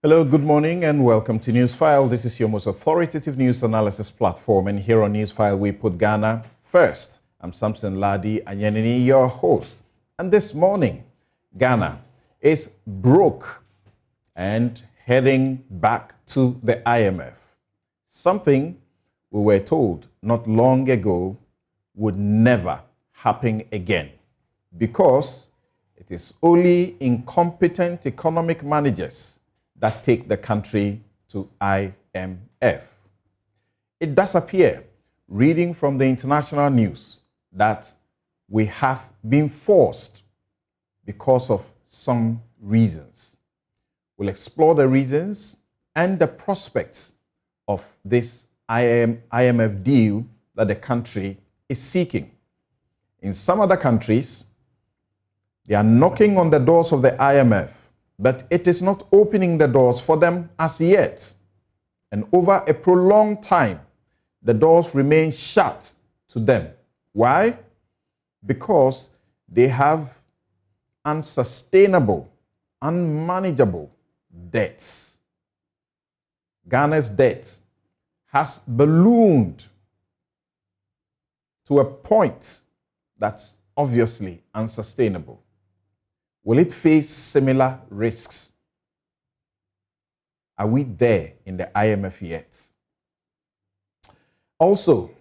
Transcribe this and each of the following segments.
Hello, good morning, and welcome to Newsfile. This is your most authoritative news analysis platform, and here on Newsfile, we put Ghana first. I'm Samson Lardy Anyenini, your host. And this morning, Ghana is broke and heading back to the IMF. Something we were told not long ago would never happen again, because it is only incompetent economic managers that take the country to IMF. It does appear, reading from the international news, that we have been forced because of some reasons. We'll explore the reasons and the prospects of this IMF deal that the country is seeking. In some other countries, they are knocking on the doors of the IMF, but it is not opening the doors for them as yet. And over a prolonged time, the doors remain shut to them. Why? Because they have unsustainable, unmanageable debts. Ghana's debt has ballooned to a point that's obviously unsustainable. Will it face similar risks? Are we there in the IMF yet? Also,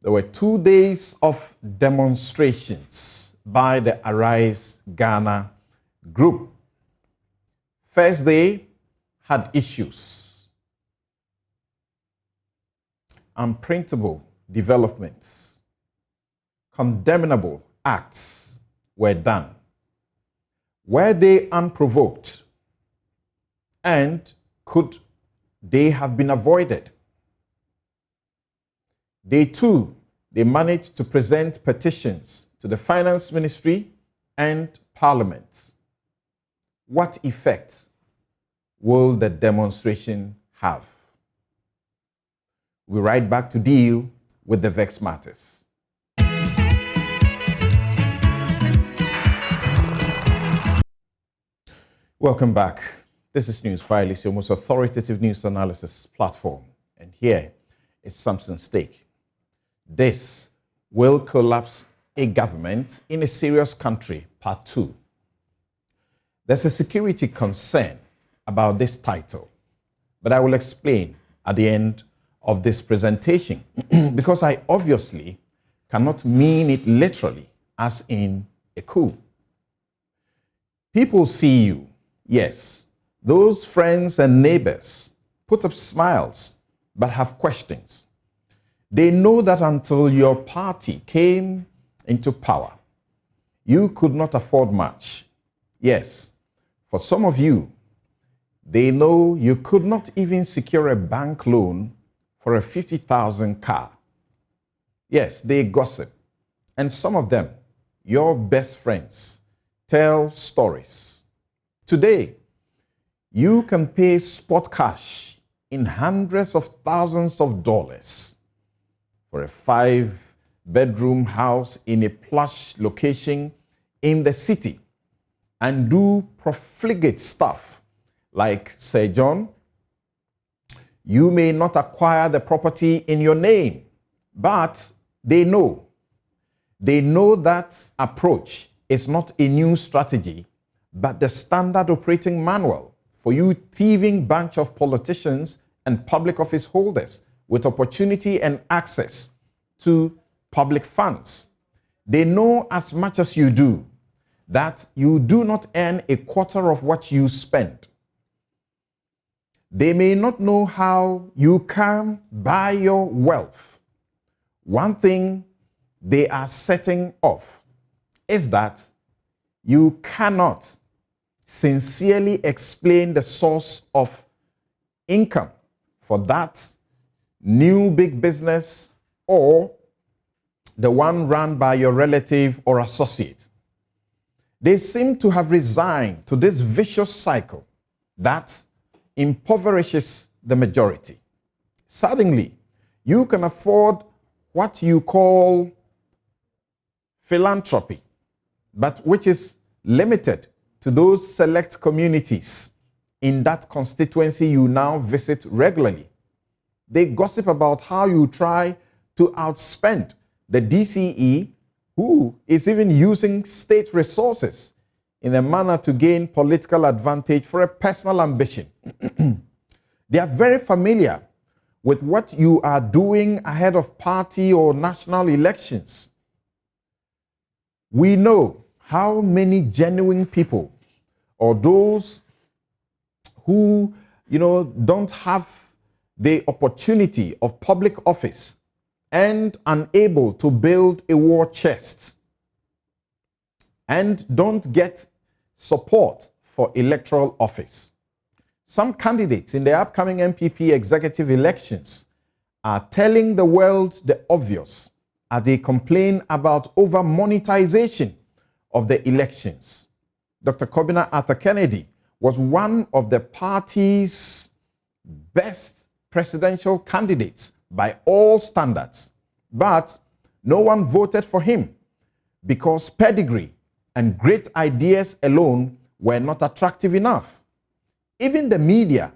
there were 2 days of demonstrations by the Arise Ghana group. First day had issues. Unprintable developments, condemnable acts were done. Were they unprovoked? And could they have been avoided? Day 2, they managed to present petitions to the Finance Ministry and Parliament. What effect will the demonstration have? We're right back to deal with the vexed matters. Welcome back. This is Newsfile, it's your most authoritative news analysis platform. And here is Samson's take. This will collapse a government in a serious country, part 2. There's a security concern about this title, but I will explain at the end of this presentation because I obviously cannot mean it literally as in a coup. People see you. Yes, those friends and neighbors put up smiles but have questions. They know that until your party came into power, you could not afford much. Yes, for some of you, they know you could not even secure a bank loan for a 50,000 car. Yes, they gossip. And some of them, your best friends, tell stories. Today, you can pay spot cash in hundreds of thousands of dollars for a 5-bedroom house in a plush location in the city and do profligate stuff like, say, John, you may not acquire the property in your name, but they know. They know that approach is not a new strategy, but the standard operating manual for you thieving bunch of politicians and public office holders with opportunity and access to public funds. They know as much as you do that you do not earn a quarter of what you spend. They may not know how you come by your wealth. One thing they are setting off is that you cannot sincerely explain the source of income for that new big business or the one run by your relative or associate. They seem to have resigned to this vicious cycle that impoverishes the majority. Suddenly, you can afford what you call philanthropy, but which is limited to those select communities in that constituency you now visit regularly. They gossip about how you try to outspend the DCE, who is even using state resources in a manner to gain political advantage for a personal ambition. They are very familiar with what you are doing ahead of party or national elections. We know how many genuine people, or those who, don't have the opportunity of public office and unable to build a war chest and don't get support for electoral office. Some candidates in the upcoming MPP executive elections are telling the world the obvious as they complain about over-monetization of the elections. Dr. Kobina Arthur Kennedy was one of the party's best presidential candidates by all standards, but no one voted for him because pedigree and great ideas alone were not attractive enough. Even the media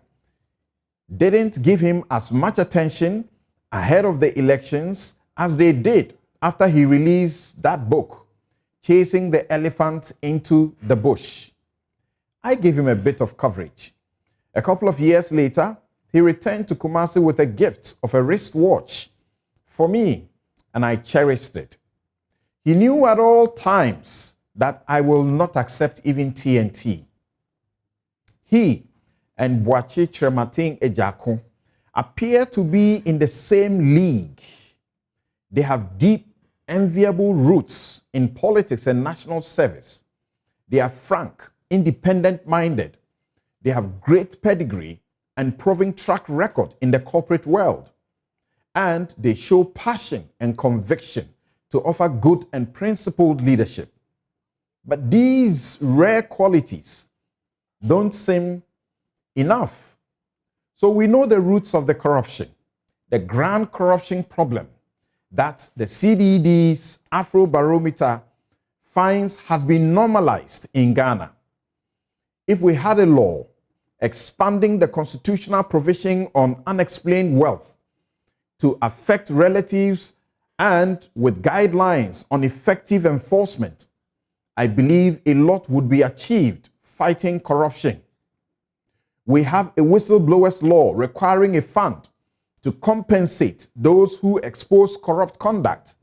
didn't give him as much attention ahead of the elections as they did after he released that book, Chasing the Elephant into the Bush. I gave him a bit of coverage. A couple of years later, he returned to Kumasi with a gift of a wristwatch for me, and I cherished it. He knew at all times that I will not accept even TNT. He and Boachi Chirmatin Ejakun appear to be in the same league. They have deep, enviable roots in politics and national service. They are frank, independent-minded. They have great pedigree and proven track record in the corporate world. And they show passion and conviction to offer good and principled leadership. But these rare qualities don't seem enough. So we know the roots of the corruption, the grand corruption problem that the CDD's Afrobarometer finds has been normalized in Ghana. If we had a law expanding the constitutional provision on unexplained wealth to affect relatives and with guidelines on effective enforcement, I believe a lot would be achieved fighting corruption. We have a whistleblowers law requiring a fund to compensate those who expose corrupt conduct,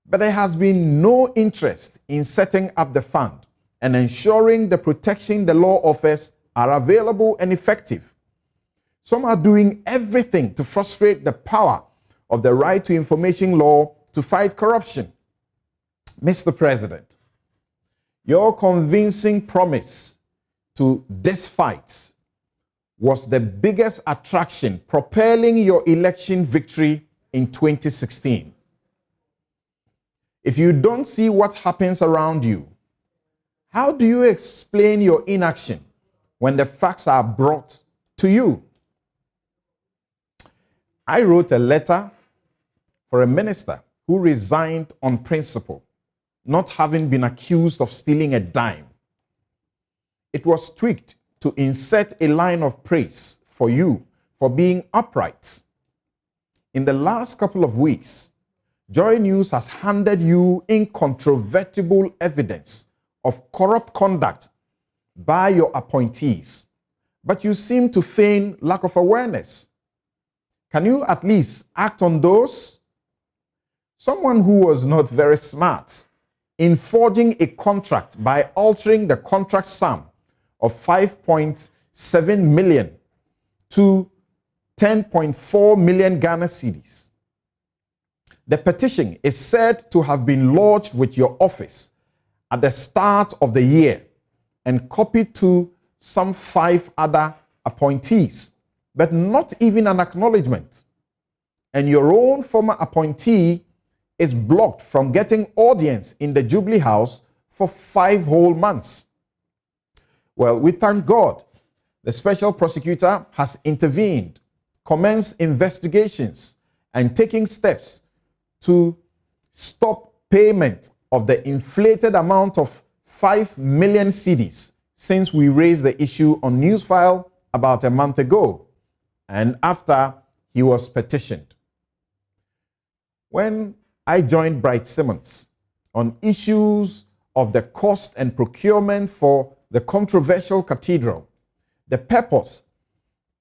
but there has been no interest in setting up the fund and ensuring the protection the law offers are available and effective. Some are doing everything to frustrate the power of the right to information law to fight corruption. Mr. President, your convincing promise to this fight was the biggest attraction propelling your election victory in 2016. If you don't see what happens around you, how do you explain your inaction when the facts are brought to you? I wrote a letter for a minister who resigned on principle, not having been accused of stealing a dime. It was tweaked to insert a line of praise for you for being upright. In the last couple of weeks, Joy News has handed you incontrovertible evidence of corrupt conduct by your appointees, but you seem to feign lack of awareness. Can you at least act on those? Someone who was not very smart in forging a contract by altering the contract sum of 5.7 million to 10.4 million Ghana cedis. The petition is said to have been lodged with your office at the start of the year and copied to some 5 other appointees, but not even an acknowledgement. And your own former appointee is blocked from getting audience in the Jubilee House for 5 whole months. Well, we thank God the special prosecutor has intervened, commenced investigations, and taking steps to stop payment of the inflated amount of 5 million cedis since we raised the issue on Newsfile about a month ago and after he was petitioned. When I joined Bright Simmons on issues of the cost and procurement for the controversial cathedral, the purpose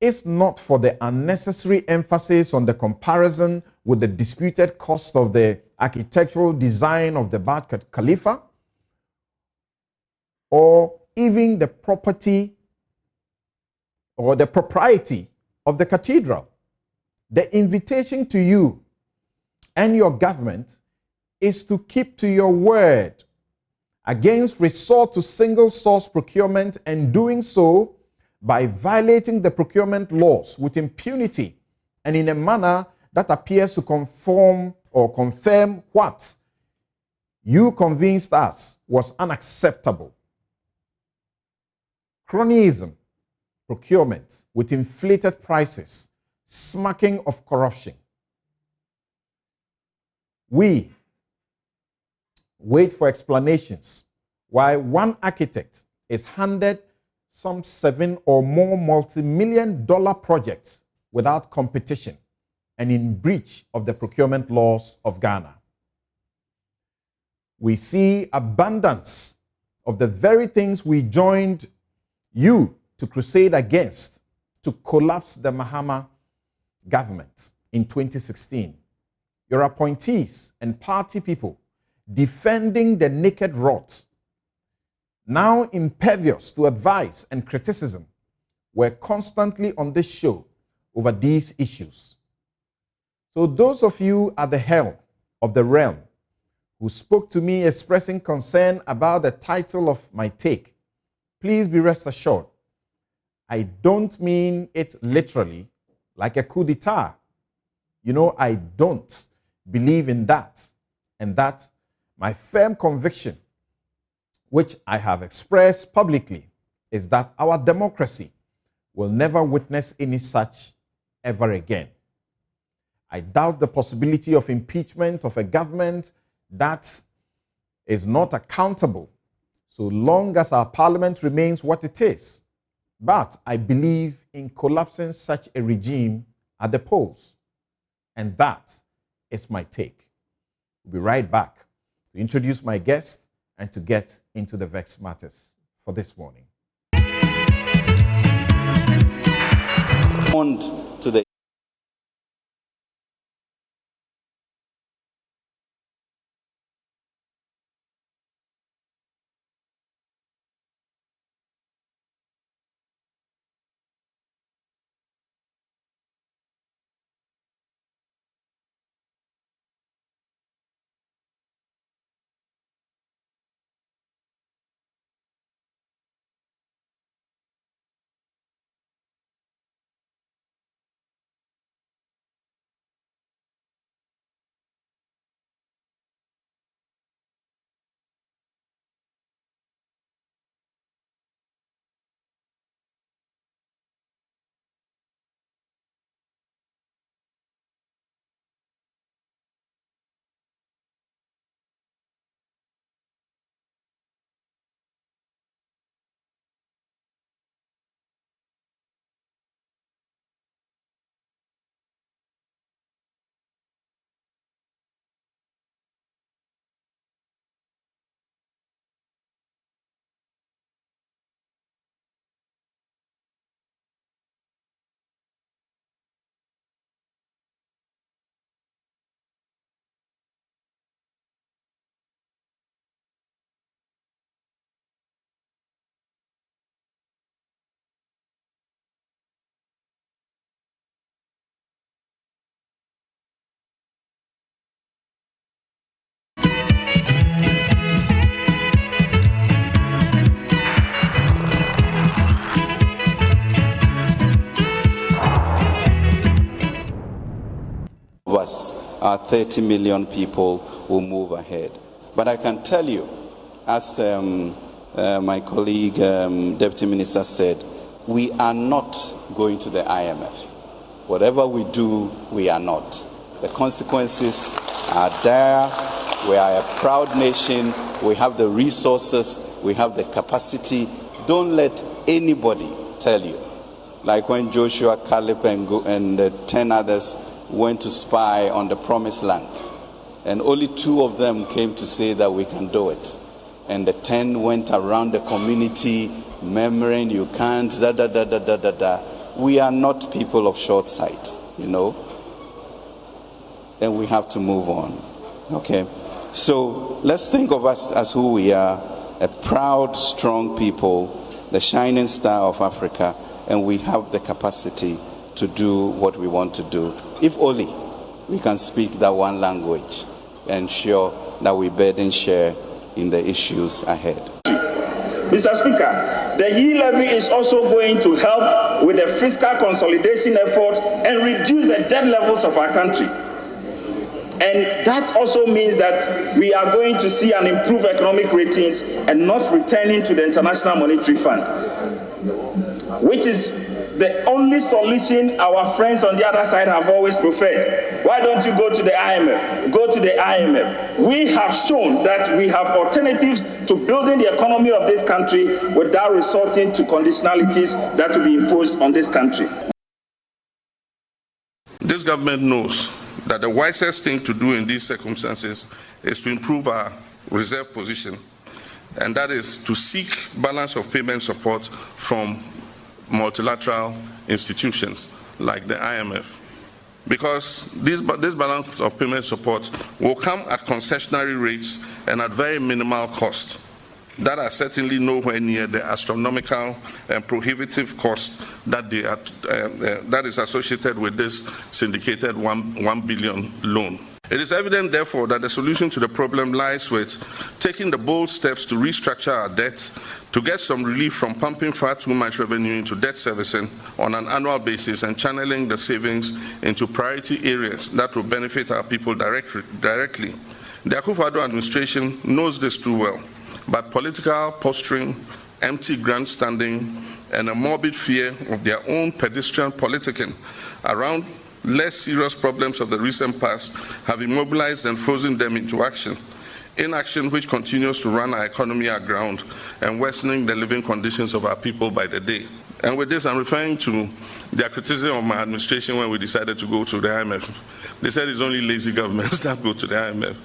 is not for the unnecessary emphasis on the comparison with the disputed cost of the architectural design of the Burj Khalifa, or even the property or the propriety of the cathedral. The invitation to you and your government is to keep to your word against resort to single source procurement, and doing so by violating the procurement laws with impunity and in a manner that appears to conform or confirm what you convinced us was unacceptable. Cronyism, procurement with inflated prices, smacking of corruption. We wait for explanations why one architect is handed some 7 or more multi-million-dollar projects without competition and in breach of the procurement laws of Ghana. We see abundance of the very things we joined you to crusade against to collapse the Mahama government in 2016. Your appointees and party people defending the naked rot, now impervious to advice and criticism, were constantly on this show over these issues. So those of you at the helm of the realm who spoke to me expressing concern about the title of my take, please be rest assured, I don't mean it literally like a coup d'etat. You know, I don't believe in that. And that my firm conviction, which I have expressed publicly, is that our democracy will never witness any such ever again. I doubt the possibility of impeachment of a government that is not accountable so long as our parliament remains what it is. But I believe in collapsing such a regime at the polls. And that is my take. We'll be right back to introduce my guest and to get into the vexed matters for this morning. On to the us, 30 million people will move ahead. But I can tell you, as my colleague, Deputy Minister said, we are not going to the IMF. Whatever we do, we are not. The consequences are dire. We are a proud nation. We have the resources. We have the capacity. Don't let anybody tell you. Like when Joshua, Caleb, and the 10 others went to spy on the promised land. And only 2 of them came to say that we can do it. And the 10 went around the community murmuring, you can't, We are not people of short sight, you know. And we have to move on. Okay? So let's think of us as who we are, a proud, strong people, the shining star of Africa, and we have the capacity to do what we want to do. If only we can speak that one language, ensure that we burden share in the issues ahead. Mr. Speaker, the yield levy is also going to help with the fiscal consolidation effort and reduce the debt levels of our country. And that also means that we are going to see an improved economic ratings and not returning to the International Monetary Fund, which is the only solution our friends on the other side have always preferred. Why don't you go to the IMF? Go to the IMF. We have shown that we have alternatives to building the economy of this country without resorting to conditionalities that will be imposed on this country. This government knows that the wisest thing to do in these circumstances is to improve our reserve position, and that is to seek balance of payment support from multilateral institutions like the IMF. Because this balance of payment support will come at concessionary rates and at very minimal cost that are certainly nowhere near the astronomical and prohibitive cost that that is associated with this syndicated 1 billion loan. It is evident, therefore, that the solution to the problem lies with taking the bold steps to restructure our debts, to get some relief from pumping far too much revenue into debt servicing on an annual basis and channeling the savings into priority areas that will benefit our people directly. The Akufo-Addo administration knows this too well, but political posturing, empty grandstanding, and a morbid fear of their own pedestrian politicking around less serious problems of the recent past have immobilized and frozen them into action. Inaction which continues to run our economy aground and worsening the living conditions of our people by the day. And with this, I'm referring to their criticism of my administration when we decided to go to the IMF. They said it's only lazy governments that go to the IMF.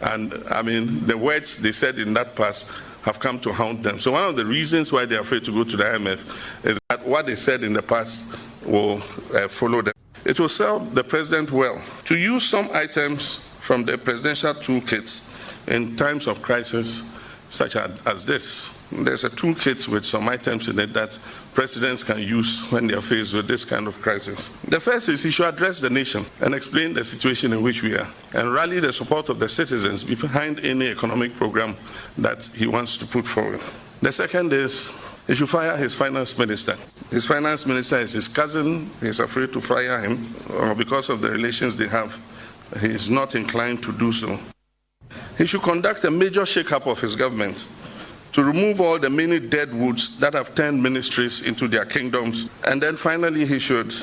And I mean, the words they said in that past have come to haunt them. So one of the reasons why they're afraid to go to the IMF is that what they said in the past will follow them. It will serve the president well to use some items from the presidential toolkits in times of crisis such as this. There's a toolkit with some items in it that presidents can use when they are faced with this kind of crisis. The first is he should address the nation and explain the situation in which we are and rally the support of the citizens behind any economic program that he wants to put forward. The second is he should fire his finance minister. His finance minister is his cousin. He's afraid to fire him because of the relations they have. He is not inclined to do so. He should conduct a major shake-up of his government to remove all the many dead woods that have turned ministries into their kingdoms. And then finally, he should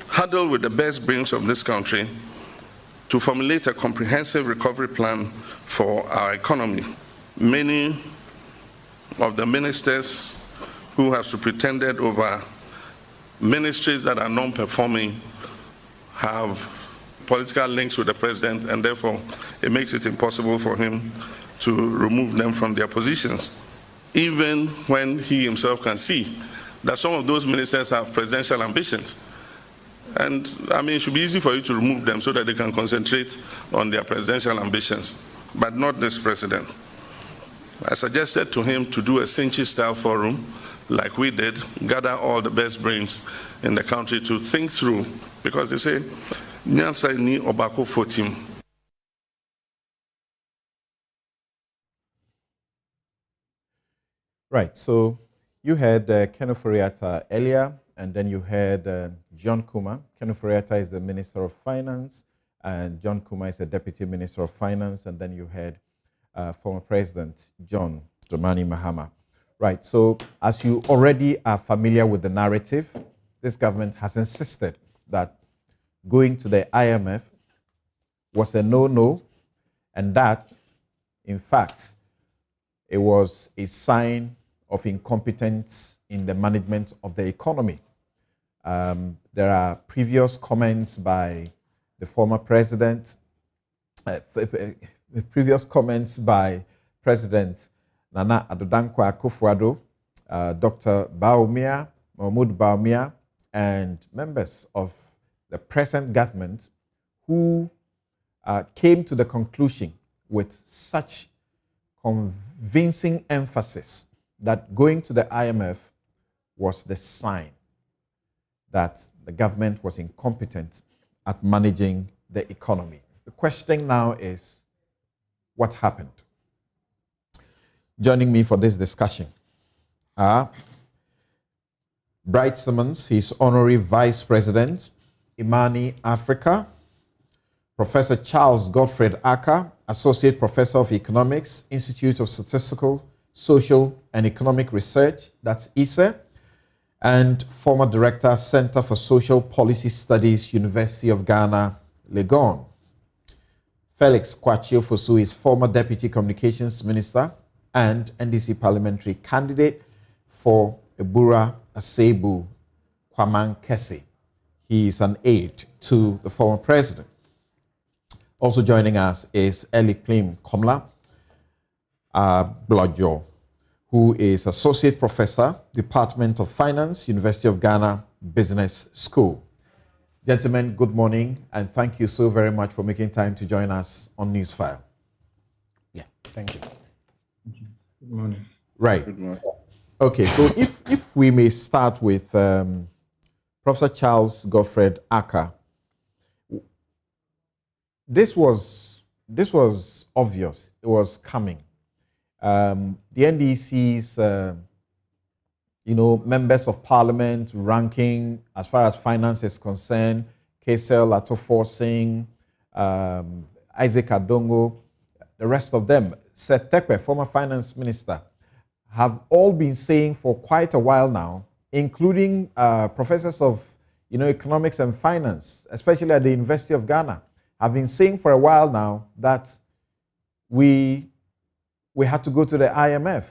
huddle with the best brains of this country to formulate a comprehensive recovery plan for our economy. Many of the ministers who have superintended over ministries that are non-performing have political links with the president, and therefore it makes it impossible for him to remove them from their positions, even when he himself can see that some of those ministers have presidential ambitions. And I mean, it should be easy for you to remove them so that they can concentrate on their presidential ambitions, but not this president. I suggested to him to do a Senchi-style forum, like we did, gather all the best brains in the country to think through, because they say, Nyansa ni obako fotim. Right, so you heard Ken Ofori-Atta earlier, and then you heard John Kuma. Ken Ofori-Atta is the Minister of Finance, and John Kuma is the Deputy Minister of Finance, and then you heard former President John Dramani Mahama. Right, so as you already are familiar with the narrative, this government has insisted that going to the IMF was a no-no, and that, in fact, it was a sign of incompetence in the management of the economy. There are previous comments by the former president, previous comments by President Nana Addo Dankwa Akufo-Addo, Dr. Bawumia, Mahmoud Bawumia, and members of the present government who came to the conclusion with such convincing emphasis that going to the IMF was the sign that the government was incompetent at managing the economy. The question now is, what happened? Joining me for this discussion are Bright Simmons, his Honorary Vice President, Imani Africa, Professor Charles Godfred Aka, Associate Professor of Economics, Institute of Statistical, Social and Economic Research, that's ISE, and former Director, Center for Social Policy Studies, University of Ghana, Legon. Felix Kwachio-Fosu is former Deputy Communications Minister and NDC parliamentary candidate for Ebura Asebu Kwaman Kese. He is an aide to the former president. Also joining us is Eli Plim Komla Blodjo, who is Associate Professor, Department of Finance, University of Ghana Business School. Gentlemen, good morning, and thank you so very much for making time to join us on Newsfile. Yeah, thank you. Good morning. Right. Good morning. Okay, so if we may start with Professor Charles Godfred Aka. This was obvious. It was coming. The NDC's, members of parliament ranking as far as finance is concerned, Kesel Atofor-Singh, Isaac Adongo, the rest of them, Seth Tekwe, former finance minister, have all been saying for quite a while now, including professors of economics and finance, especially at the University of Ghana, have been saying for a while now that we had to go to the IMF.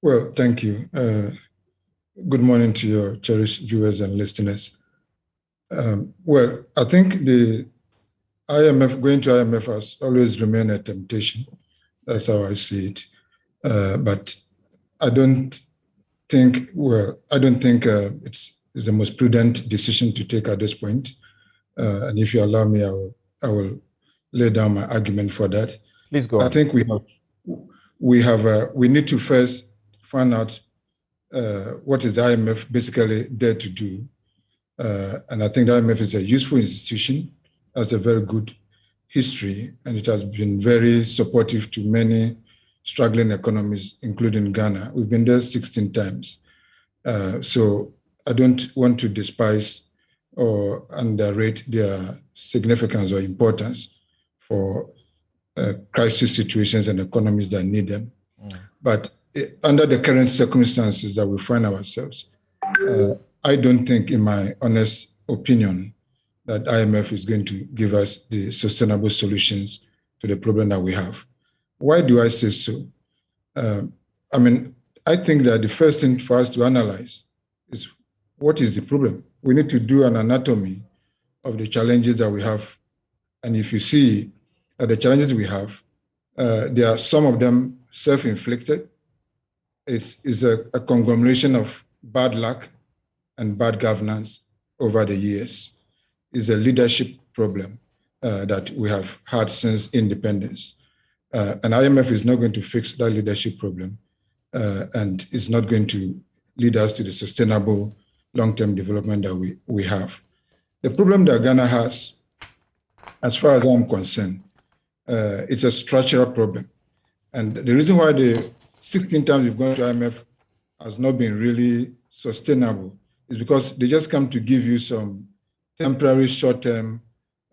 Well, thank you. Good morning to your cherished viewers and listeners. Well, I think the IMF, going to IMF has always remained a temptation. That's how I see it. But I don't think it's the most prudent decision to take at this point. And if you allow me, I will lay down my argument for that. Please go on. I think we need to first find out what is the IMF basically there to do. And I think the IMF is a useful institution, has a very good history, and it has been very supportive to many struggling economies, including Ghana. We've been there 16 times. So I don't want to despise or underrate their significance or importance for crisis situations and economies that need them. But under the current circumstances that we find ourselves, I don't think, in my honest opinion, that IMF is going to give us the sustainable solutions to the problem that we have. Why do I say so? I think that the first thing for us to analyze is what is the problem. We need to do an anatomy of the challenges that we have. And if you see that the challenges we have, there are some of them self-inflicted. It's a conglomeration of bad luck and bad governance over the years. Is a leadership problem that we have had since independence. And IMF is not going to fix that leadership problem and is not going to lead us to the sustainable long-term development that we have. The problem that Ghana has, as far as I'm concerned, it's a structural problem. And the reason why the 16 times we've gone to IMF has not been really sustainable is because they just come to give you some temporary short-term,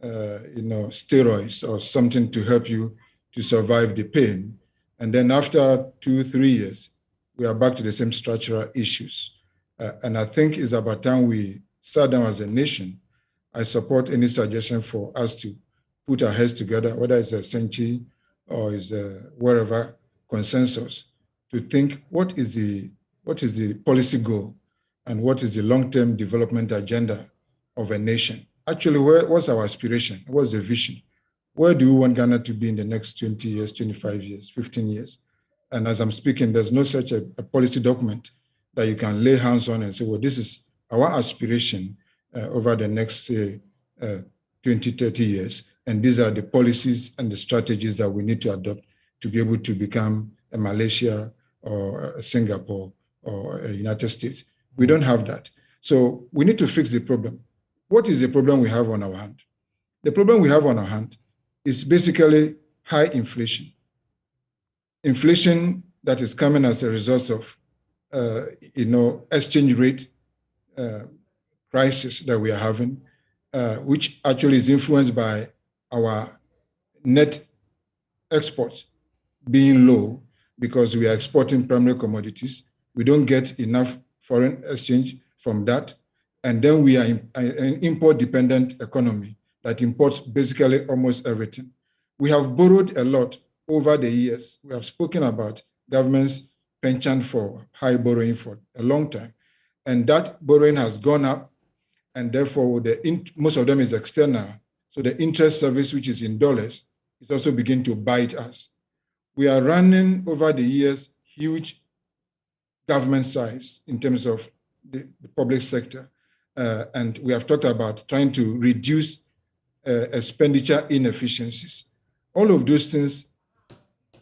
steroids or something to help you to survive the pain. And then after 2-3 years, we are back to the same structural issues. And I think it's about time we sat down as a nation. I support any suggestion for us to put our heads together, whether it's a Senchi or is wherever consensus to think what is the policy goal and what is the long-term development agenda of a nation. Actually, what's our aspiration? What's the vision? Where do we want Ghana to be in the next 20 years, 25 years, 15 years? And as I'm speaking, there's no such a policy document that you can lay hands on and say, well, this is our aspiration over the next 20, 30 years. And these are the policies and the strategies that we need to adopt to be able to become a Malaysia or a Singapore or a United States. We don't have that. So we need to fix the problem. What is the problem we have on our hand? The problem we have on our hand is basically high inflation. Inflation that is coming as a result of, exchange rate crisis that we are having, which actually is influenced by our net exports being low because we are exporting primary commodities. We don't get enough foreign exchange from that. And then we are an import-dependent economy that imports basically almost everything. We have borrowed a lot over the years. We have spoken about government's penchant for high borrowing for a long time. And that borrowing has gone up, and therefore most of them is external. So the interest service, which is in dollars, is also beginning to bite us. We are running over the years huge government size in terms of the public sector. And we have talked about trying to reduce expenditure inefficiencies. All of those things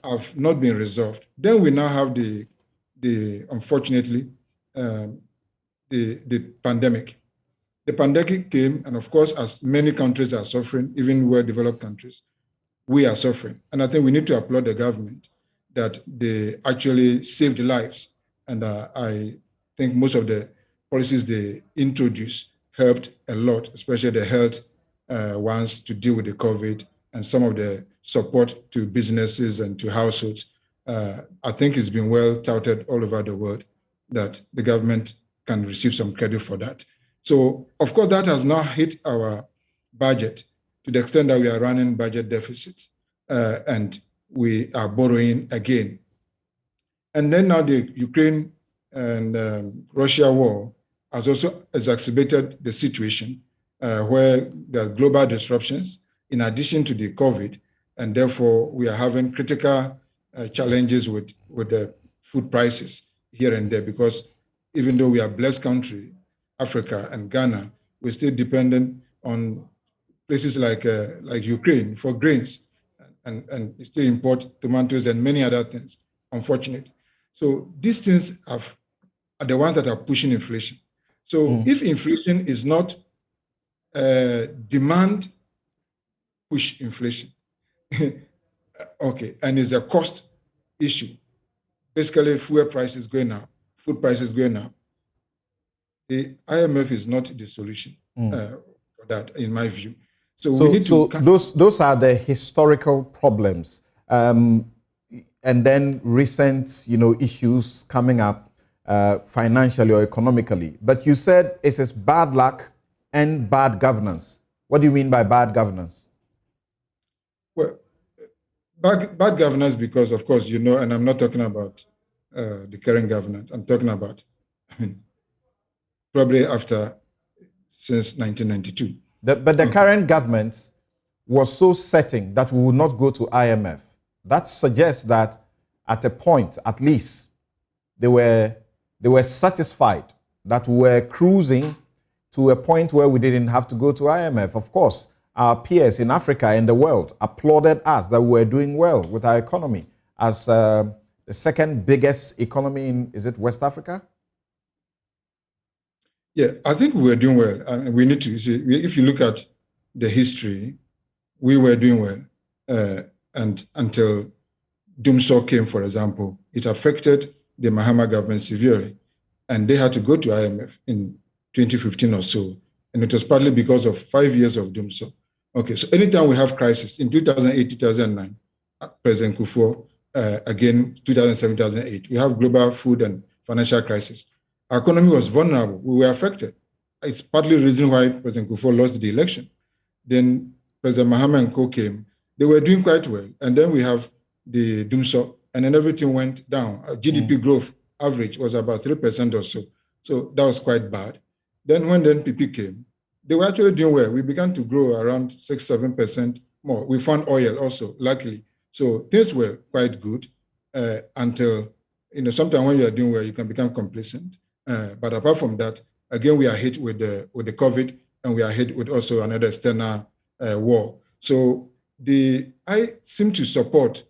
have not been resolved. Then we now have unfortunately, the pandemic. The pandemic came, and of course, as many countries are suffering, even well-developed countries, we are suffering. And I think we need to applaud the government that they actually saved lives. And I think most of the policies they introduced helped a lot, especially the health ones to deal with the COVID, and some of the support to businesses and to households. I think it's been well touted all over the world that the government can receive some credit for that. So, of course, that has now hit our budget to the extent that we are running budget deficits and we are borrowing again. And then now the Ukraine and Russia war has also exacerbated the situation where there are global disruptions in addition to the COVID, and therefore we are having critical challenges with the food prices here and there, because even though we are a blessed country, Africa and Ghana, we're still dependent on places like Ukraine for grains, and still import tomatoes and many other things, unfortunately. So these things are the ones that are pushing inflation. So if inflation is not demand push inflation, okay, and it's a cost issue, basically fuel prices going up, food prices going up, the IMF is not the solution for that, in my view. So we need to... Those are the historical problems. And then recent, issues coming up financially or economically. But you said it is bad luck and bad governance. What do you mean by bad governance? Well, bad governance because, of course, and I'm not talking about the current government. I'm talking about, probably since 1992. But the current government was so certain that we would not go to IMF. That suggests that at a point, at least, they were satisfied that we were cruising to a point where we didn't have to go to IMF. Of course, our peers in Africa and the world applauded us that we were doing well with our economy as the second biggest economy in, is it West Africa? Yeah, I think we were doing well. And we need to see, if you look at the history, we were doing well. And until Doomsor came, for example, it affected the Mahama government severely. And they had to go to IMF in 2015 or so. And it was partly because of 5 years of Doomsor. Okay, so anytime we have crisis, in 2008, 2009, President Kufuor, again, 2007, 2008, we have global food and financial crisis. Our economy was vulnerable. We were affected. It's partly the reason why President Kufuor lost the election. Then President Mahama and Co came. They were doing quite well. And then we have the Dumso, and then everything went down. GDP growth average was about 3% or so. So that was quite bad. Then when the NPP came, they were actually doing well. We began to grow around 6-7% more. We found oil also, luckily. So things were quite good until, sometimes when you are doing well, you can become complacent. But apart from that, again, we are hit with the COVID, and we are hit with also another external war. So I seem to support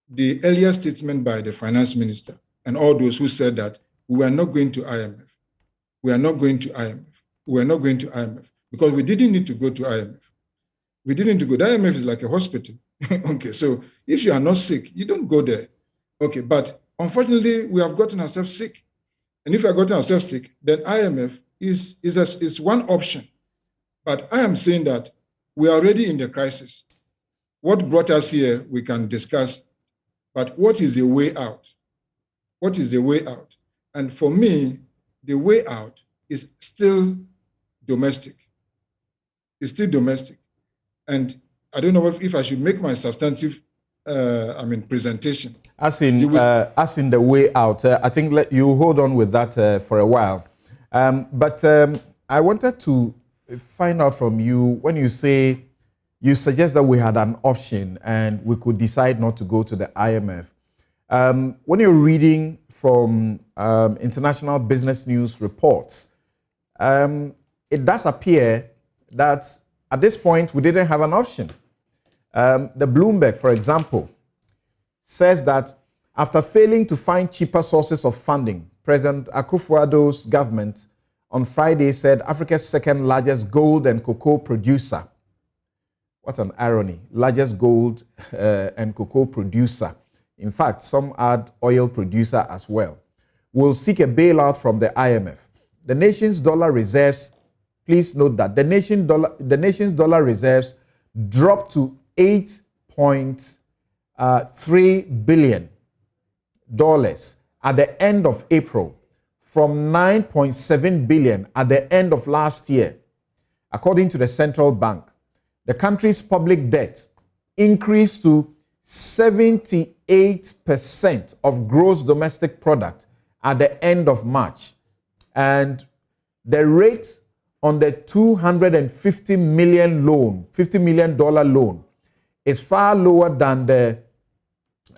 the earlier statement by the finance minister and all those who said that we are not going to IMF. We are not going to IMF. We are not going to IMF because we didn't need to go to IMF. We didn't need to go. The IMF is like a hospital. Okay, so if you are not sick, you don't go there. Okay, but unfortunately, we have gotten ourselves sick. And if we have gotten ourselves sick, then IMF is one option. But I am saying that we are already in the crisis. What brought us here, we can discuss, but what is the way out? What is the way out? And for me, the way out is still domestic. It's still domestic. And I don't know if I should make my substantive, presentation. As in the way out, I think let you hold on with that for a while. But I wanted to find out from you, when you say, you suggest that we had an option and we could decide not to go to the IMF. When you're reading from international business news reports, it does appear that at this point we didn't have an option. The Bloomberg, for example, says that after failing to find cheaper sources of funding, President Akufo-Addo's government on Friday said Africa's second largest gold and cocoa producer, what an irony, largest gold and cocoa producer, in fact, some add oil producer as well, will seek a bailout from the IMF. The nation's dollar reserves, please note that the nation's dollar reserves dropped to $8.3 billion at the end of April from $9.7 billion at the end of last year. According to the central bank, the country's public debt increased to 78% of gross domestic product at the end of March. And the rate on the $250 million loan, $50 million loan, is far lower than the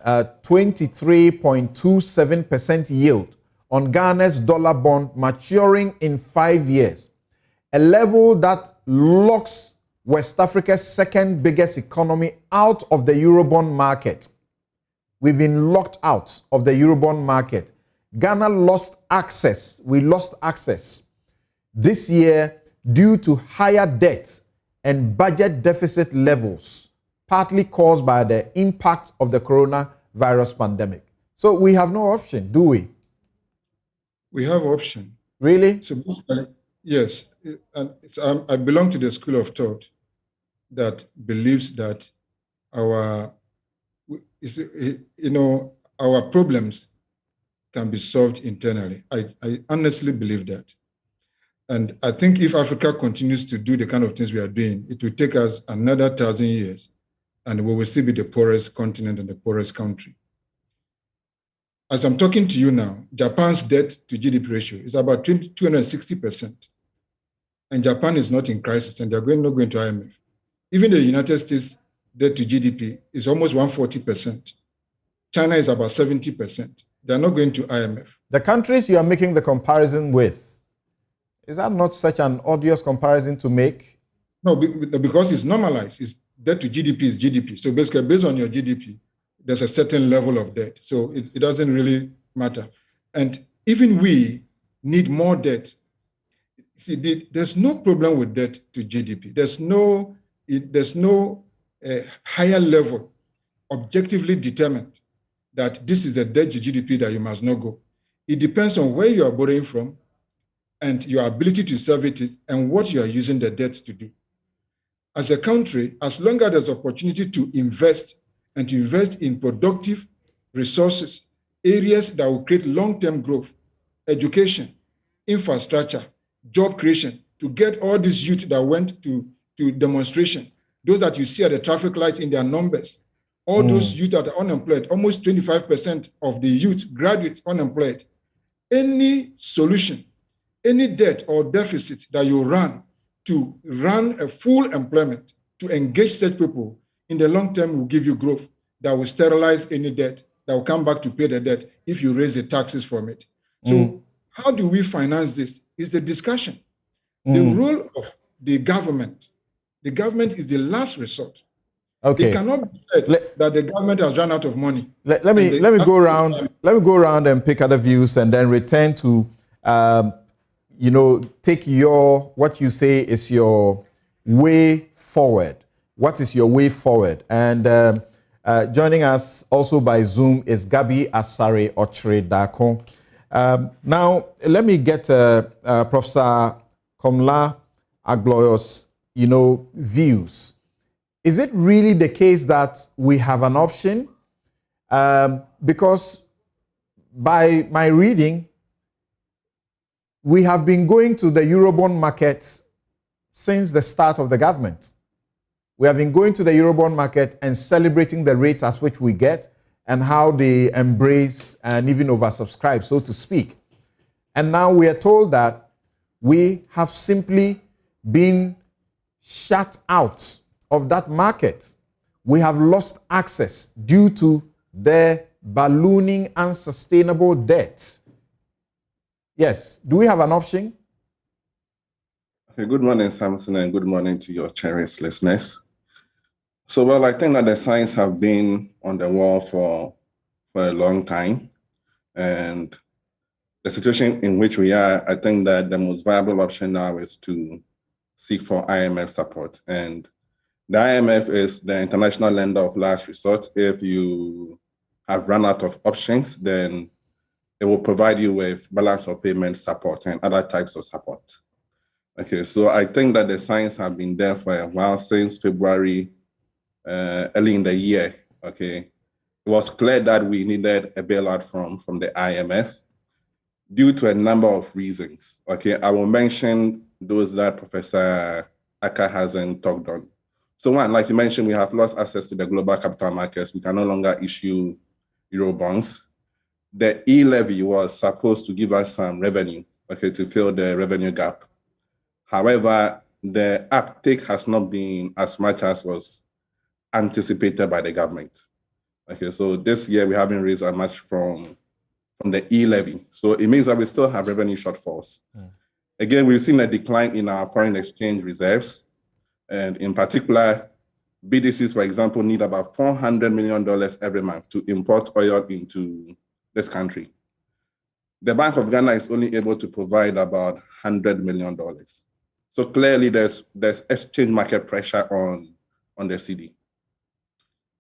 23.27% yield on Ghana's dollar bond maturing in 5 years, a level that locks West Africa's second biggest economy out of the Eurobond market. We've been locked out of the Eurobond market. Ghana lost access. We lost access this year due to higher debt and budget deficit levels, partly caused by the impact of the coronavirus pandemic. So we have no option, do we? We have option. Really? So yes, and I belong to the school of thought that believes that our problems can be solved internally. I honestly believe that. And I think if Africa continues to do the kind of things we are doing, it will take us another 1,000 years and we will still be the poorest continent and the poorest country. As I'm talking to you now, Japan's debt to GDP ratio is about 260%. And Japan is not in crisis and they're not going to IMF. Even the United States debt to GDP is almost 140%. China is about 70%. They're not going to IMF. The countries you are making the comparison with, is that not such an odious comparison to make? No, because it's normalized. It's debt to GDP is GDP. So basically, based on your GDP, there's a certain level of debt. So it doesn't really matter. And even we need more debt. See, there's no problem with debt to GDP. There's no higher level objectively determined that this is the debt to GDP that you must not go. It depends on where you are borrowing from and your ability to service it and what you are using the debt to do. As a country, as long as there's opportunity to invest and to invest in productive resources, areas that will create long-term growth, education, infrastructure, job creation, to get all these youth that went to demonstration those that you see at the traffic lights in their numbers, all those youth that are unemployed, almost 25% of the youth graduates unemployed. Any solution, any debt or deficit that you run to run a full employment, to engage such people, in the long term will give you growth that will sterilize any debt, that will come back to pay the debt if you raise the taxes from it. So how do we finance this? Is the discussion. The role of the government is the last resort. Okay. It cannot be said that the government has run out of money. Let me go around. Let me go around and pick other views, and then return to, take what you say is your way forward. What is your way forward? And joining us also by Zoom is Gabi Asare Ochre Dako. Now, let me get Professor Komla Agloyo's, views. Is it really the case that we have an option? Because by my reading, we have been going to the Eurobond market since the start of the government. We have been going to the Eurobond market and celebrating the rates at which we get and how they embrace and even oversubscribe, so to speak. And now we are told that we have simply been shut out of that market. We have lost access due to the ballooning unsustainable debt. Yes, do we have an option? Okay, good morning, Samson, and good morning to your cherished listeners. So, well, I think that the signs have been on the wall for a long time. And the situation in which we are, I think that the most viable option now is to seek for IMF support. And the IMF is the international lender of last resort. If you have run out of options, then it will provide you with balance of payment support and other types of support. Okay, so I think that the signs have been there for a while, since February, early in the year. Okay, it was clear that we needed a bailout from the IMF due to a number of reasons. Okay, I will mention those that Professor Aka hasn't talked on. So one, like you mentioned, we have lost access to the global capital markets. We can no longer issue Eurobonds. The e-levy was supposed to give us some revenue, okay, to fill the revenue gap. However, the uptake has not been as much as was anticipated by the government. Okay, so this year we haven't raised as much from the e-levy. So it means that we still have revenue shortfalls. Again, we've seen a decline in our foreign exchange reserves. And in particular, BDCs, for example, need about $400 million every month to import oil into this country. The Bank of Ghana is only able to provide about $100 million. So clearly there's exchange market pressure on the cedi.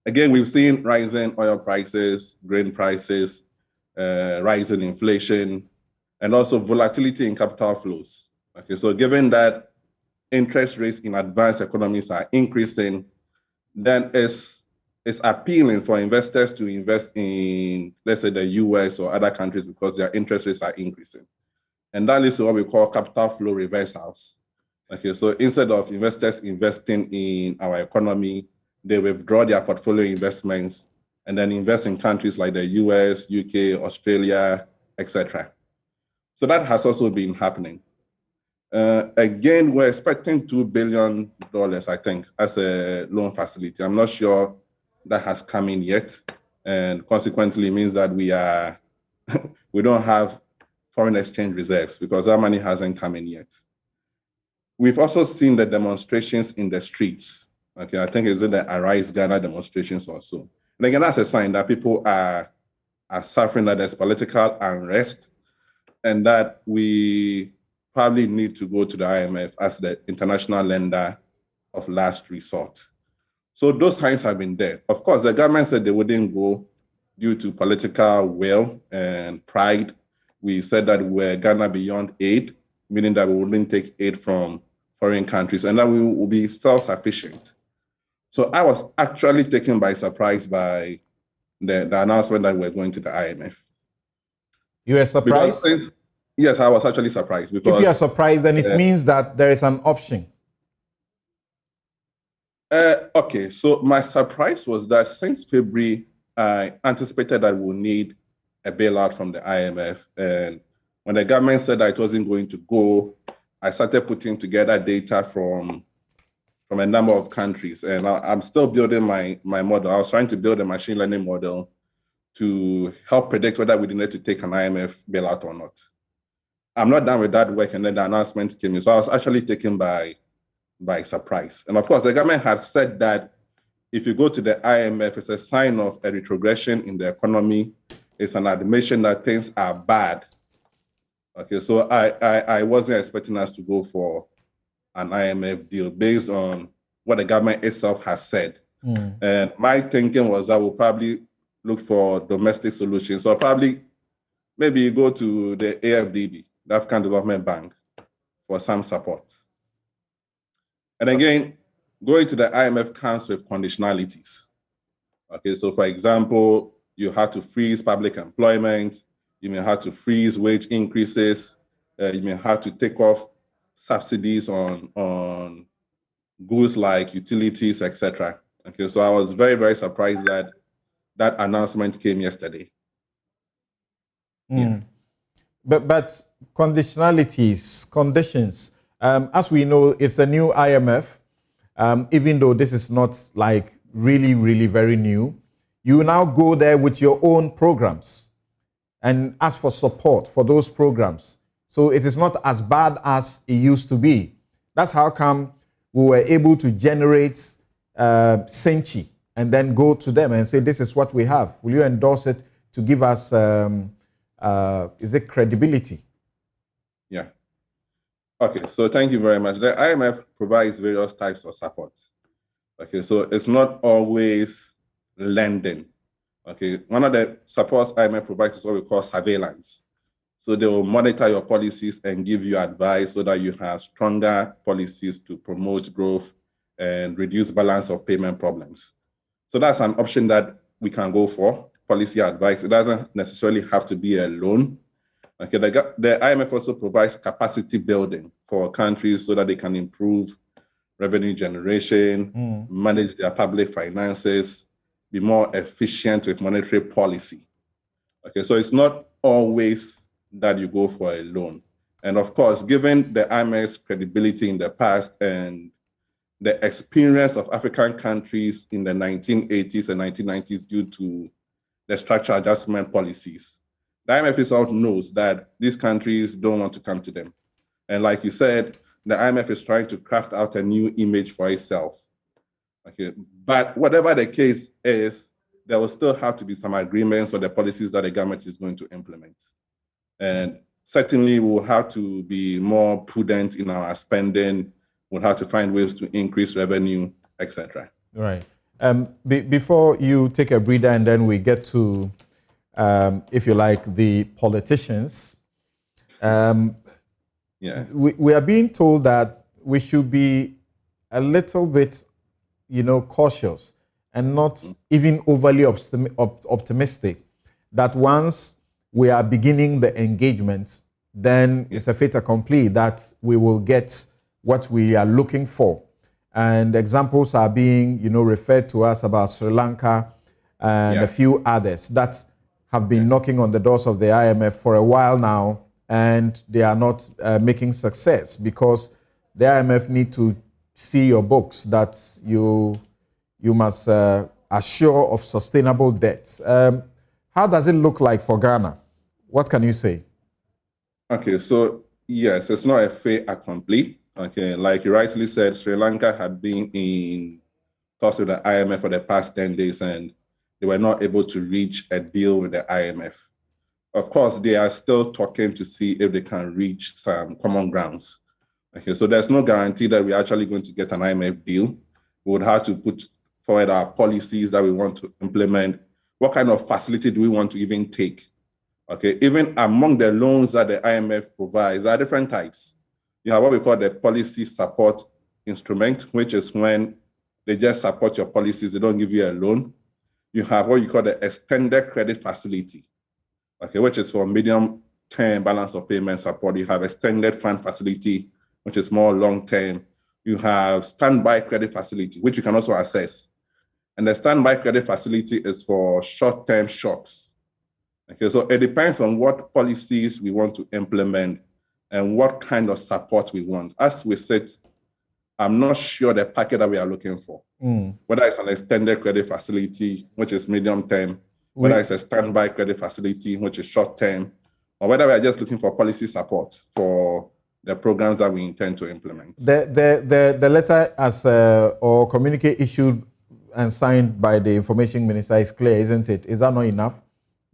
Again, we've seen rising oil prices, grain prices, rising inflation, and also volatility in capital flows. Okay, so given that interest rates in advanced economies are increasing, then it's appealing for investors to invest in, let's say, the US or other countries because their interest rates are increasing. And that leads to what we call capital flow reversals. Okay, so instead of investors investing in our economy, they withdraw their portfolio investments and then invest in countries like the US, UK, Australia, etc. So that has also been happening. Again, we're expecting $2 billion, I think, as a loan facility. I'm not sure that has come in yet, and consequently means that we don't have foreign exchange reserves because that money hasn't come in yet. We've also seen the demonstrations in the streets. Okay, I think it's the Arise Ghana demonstrations also. And again, that's a sign that people are suffering, that there's political unrest, and that we probably need to go to the IMF as the international lender of last resort. So those signs have been there. Of course, the government said they wouldn't go due to political will and pride. We said that we're Ghana beyond aid, meaning that we wouldn't take aid from foreign countries and that we will be self-sufficient. So I was actually taken by surprise by the announcement that we're going to the IMF. You were surprised? Yes, I was actually surprised. Because if you are surprised, then it means that there is an option. Okay, so my surprise was that since February, I anticipated that we'll need a bailout from the IMF. And when the government said that it wasn't going to go, I started putting together data from a number of countries. And I'm still building my model. I was trying to build a machine learning model to help predict whether we need to take an IMF bailout or not. I'm not done with that work, and then the announcement came in. So I was actually taken by surprise. And of course, the government had said that if you go to the IMF, it's a sign of a retrogression in the economy. It's an admission that things are bad. Okay, so I wasn't expecting us to go for an IMF deal based on what the government itself has said. And my thinking was that we'll probably look for domestic solutions. So probably maybe go to the AFDB, the African Development Bank, for some support. And again, going to the IMF comes with conditionalities. Okay, so for example, you have to freeze public employment, you may have to freeze wage increases, you may have to take off subsidies on goods like utilities, etc. Okay, so I was very, very surprised that that announcement came yesterday. Yeah. But conditionalities, conditions, as we know, it's a new IMF, even though this is not like really, really very new. You now go there with your own programs and ask for support for those programs. So it is not as bad as it used to be. That's how come we were able to generate Senchi and then go to them and say, this is what we have. Will you endorse it to give us, is it credibility? Yeah. Okay, so thank you very much. The IMF provides various types of support. Okay, so it's not always lending. Okay, one of the supports IMF provides is what we call surveillance. So they will monitor your policies and give you advice so that you have stronger policies to promote growth and reduce balance of payment problems. So that's an option that we can go for, policy advice. It doesn't necessarily have to be a loan. Okay, the IMF also provides capacity building for countries so that they can improve revenue generation, manage their public finances, be more efficient with monetary policy. Okay, so it's not always that you go for a loan. And of course, given the IMF's credibility in the past and the experience of African countries in the 1980s and 1990s due to the structural adjustment policies, the IMF itself knows that these countries don't want to come to them. And like you said, the IMF is trying to craft out a new image for itself. Okay, but whatever the case is, there will still have to be some agreements on the policies that the government is going to implement. And certainly we'll have to be more prudent in our spending. We'll have to find ways to increase revenue, etc. Right. Before you take a breather and then we get to, if you like, the politicians, we are being told that we should be a little bit, cautious and not even overly optimistic that once we are beginning the engagement, then it's a fait accompli that we will get what we are looking for. And examples are being, referred to us about Sri Lanka and a few others that have been knocking on the doors of the IMF for a while now, and they are not making success because the IMF need to see your books that you must assure of sustainable debt. How does it look like for Ghana? What can you say? Okay, so yes, it's not a fait accompli. Okay, like you rightly said, Sri Lanka had been in talks with the IMF for the past 10 days and they were not able to reach a deal with the IMF. Of course, they are still talking to see if they can reach some common grounds. Okay, so there's no guarantee that we're actually going to get an IMF deal. We would have to put forward our policies that we want to implement. What kind of facility do we want to even take? Okay, even among the loans that the IMF provides, there are different types. You have what we call the policy support instrument, which is when they just support your policies, they don't give you a loan. You have what you call the extended credit facility, okay, which is for medium-term balance of payment support. You have extended fund facility, which is more long-term. You have standby credit facility, which you can also access. And the standby credit facility is for short-term shocks. Okay, so it depends on what policies we want to implement and what kind of support we want. As we said, I'm not sure the package that we are looking for, whether it's an extended credit facility, which is medium term, whether it's a standby credit facility, which is short term, or whether we are just looking for policy support for the programs that we intend to implement. The letter or communique issued and signed by the information minister is clear, isn't it? Is that not enough?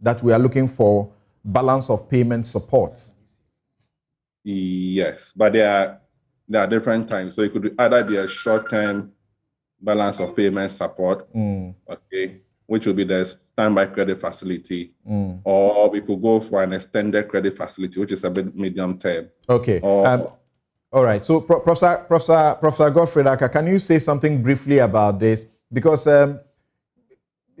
That we are looking for balance of payment support? Yes, but there are different times. So it could either be a short-term balance of payment support, okay, which will be the standby credit facility, or we could go for an extended credit facility, which is a bit medium term. Okay. All right. So, Professor Godfrey Daka, can you say something briefly about this? Because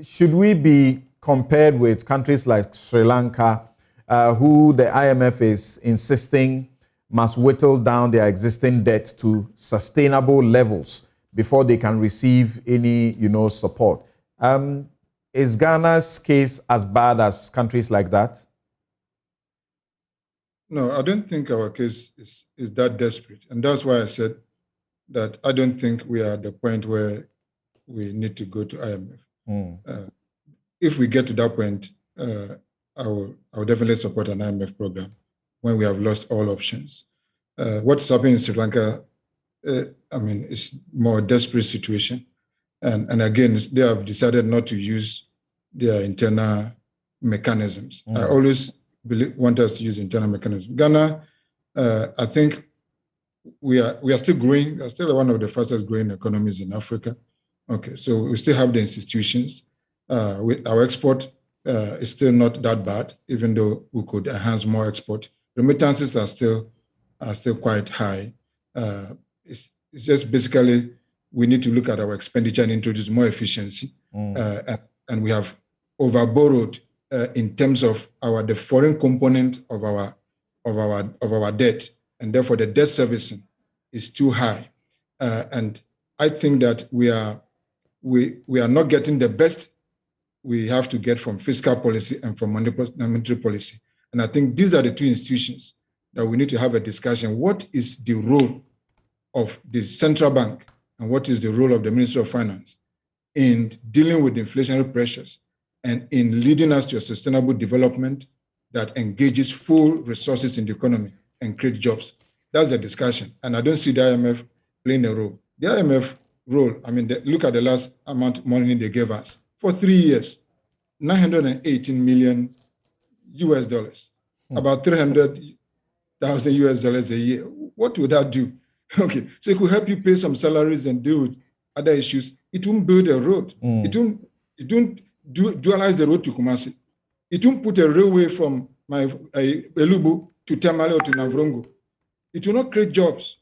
should we be compared with countries like Sri Lanka, who the IMF is insisting must whittle down their existing debt to sustainable levels before they can receive any, support? Is Ghana's case as bad as countries like that? No, I don't think our case is that desperate. And that's why I said that I don't think we are at the point where we need to go to IMF. If we get to that point, I will definitely support an IMF program when we have lost all options. What's happening in Sri Lanka, it's more desperate situation. And again, they have decided not to use their internal mechanisms. I always want us to use internal mechanisms. Ghana, I think we are still growing. We are still one of the fastest growing economies in Africa. Okay, so we still have the institutions. Our export is still not that bad, even though we could enhance more export. Remittances are still quite high. It's just basically we need to look at our expenditure and introduce more efficiency. And we have overborrowed in terms of the foreign component of our debt, and therefore the debt servicing is too high. And I think that we are not getting the best we have to get from fiscal policy and from monetary policy. And I think these are the two institutions that we need to have a discussion. What is the role of the central bank and what is the role of the Ministry of Finance in dealing with inflationary pressures and in leading us to a sustainable development that engages full resources in the economy and create jobs? That's the discussion. And I don't see the IMF playing a role. The IMF role, look at the last amount of money they gave us. For 3 years, $918 million, about $300,000 a year. What would that do? Okay, so it could help you pay some salaries and deal with other issues. It won't build a road. It won't dualize the road to Kumasi. It won't put a railway from Elubu to Tamale or to Navrongo. It will not create jobs.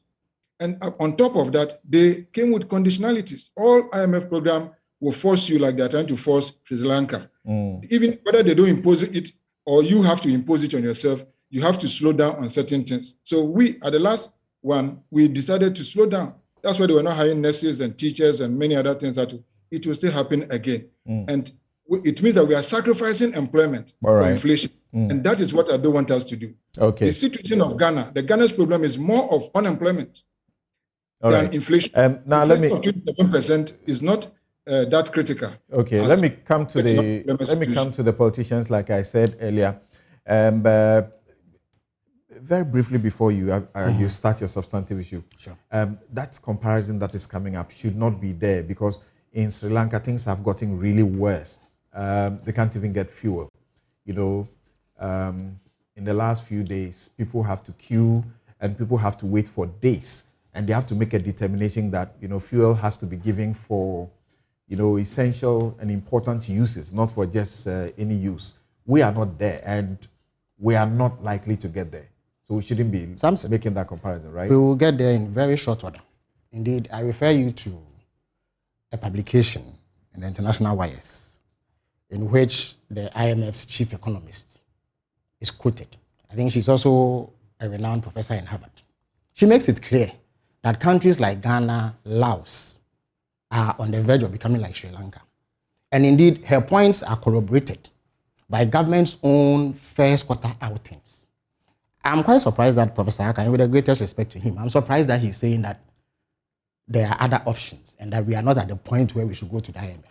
And on top of that, they came with conditionalities. All IMF program will force you like they're trying to force Sri Lanka. Even whether they don't impose it or you have to impose it on yourself, you have to slow down on certain things. So we, at the last one, we decided to slow down. That's why they were not hiring nurses and teachers and many other things. It will still happen again. And it means that we are sacrificing employment for inflation. And that is what I don't want us to do. Okay. The situation of Ghana, Ghana's problem is more of unemployment than inflation. Now inflation of 27% is not that critical. Okay, let me come to the politicians, like I said earlier. Very briefly before you start your substantive issue. Sure. That comparison that is coming up should not be there, because in Sri Lanka things have gotten really worse. They can't even get fuel. In the last few days, people have to queue and people have to wait for days, and they have to make a determination that fuel has to be given for essential and important uses, not for just any use. We are not there, and we are not likely to get there. So we shouldn't be making that comparison, right? We will get there in very short order. Indeed, I refer you to a publication in the international wires in which the IMF's chief economist is quoted. I think she's also a renowned professor in Harvard. She makes it clear that countries like Ghana, Laos are on the verge of becoming like Sri Lanka. And indeed, her points are corroborated by government's own first quarter outings. I'm quite surprised that Professor Akan, with the greatest respect to him, I'm surprised that he's saying that there are other options and that we are not at the point where we should go to the IMF.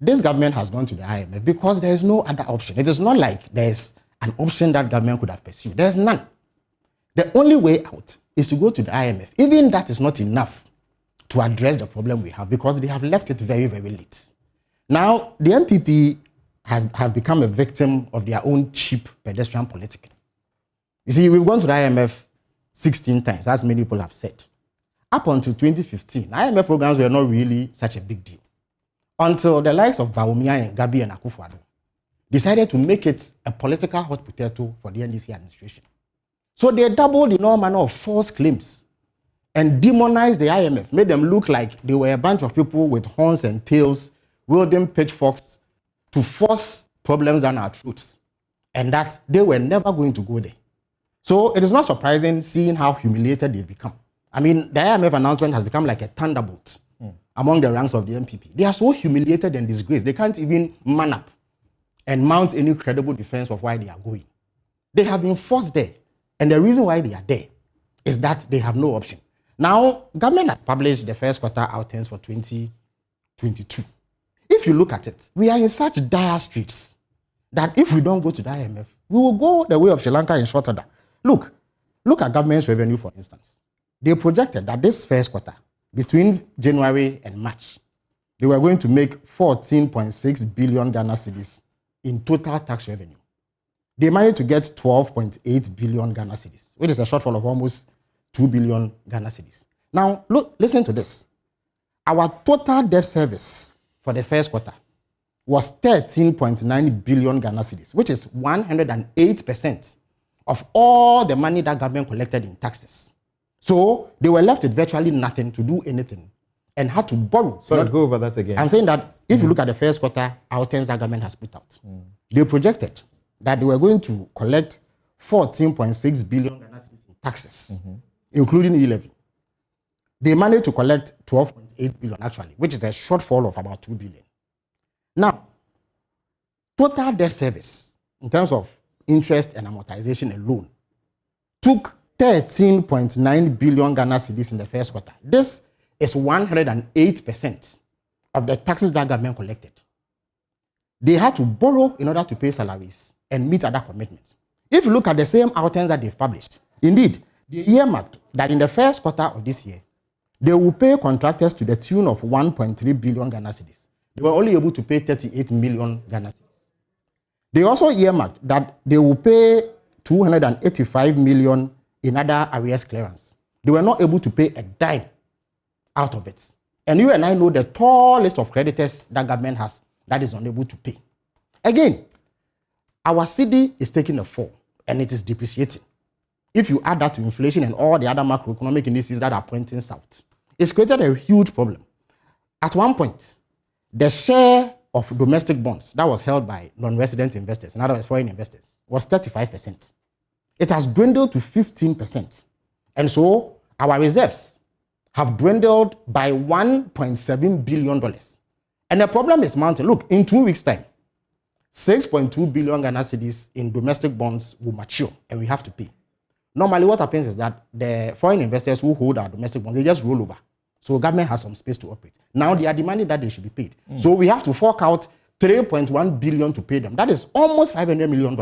This government has gone to the IMF because there is no other option. It is not like there's an option that government could have pursued. There's none. The only way out is to go to the IMF. Even that is not enough to address the problem we have because they have left it very, very late. Now, the NPP have become a victim of their own cheap pedestrian politic. You see, we've gone to the IMF 16 times, as many people have said. Up until 2015, IMF programs were not really such a big deal. Until the likes of Bawumia and Gabi and Akufo-Addo decided to make it a political hot potato for the NDC administration. So they doubled in all manner of false claims and demonized the IMF, made them look like they were a bunch of people with horns and tails wielding pitchforks to force problems down our throats, and that they were never going to go there. So it is not surprising seeing how humiliated they've become. I mean, the IMF announcement has become like a thunderbolt among the ranks of the NPP. They are so humiliated and disgraced, they can't even man up and mount any credible defense of why they are going. They have been forced there, and the reason why they are there is that they have no option. Now, government has published the first quarter outcomes for 2022. If you look at it, we are in such dire straits that if we don't go to the IMF, we will go the way of Sri Lanka in short order. Look at government's revenue, for instance. They projected that this first quarter, between January and March, they were going to make 14.6 billion Ghana cedis in total tax revenue. They managed to get 12.8 billion Ghana cedis, which is a shortfall of almost 2 billion Ghana cedis. Now, listen to this. Our total debt service for the first quarter was 13.9 billion Ghana cedis, which is 108% of all the money that government collected in taxes. So they were left with virtually nothing to do anything and had to borrow. Sorry, go over that again. I'm saying that if you look at the first quarter outcomes that government has put out, they projected that they were going to collect 14.6 billion Ghana cedis in taxes, including e-levy. They managed to collect 12.8 billion actually, which is a shortfall of about 2 billion. Now, total debt service in terms of interest and amortization alone took 13.9 billion Ghana cedis in the first quarter. This is 108% of the taxes that government collected. They had to borrow in order to pay salaries and meet other commitments. If you look at the same outcomes that they've published, indeed, they earmarked that in the first quarter of this year, they will pay contractors to the tune of 1.3 billion Ghana cedis. They were only able to pay 38 million Ghana cedis. They also earmarked that they will pay 285 million in other arrears clearance. They were not able to pay a dime out of it. And you and I know the tall list of creditors that government has that is unable to pay. Again, our cedi is taking a fall and it is depreciating. If you add that to inflation and all the other macroeconomic indices that are pointing south, it's created a huge problem. At one point, the share of domestic bonds that was held by non-resident investors, in other words, foreign investors, was 35%. It has dwindled to 15%. And so our reserves have dwindled by $1.7 billion. And the problem is mounting. Look, in 2 weeks' time, 6.2 billion Ghana cedis in domestic bonds will mature and we have to pay. Normally, what happens is that the foreign investors who hold our domestic bonds, they just roll over. So government has some space to operate. Now they are demanding that they should be paid. So we have to fork out 3.1 billion to pay them. That is almost $500 million.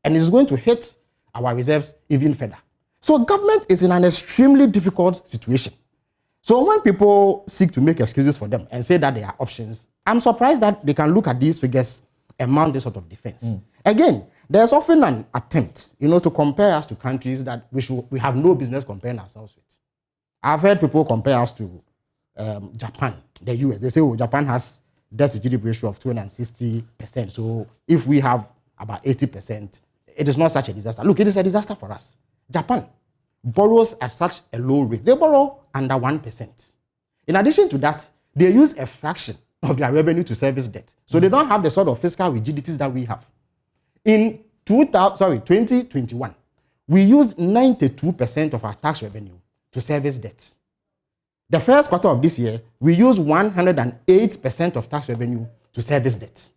And it's going to hit our reserves even further. So government is in an extremely difficult situation. So when people seek to make excuses for them and say that there are options, I'm surprised that they can look at these figures and mount this sort of defense. Again, there's often an attempt, to compare us to countries that we have no business comparing ourselves with. I've heard people compare us to Japan, the US. They say, Japan has debt to GDP ratio of 260%. So if we have about 80%, it is not such a disaster. Look, it is a disaster for us. Japan borrows at such a low rate. They borrow under 1%. In addition to that, they use a fraction of their revenue to service debt. So they don't have the sort of fiscal rigidities that we have. In 2021, we used 92% of our tax revenue to service debt. The first quarter of this year, we used 108% of tax revenue to service debt.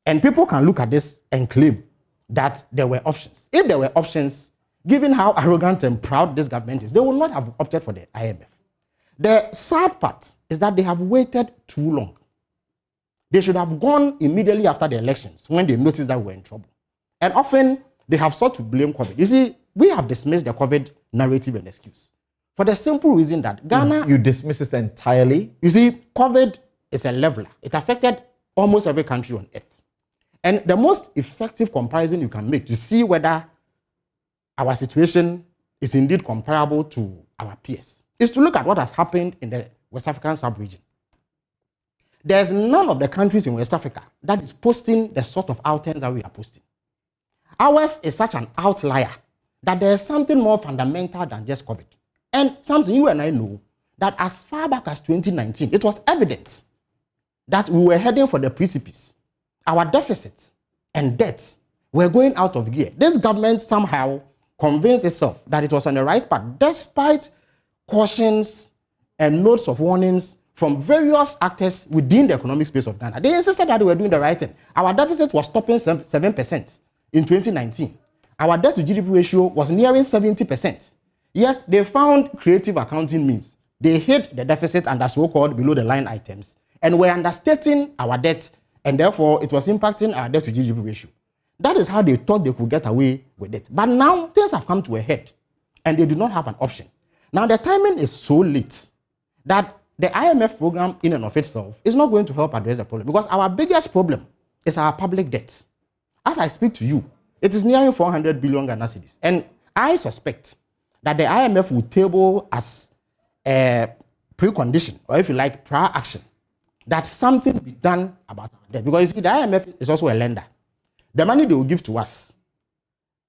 And people can look at this and claim that there were options. If there were options, given how arrogant and proud this government is, they would not have opted for the IMF. The sad part is that they have waited too long. They should have gone immediately after the elections when they noticed that we were in trouble. And often, they have sought to blame COVID. You see, we have dismissed the COVID narrative and excuse for the simple reason that Ghana... You dismiss it entirely? You see, COVID is a leveler. It affected almost every country on earth. And the most effective comparison you can make to see whether our situation is indeed comparable to our peers is to look at what has happened in the West African sub-region. There's none of the countries in West Africa that is posting the sort of outcomes that we are posting. Ours is such an outlier that there's something more fundamental than just COVID. And something you and I know that as far back as 2019, it was evident that we were heading for the precipice. Our deficit and debt were going out of gear. This government somehow convinced itself that it was on the right path, despite cautions and notes of warnings from various actors within the economic space of Ghana. They insisted that they were doing the right thing. Our deficit was topping 7% in 2019. Our debt to GDP ratio was nearing 70%. Yet they found creative accounting means. They hid the deficit under so-called below the line items and were understating our debt, and therefore it was impacting our debt to GDP ratio. That is how they thought they could get away with it. But now things have come to a head and they do not have an option. Now the timing is so late that the IMF program in and of itself is not going to help address the problem, because our biggest problem is our public debt. As I speak to you, it is nearing 400 billion Ghana cedis. And I suspect that the IMF will table as a precondition, or if you like, prior action, that something be done about our debt. Because you see, the IMF is also a lender. The money they will give to us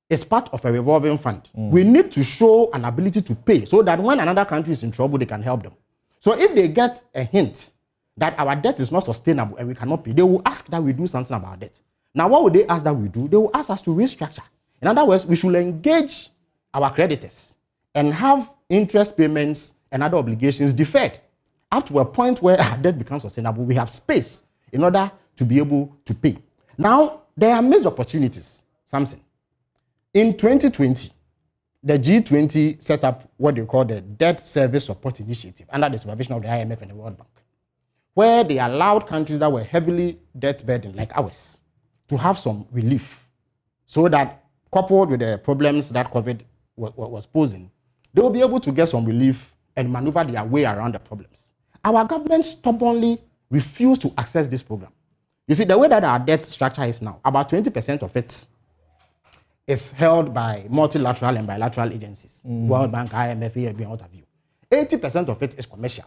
is part of a revolving fund. We need to show an ability to pay so that when another country is in trouble, they can help them. So if they get a hint that our debt is not sustainable and we cannot pay, they will ask that we do something about debt. Now, what would they ask that we do? They will ask us to restructure. In other words, we should engage our creditors and have interest payments and other obligations deferred up to a point where our debt becomes sustainable. We have space in order to be able to pay. Now, there are missed opportunities, Samson. In 2020, the G20 set up what they call the Debt Service Support Initiative under the supervision of the IMF and the World Bank, where they allowed countries that were heavily debt burdened, like ours, to have some relief, so that coupled with the problems that COVID was posing, they will be able to get some relief and maneuver their way around the problems. Our government stubbornly refused to access this program. You see, the way that our debt structure is now, about 20% of it is held by multilateral and bilateral agencies, World Bank, IMF, EIB, and what have you. 80% of it is commercial.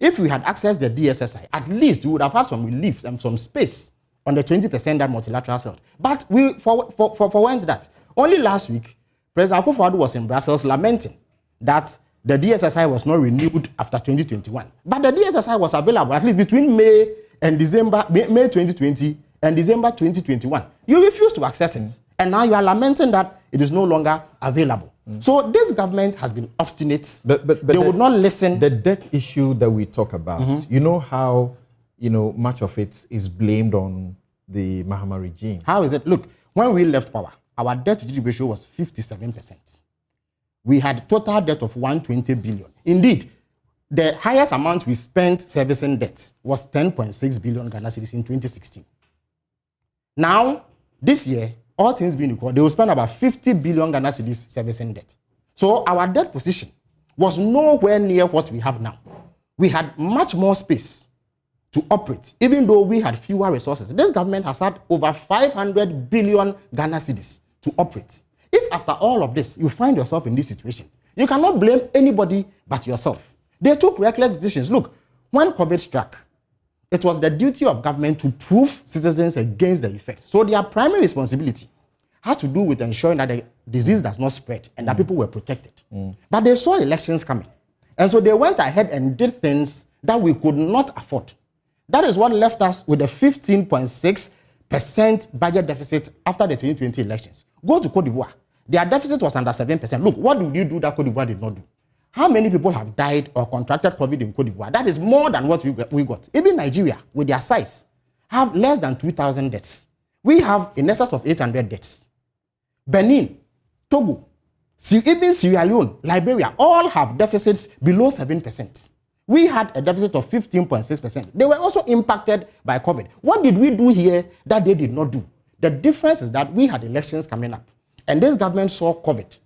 If we had accessed the DSSI, at least we would have had some relief and some space on the 20% that multilaterals held. But we forwent that. Only last week, President Akufo-Addo was in Brussels lamenting that the DSSI was not renewed after 2021. But the DSSI was available at least between May 2020 and December 2021. You refused to access it. And now you are lamenting that it is no longer available. So this government has been obstinate. But they would not listen. The debt issue that we talk about, you know how much of it is blamed on the Mahama regime. How is it? Look, when we left power, our debt to GDP ratio was 57%. We had total debt of 120 billion. Indeed, the highest amount we spent servicing debt was 10.6 billion Ghana cedis in 2016. Now, this year, all things being equal, they will spend about 50 billion Ghana cedis servicing debt. So our debt position was nowhere near what we have now. We had much more space to operate, even though we had fewer resources. This government has had over 500 billion Ghana cedis to operate. If after all of this, you find yourself in this situation, you cannot blame anybody but yourself. They took reckless decisions. Look, when COVID struck, it was the duty of government to proof citizens against the effects. So their primary responsibility had to do with ensuring that the disease does not spread and that people were protected. But they saw elections coming. And so they went ahead and did things that we could not afford. That is what left us with a 15.6% budget deficit after the 2020 elections. Go to Cote d'Ivoire. Their deficit was under 7%. Look, what did you do that Cote d'Ivoire did not do? how many people have died or contracted COVID in Cote d'Ivoire? That is more than what we got. Even Nigeria, with their size, have less than 2,000 deaths. We have in excess of 800 deaths. Benin, Togo, even Sierra Leone, Liberia, all have deficits below 7%. We had a deficit of 15.6%. They were also impacted by COVID. What did we do here that they did not do? The difference is that we had elections coming up, and this government saw COVID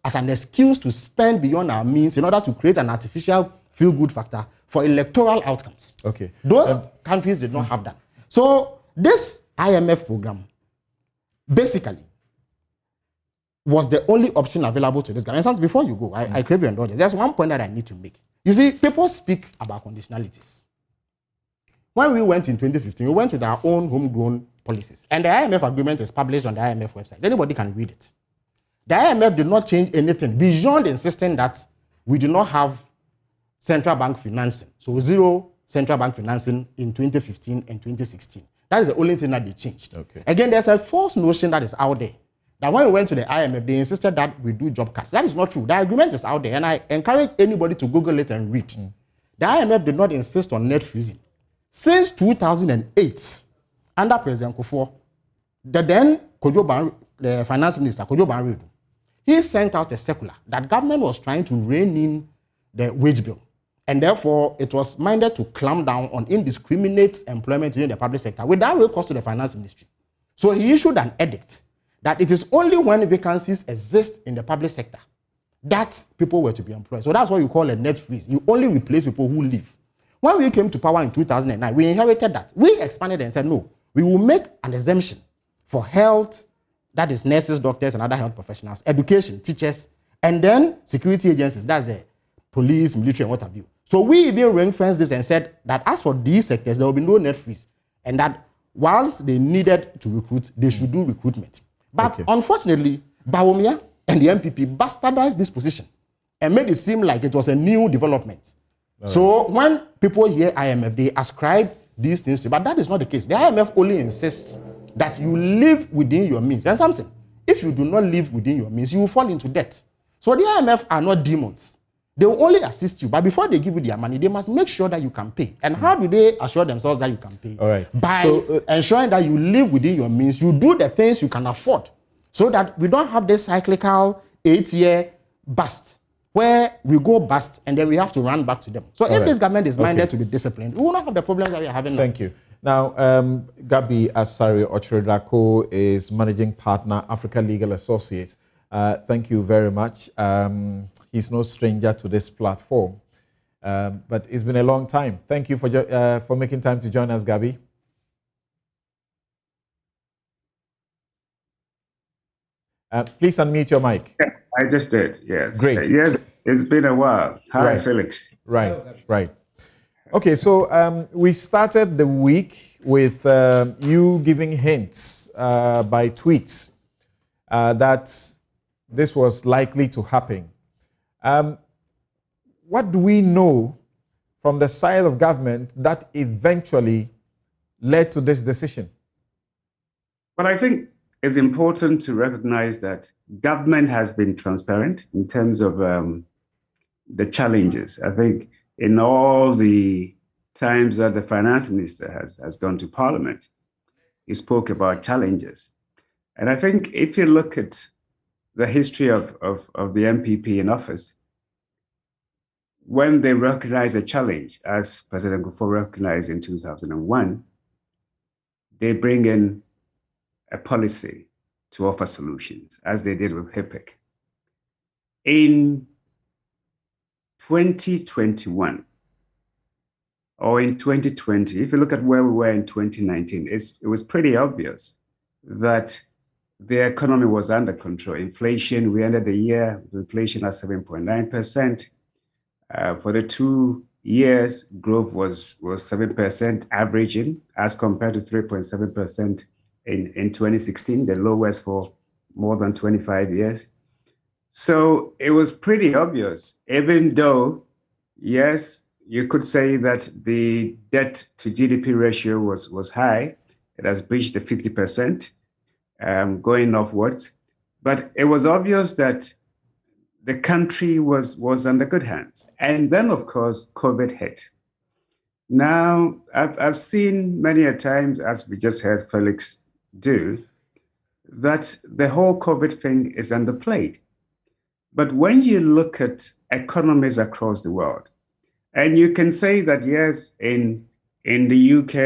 as an excuse to spend beyond our means in order to create an artificial feel-good factor for electoral outcomes. Okay. Those countries did not have that. So this IMF program basically was the only option available to this government. And before you go, I crave your indulgence. There's one point that I need to make. You see, people speak about conditionalities. When we went in 2015, we went with our own homegrown policies. And the IMF agreement is published on the IMF website. Anybody can read it. The IMF did not change anything beyond insisting that we do not have central bank financing. So zero central bank financing in 2015 and 2016. That is the only thing that they changed. Okay. Again, there's a false notion that is out there that when we went to the IMF, they insisted that we do job cuts. That is not true. The agreement is out there, and I encourage anybody to Google it and read. The IMF did not insist on net freezing. Since 2008, under President Kufuor, the then the finance minister, Kojo Banredu, he sent out a circular that government was trying to rein in the wage bill. And therefore, it was minded to clamp down on indiscriminate employment within the public sector without real cost to the finance ministry. So he issued an edict that it is only when vacancies exist in the public sector that people were to be employed. So that's what you call a net freeze. You only replace people who leave. When we came to power in 2009, we inherited that. We expanded and said, no, we will make an exemption for health, that is nurses, doctors, and other health professionals, education, teachers, and then security agencies, that's the police, military, and what have you. So we even ring-fenced this and said that as for these sectors, there will be no net freeze, and that once they needed to recruit, they should do recruitment. But unfortunately, Bawumia and the MPP bastardized this position and made it seem like it was a new development. So when people hear IMF, they ascribe these things to, but that is not the case. The IMF only insists that you live within your means. And something, if you do not live within your means, you will fall into debt. So the IMF are not demons. They will only assist you, but before they give you their money, they must make sure that you can pay. And how do they assure themselves that you can pay? All right. By ensuring that you live within your means, you do the things you can afford, so that we don't have this cyclical 8-year bust, where we go bust and then we have to run back to them. So if this government is minded to be disciplined, we will not have the problems that we are having now. Thank you. Now, Gabi Asari Ochiredako is Managing Partner, Africa Legal Associates. Thank you very much. He's no stranger to this platform, but it's been a long time. Thank you for making time to join us, Gabi. Please unmute your mic. Yeah, I just did, yes. Great. Yes, it's been a while. Hi, Felix. Right. Okay, so we started the week with you giving hints by tweets that this was likely to happen. What do we know from the side of government that eventually led to this decision? Well, I think it's important to recognize that government has been transparent in terms of the challenges. I think in all the times that the finance minister has gone to parliament, he spoke about challenges. And I think if you look at the history of the MPP in office, when they recognize a challenge, as President Kufuor recognized in 2001, they bring in a policy to offer solutions, as they did with HIPC. In 2021, or in 2020, if you look at where we were in 2019, it was pretty obvious that the economy was under control. Inflation, we ended the year with inflation at 7.9%. For the 2 years, growth was 7% averaging, as compared to 3.7% in 2016, the lowest for more than 25 years. So it was pretty obvious, even though, yes, you could say that the debt to GDP ratio was high. It has breached the 50%, going upwards. But it was obvious that the country was under good hands. And then, of course, COVID hit. Now, I've seen many a times, as we just heard Felix do, that the whole COVID thing is underplayed. But when you look at economies across the world, and you can say that, yes, in the UK,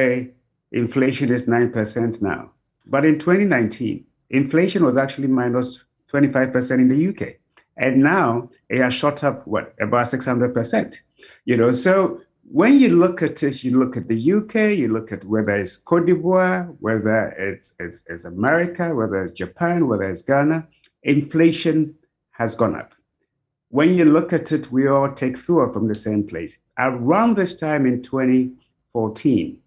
inflation is 9% now. But in 2019, inflation was actually minus 25% in the UK. And now it has shot up, about 600%. So when you look at it, you look at the UK, you look at whether it's Cote d'Ivoire, whether it's America, whether it's Japan, whether it's Ghana, inflation has gone up. When you look at it, we all take fuel from the same place. Around this time in 2014,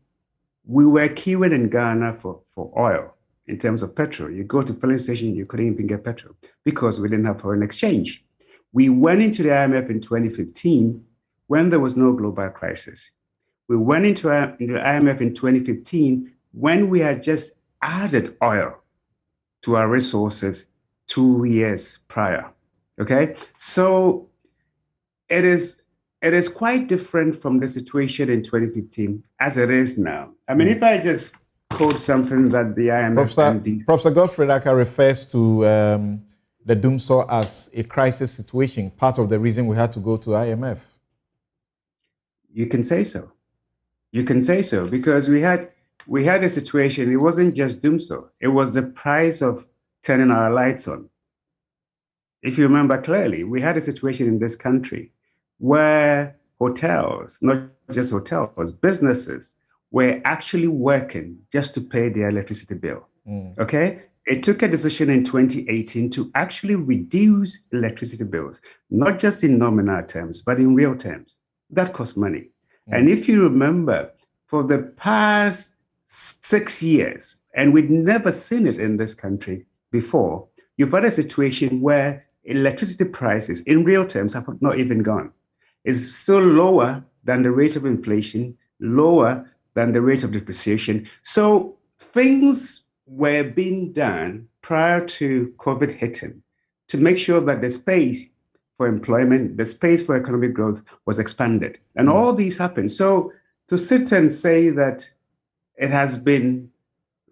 we were queuing in Ghana for oil in terms of petrol. You go to filling station, you couldn't even get petrol because we didn't have foreign exchange. We went into the IMF in 2015 when there was no global crisis. We went into the IMF in 2015 when we had just added oil to our resources 2 years prior. Okay, so it is quite different from the situation in 2015 as it is now. I mean, if I just quote something that the IMF... Professor Godfrey Daka refers to the doomsday as a crisis situation, part of the reason we had to go to IMF. You can say so. You can say so because we had a situation, it wasn't just doomsday, it was the price of turning our lights on. If you remember clearly, we had a situation in this country where hotels, not just hotels, businesses were actually working just to pay their electricity bill. Okay? It took a decision in 2018 to actually reduce electricity bills, not just in nominal terms, but in real terms. That cost money. And if you remember, for the past 6 years, and we'd never seen it in this country before, you've had a situation where electricity prices in real terms have not even gone. It's still lower than the rate of inflation, lower than the rate of depreciation. So things were being done prior to COVID hitting to make sure that the space for employment, the space for economic growth was expanded. And all these happened. So to sit and say that it has been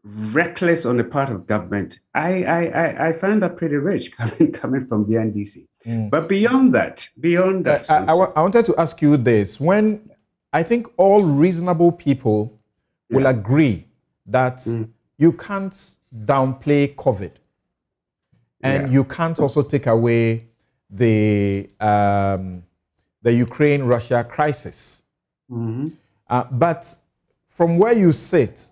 reckless on the part of government, I find that pretty rich coming from the NDC. But beyond that, I wanted to ask you this. When I think all reasonable people will agree that you can't downplay COVID, and you can't also take away the Ukraine-Russia crisis. But from where you sit,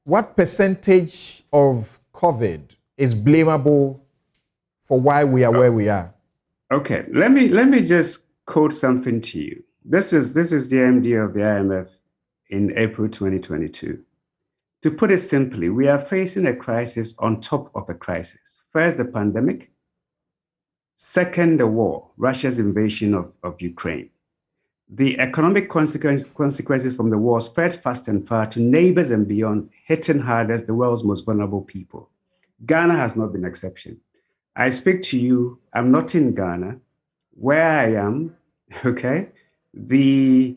what percentage of COVID is blamable for why we are where we are? Okay, let me just quote something to you. This is the MD of the IMF in April 2022. To put it simply, we are facing a crisis on top of a crisis. First, the pandemic. Second, the war, Russia's invasion of Ukraine. The economic consequences from the war spread fast and far to neighbors and beyond, hitting hard as the world's most vulnerable people. Ghana has not been an exception. I speak to you, I'm not in Ghana. Where I am, okay, the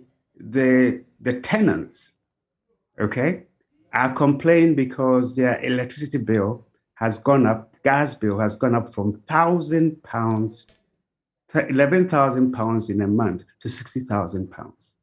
tenants, okay, are complaining because their electricity bill has gone up, gas bill has gone up from £1,000, £11,000 in a month to £60,000.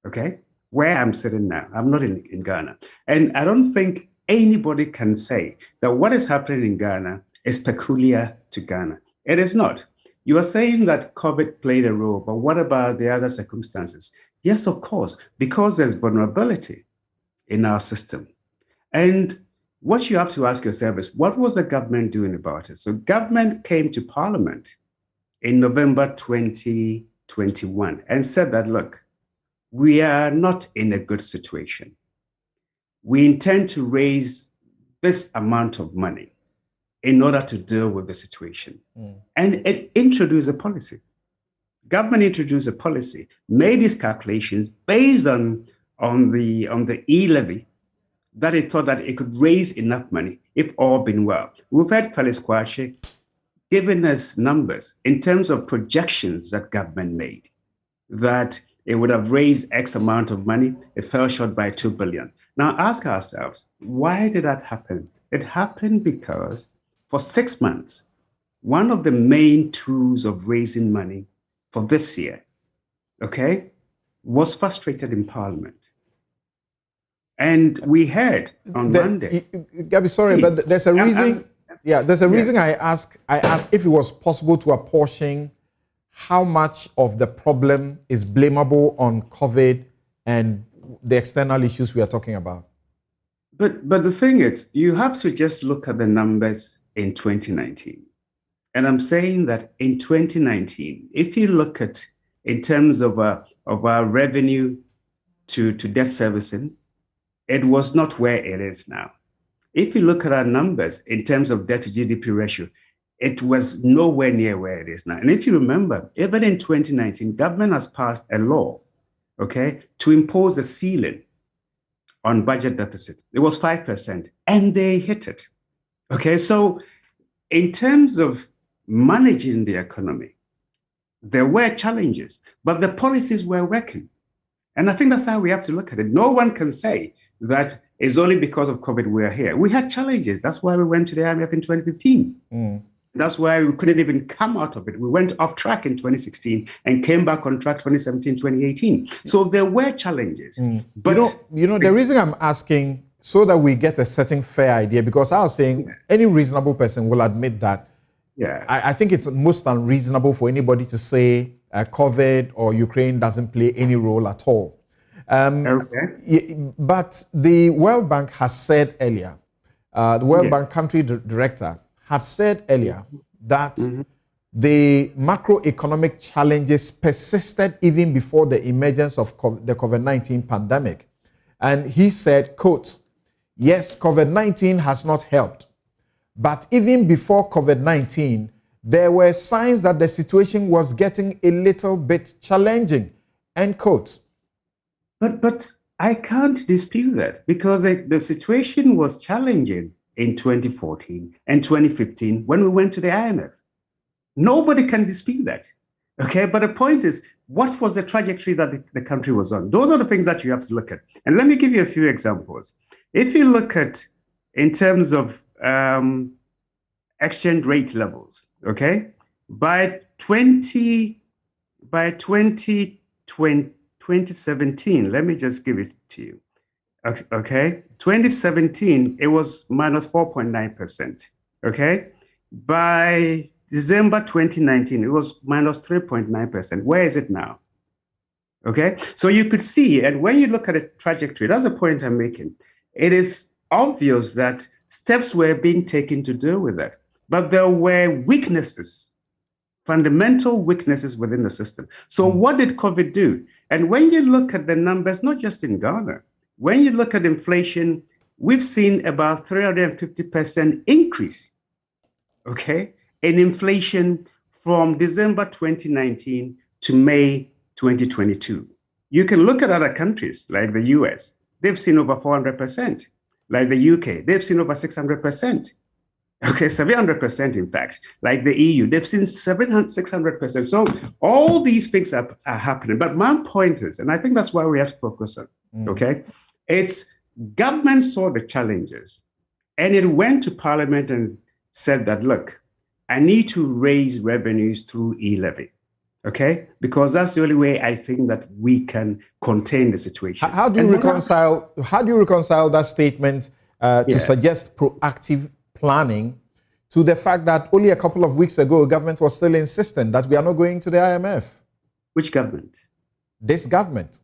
Okay, where I'm sitting now, I'm not in Ghana. And I don't think anybody can say that what is happening in Ghana is peculiar to Ghana. It is not. You are saying that COVID played a role, but what about the other circumstances? Yes, of course, because there's vulnerability in our system. And what you have to ask yourself is, what was the government doing about it? So government came to Parliament in November 2021 and said that, look, we are not in a good situation. We intend to raise this amount of money in order to deal with the situation. And it introduced a policy. Government introduced a policy, made these calculations based on the e-levy, that it thought that it could raise enough money if all been well. We've heard Felix Kwashi given us numbers in terms of projections that government made, that it would have raised X amount of money. It fell short by 2 billion. Now ask ourselves, why did that happen? It happened because for 6 months, one of the main tools of raising money for this year, okay, was frustrated in Parliament. And we heard on Monday. Gabby, sorry, but there's a reason. There's a reason I ask if it was possible to apportion how much of the problem is blamable on COVID and the external issues we are talking about. But the thing is, you have to just look at the numbers in 2019. And I'm saying that in 2019, if you look at in terms of our revenue to debt servicing, it was not where it is now. If you look at our numbers in terms of debt to GDP ratio, it was nowhere near where it is now. And if you remember, even in 2019, government has passed a law, okay, to impose a ceiling on budget deficit. It was 5%, and they hit it. Okay, so in terms of managing the economy, there were challenges, but the policies were working. And I think that's how we have to look at it. No one can say that it's only because of COVID we are here. We had challenges. That's why we went to the IMF in 2015. That's why we couldn't even come out of it. We went off track in 2016 and came back on track 2017, 2018. So there were challenges. But the reason I'm asking, so that we get a certain fair idea, because I was saying any reasonable person will admit that. I think it's most unreasonable for anybody to say COVID or Ukraine doesn't play any role at all. But the World Bank has said earlier, the World Bank country director had said earlier that the macroeconomic challenges persisted even before the emergence of the COVID-19 pandemic. And he said, quote, yes, COVID-19 has not helped. But even before COVID-19, there were signs that the situation was getting a little bit challenging, end quote. But I can't dispute that, because the situation was challenging in 2014 and 2015 when we went to the IMF. Nobody can dispute that. Okay, but the point is, what was the trajectory that the country was on? Those are the things that you have to look at. And let me give you a few examples. If you look at in terms of exchange rate levels, okay, by 2017, let me just give it to you. Okay, 2017, it was minus 4.9%. Okay, by December 2019, it was minus 3.9%. Where is it now? Okay, so you could see, and when you look at the trajectory, that's the point I'm making. It is obvious that steps were being taken to deal with that, but there were weaknesses, fundamental weaknesses within the system. So what did COVID do? And when you look at the numbers, not just in Ghana, when you look at inflation, we've seen about 350% increase, okay, in inflation from December 2019 to May 2022. You can look at other countries like the US, they've seen over 400%. Like the UK, they've seen over 600%. Okay, 700% in fact. Like the EU, they've seen 600%. So all these things are happening. But my point is, and I think that's why we have to focus on, okay, it's government saw the challenges and it went to Parliament and said that, look, I need to raise revenues through e-levy. Okay, because that's the only way I think that we can contain the situation. How do you reconcile that statement to suggest proactive planning to the fact that only a couple of weeks ago, government was still insistent that we are not going to the IMF? Which government? This government.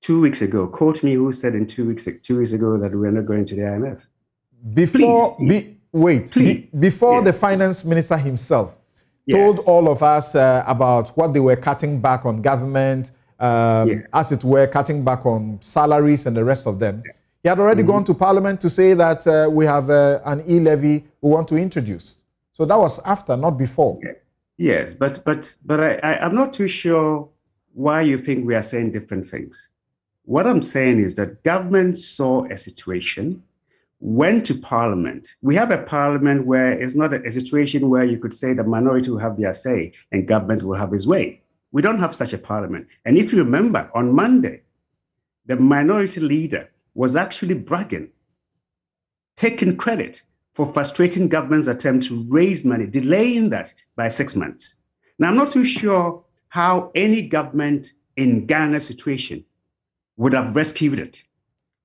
2 weeks ago. Quote me who said in 2 weeks ago that we're not going to the IMF. Before the finance minister himself told all of us about what they were cutting back on government, as it were, cutting back on salaries and the rest of them. He had already gone to Parliament to say that we have an e-levy we want to introduce. So that was after, not before. Yes, but I'm not too sure why you think we are saying different things. What I'm saying is that government saw a situation went to parliament. We have a parliament where it's not a situation where you could say the minority will have their say and government will have its way. We don't have such a parliament. And if you remember, on Monday, the minority leader was actually bragging, taking credit for frustrating government's attempt to raise money, delaying that by 6 months. Now, I'm not too sure how any government in Ghana's situation would have rescued it,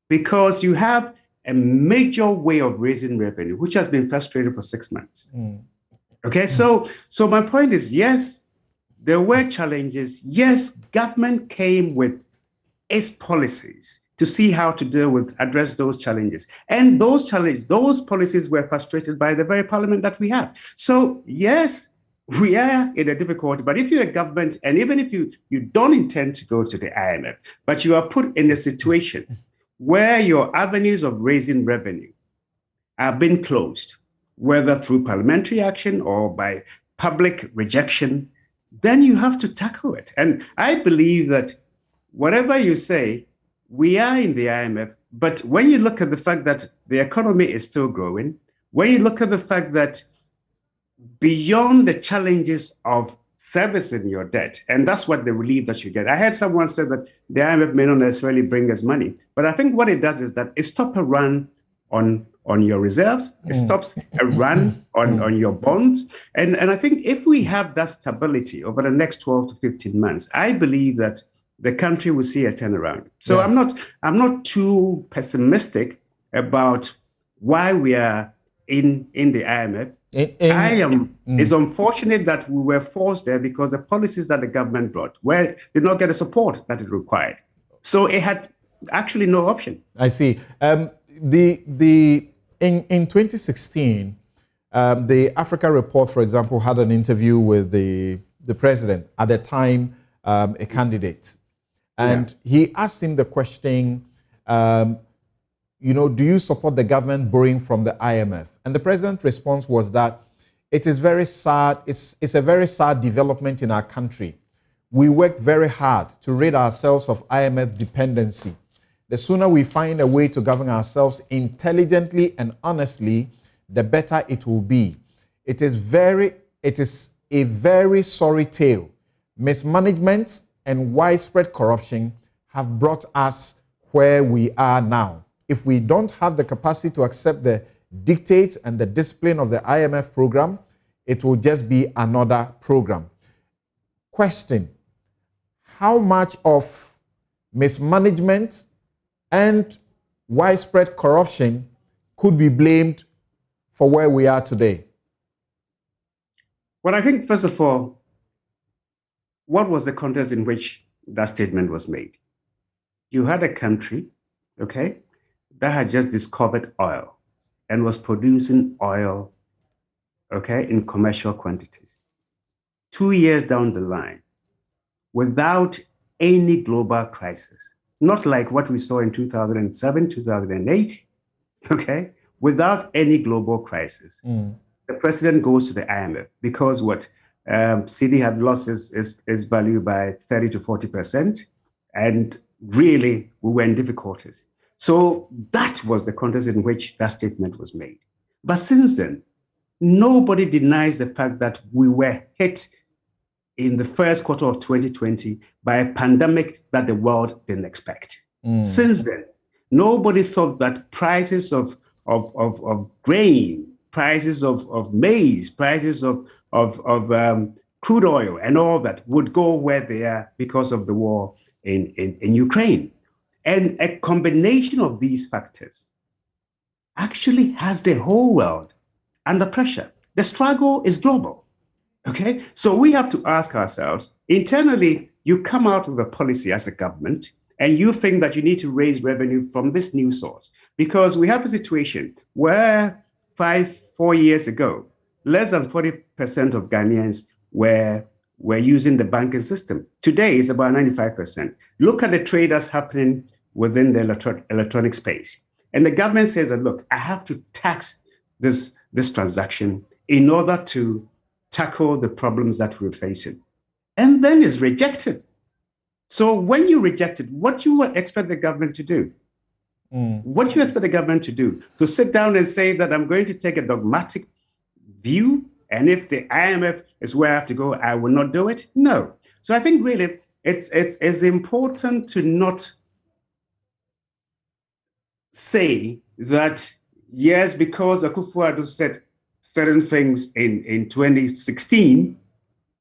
because you have a major way of raising revenue, which has been frustrated for 6 months. Okay, so my point is, yes, there were challenges. Yes, government came with its policies to see how to address those challenges. And those policies were frustrated by the very parliament that we have. So yes, we are in a difficulty, but if you're a government, and even if you don't intend to go to the IMF, but you are put in a situation where your avenues of raising revenue are being closed, whether through parliamentary action or by public rejection, then you have to tackle it. And I believe that whatever you say, we are in the IMF, but when you look at the fact that the economy is still growing, when you look at the fact that beyond the challenges of servicing your debt, and that's what the relief that you get. I heard someone say that the IMF may not necessarily bring us money, but I think what it does is that it stops a run on your reserves, it stops a run on your bonds. And I think if we have that stability over the next 12 to 15 months, I believe that the country will see a turnaround. So yeah. I'm not too pessimistic about why we are in the IMF. It's unfortunate that we were forced there because the policies that the government brought did not get the support that it required. So it had actually no option. I see. In 2016, the Africa Report, for example, had an interview with the president, at the time a candidate. And he asked him the question, do you support the government borrowing from the IMF? And the president's response was that it is very sad. It's a very sad development in our country. We worked very hard to rid ourselves of IMF dependency. The sooner we find a way to govern ourselves intelligently and honestly, the better it will be. It is a very sorry tale. Mismanagement and widespread corruption have brought us where we are now. If we don't have the capacity to accept the dictates and the discipline of the IMF program, it will just be another program. Question: how much of mismanagement and widespread corruption could be blamed for where we are today? Well, I think, first of all, what was the context in which that statement was made? You had a country, okay, that had just discovered oil and was producing oil, okay, in commercial quantities. 2 years down the line, without any global crisis, not like what we saw in 2007, 2008, okay, without any global crisis. The president goes to the IMF because what? CD had lost its value by 30 to 40%, and really we were in difficulties. So that was the context in which that statement was made. But since then, nobody denies the fact that we were hit in the first quarter of 2020 by a pandemic that the world didn't expect. Since then, nobody thought that prices of grain, prices of maize, prices of crude oil and all that would go where they are because of the war in Ukraine. And a combination of these factors actually has the whole world under pressure. The struggle is global, okay? So we have to ask ourselves, internally, you come out with a policy as a government and you think that you need to raise revenue from this new source because we have a situation where 4 years ago, less than 40% of Ghanaians were using the banking system. Today, it's about 95%. Look at the trade that's happening within the electronic space. And the government says that, look, I have to tax this transaction in order to tackle the problems that we're facing. And then it's rejected. So when you reject it, what do you expect the government to do? What do you expect the government to do? To sit down and say that I'm going to take a dogmatic view, and if the IMF is where I have to go, I will not do it? No. So I think really it's important to not say that, yes, because Akufo-Addo said certain things in 2016,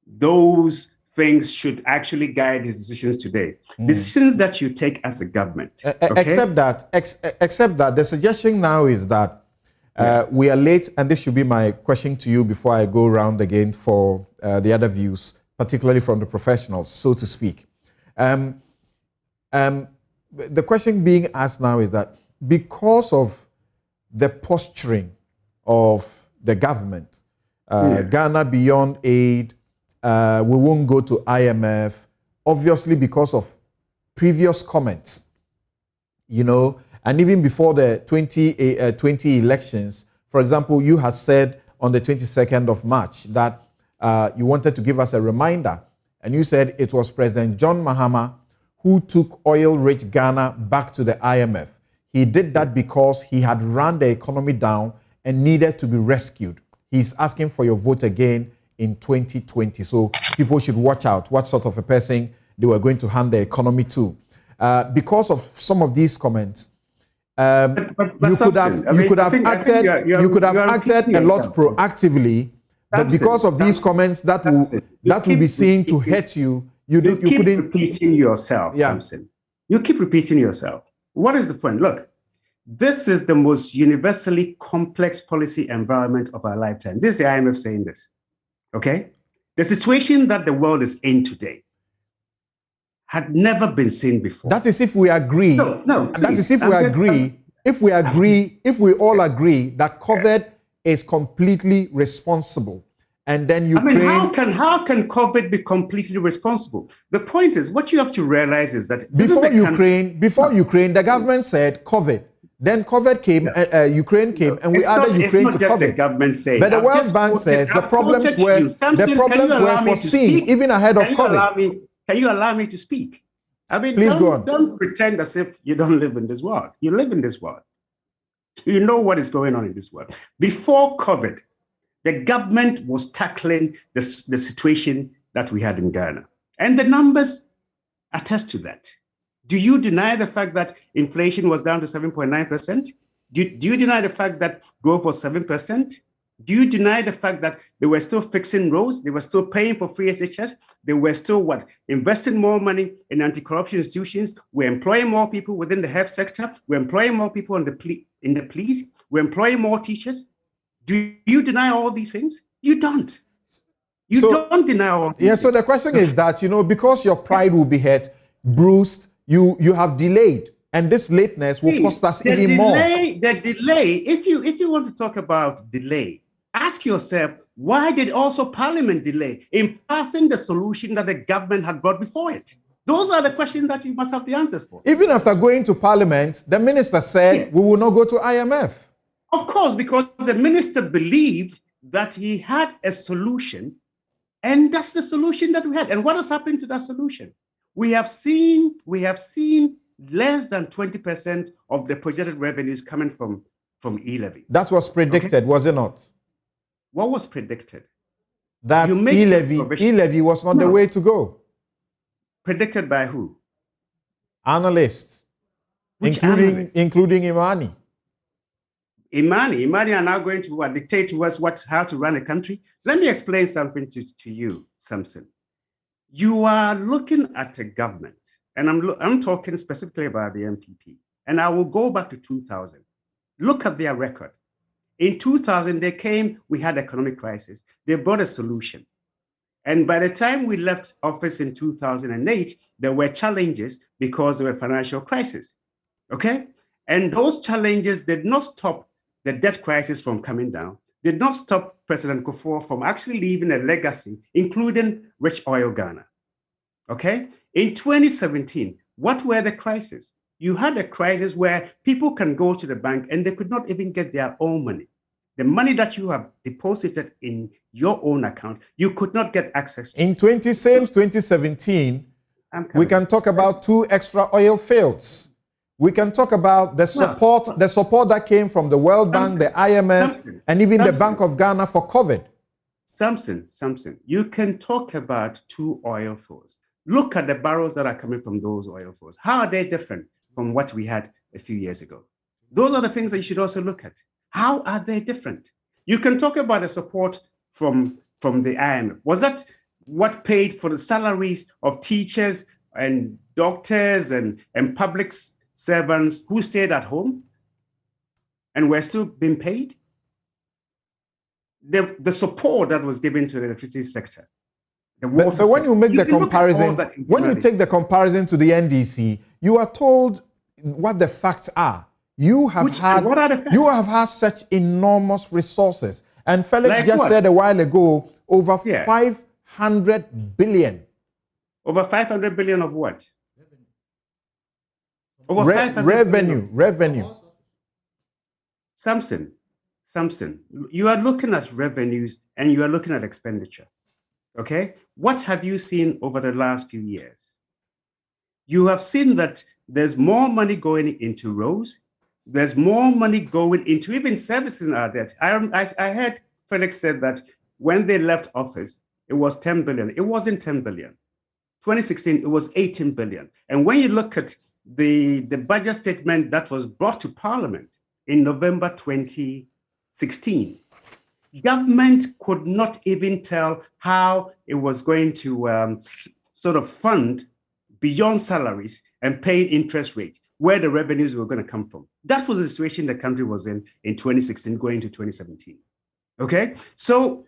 those things should actually guide his decisions today. Decisions that you take as a government. Okay? Except that the suggestion now is that we are late, and this should be my question to you before I go around again for the other views, particularly from the professionals, so to speak. The question being asked now is that because of the posturing of the government, Ghana beyond aid, we won't go to IMF, obviously because of previous comments, you know, and even before the 2020 elections. For example, you had said on the 22nd of March that you wanted to give us a reminder, and you said it was President John Mahama who took oil-rich Ghana back to the IMF. He did that because he had run the economy down and needed to be rescued. He's asking for your vote again in 2020. So people should watch out what sort of a person they were going to hand the economy to. Because of some of these comments, you could have acted a lot proactively, but because of these comments that will be seen to hurt you, you keep repeating yourself, Samson. You keep repeating yourself. What is the point? Look, this is the most universally complex policy environment of our lifetime. This is the IMF saying this, okay? The situation that the world is in today had never been seen before. That is if we agree. No, that is if we agree. If we all agree that COVID is completely responsible, and then Ukraine. I mean, how can COVID be completely responsible? The point is, what you have to realize is that before Ukraine, the government said COVID. Then COVID came, Ukraine came, and we added Ukraine to COVID. The government saying, but the World Bank says the problems were foreseen even ahead of COVID. Can you allow me to speak? I mean, please go on. Don't pretend as if you don't live in this world. You live in this world. You know what is going on in this world. Before COVID, the government was tackling the situation that we had in Ghana. And the numbers attest to that. Do you deny the fact that inflation was down to 7.9%? Do you deny the fact that growth was 7%? Do you deny the fact that they were still fixing roads? They were still paying for free SHS? They were still investing more money in anti-corruption institutions. We're employing more people within the health sector. We're employing more people in the police. We're employing more teachers. Do you deny all these things? You don't. You don't deny all these things. So the question is that, because your pride will be hurt, bruised, you have delayed. And this lateness will cost us even more. The delay, if you want to talk about delay, ask yourself, why did also Parliament delay in passing the solution that the government had brought before it? Those are the questions that you must have the answers for. Even after going to Parliament, the minister said, we will not go to IMF. Of course, because the minister believed that he had a solution, and that's the solution that we had. And what has happened to that solution? We have seen less than 20% of the projected revenues coming from e-levy. That was predicted, was it not? What was predicted? That e-levy was on the way to go. Predicted by who? Analysts. Including Imani. Imani are now going to dictate to us how to run a country. Let me explain something to you, Samson. You are looking at a government, and I'm talking specifically about the MPP, and I will go back to 2000. Look at their record. In 2000, we had economic crisis. They brought a solution. And by the time we left office in 2008, there were challenges because there were financial crisis, okay? And those challenges did not stop the debt crisis from coming down, did not stop President Kufuor from actually leaving a legacy, including rich oil Ghana, okay? In 2017, what were the crises? You had a crisis where people can go to the bank and they could not even get their own money. The money that you have deposited in your own account, you could not get access to. In 2017, we can talk about 2 extra oil fields. We can talk about the support, the support that came from the World Bank, the IMF, and even the Bank of Ghana for COVID. Samson, you can talk about two oil fields. Look at the barrels that are coming from those oil fields. How are they different from what we had a few years ago? Those are the things that you should also look at. How are they different? You can talk about the support from the IMF. Was that what paid for the salaries of teachers and doctors and public servants who stayed at home and were still being paid? The support that was given to the electricity sector, the water but when you make the comparison, when you take the comparison to the NDC, you are told what the facts are. You have had such enormous resources. And Felix Like just what? said a while ago, over 500 billion. Over 500 billion of what? Over 500 revenue. Samson, you are looking at revenues and you are looking at expenditure. Okay? What have you seen over the last few years? You have seen that there's more money going into roads. There's more money going into even services out there. I heard Felix said that when they left office, it was 10 billion. It wasn't 10 billion. 2016, it was 18 billion. And when you look at the budget statement that was brought to Parliament in November 2016, government could not even tell how it was going to sort of fund beyond salaries and paying interest rate, where the revenues were going to come from. That was the situation the country was in 2016 going to 2017. Okay? So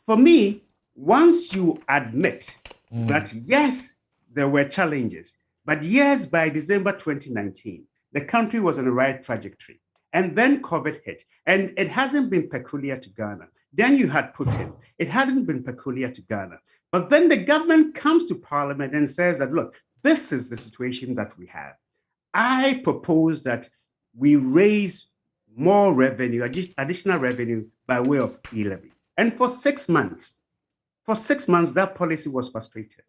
for me, once you admit that, yes, there were challenges, but yes, by December 2019, the country was on the right trajectory. And then COVID hit. And it hasn't been peculiar to Ghana. Then you had Putin. It hadn't been peculiar to Ghana. But then the government comes to Parliament and says that, look, this is the situation that we have. I propose that we raise more revenue, additional revenue by way of e-levy. And for 6 months, that policy was frustrated.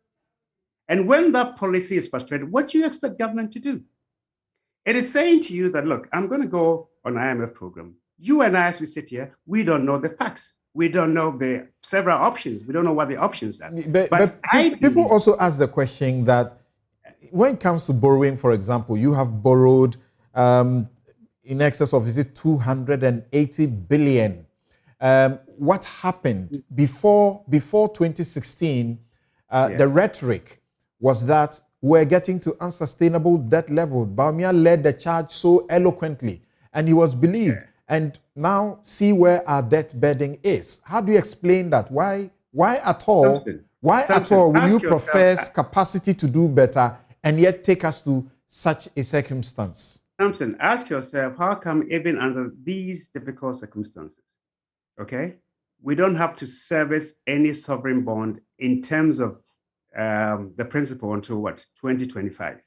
And when that policy is frustrated, what do you expect government to do? It is saying to you that, look, I'm going to go on an IMF program. You and I, as we sit here, we don't know the facts. We don't know the several options. We don't know what the options are. But people also ask the question that when it comes to borrowing, for example, you have borrowed in excess of, is it 280 billion? What happened before 2016? The rhetoric was that we're getting to unsustainable debt level. Bawumia led the charge so eloquently, and he was believed. Yeah. And now see where our debt burden is. How do you explain that? Why at all? Why at all will you profess capacity to do better and yet take us to such a circumstance? Samson, ask yourself, how come even under these difficult circumstances, okay, we don't have to service any sovereign bond in terms of the principle until what, 2025?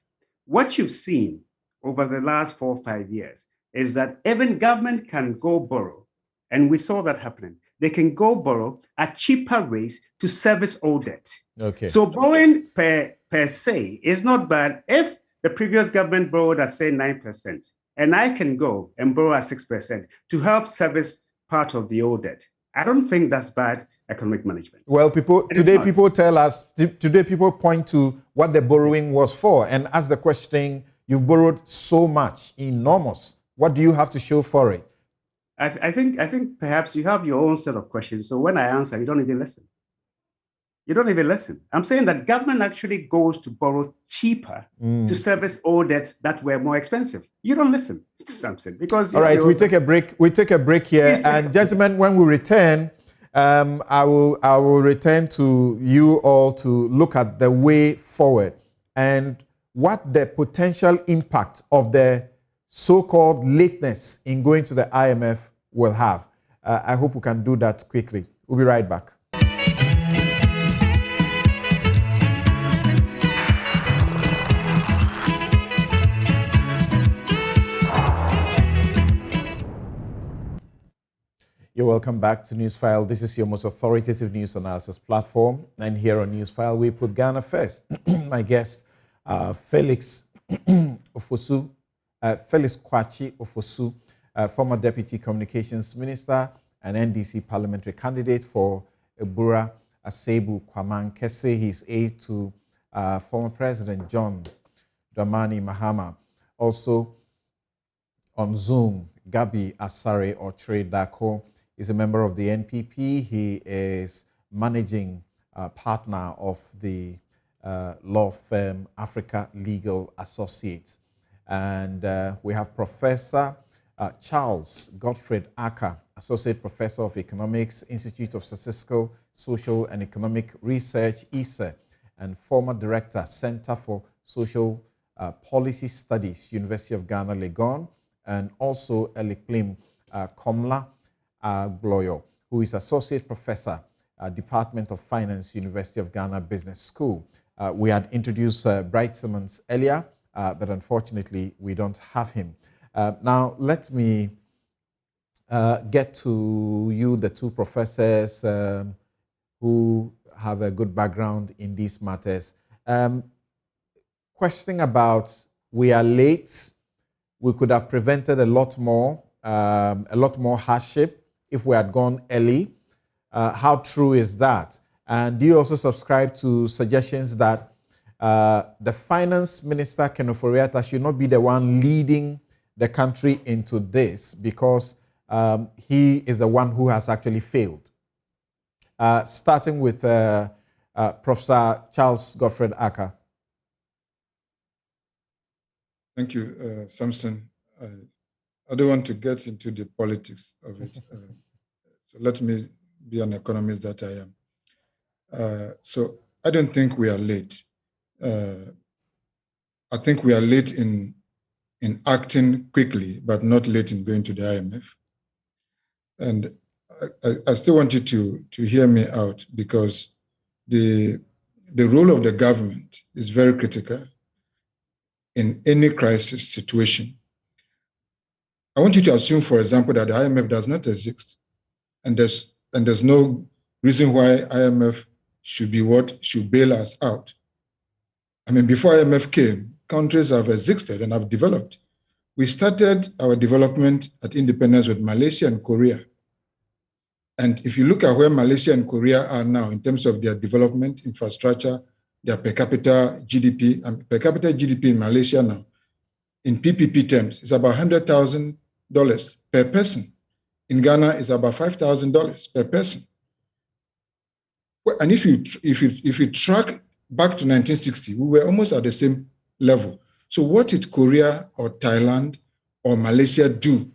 What you've seen over the last 4 or 5 years is that even government can go borrow, and we saw that happening. They can go borrow at cheaper rates to service all debt. Okay. So borrowing per se is not bad if the previous government borrowed at, say, 9%, and I can go and borrow at 6% to help service part of the old debt. I don't think that's bad economic management. Well, people tell us, today people point to what the borrowing was for and ask the question, you've borrowed so much, enormous. What do you have to show for it? I think perhaps you have your own set of questions. So when I answer, you don't even listen. You don't even listen. I'm saying that government actually goes to borrow cheaper to service all debts that were more expensive. You don't listen, Samson, because... All right, we take a break. We take a break here. And gentlemen, when we return, I will return to you all to look at the way forward and what the potential impact of the so-called lateness in going to the IMF will have. I hope we can do that quickly. We'll be right back. You're welcome back to Newsfile. This is your most authoritative news analysis platform. And here on Newsfile, we put Ghana first. My guest, Felix Ofosu, Felix Kwachi Ofosu, former Deputy Communications Minister and NDC parliamentary candidate for Ebura Asebu Kwaman Kese. He's aide to former President John Dramani Mahama. Also on Zoom, Gabi Asare Ochre Dako is a member of the NPP. He is managing partner of the law firm Africa Legal Associates. And we have Professor Charles Godfred Aka, Associate Professor of Economics, Institute of Statistical, Social and Economic Research, ISE, and former Director, Center for Social Policy Studies, University of Ghana, Legon, and also Eliklim Komla Gloyo, who is Associate Professor, Department of Finance, University of Ghana Business School. We had introduced Bright Simmons earlier, but unfortunately, we don't have him. Now, let me get to you, the two professors who have a good background in these matters. Question about, we are late. We could have prevented a lot more hardship if we had gone early. How true is that? And do you also subscribe to suggestions that the finance minister, Ken Ofori-Atta, should not be the one leading the country into this because he is the one who has actually failed? Starting with Professor Charles Godfred Aka. Thank you, Samson. I don't want to get into the politics of it. So let me be an economist that I am. So I don't think we are late. I think we are late in acting quickly, but not late in going to the IMF. And I still want you to hear me out because the role of the government is very critical in any crisis situation. I want you to assume, for example, that the IMF does not exist, and there's no reason why IMF should bail us out. I mean, before IMF came, countries have existed and have developed. We started our development at independence with Malaysia and Korea. And if you look at where Malaysia and Korea are now in terms of their development, infrastructure, their per capita GDP, per capita GDP in Malaysia now, in PPP terms, is about $100,000 per person. In Ghana, it's about $5,000 per person. And if you track back to 1960, we were almost at the same level. So what did Korea or Thailand or Malaysia do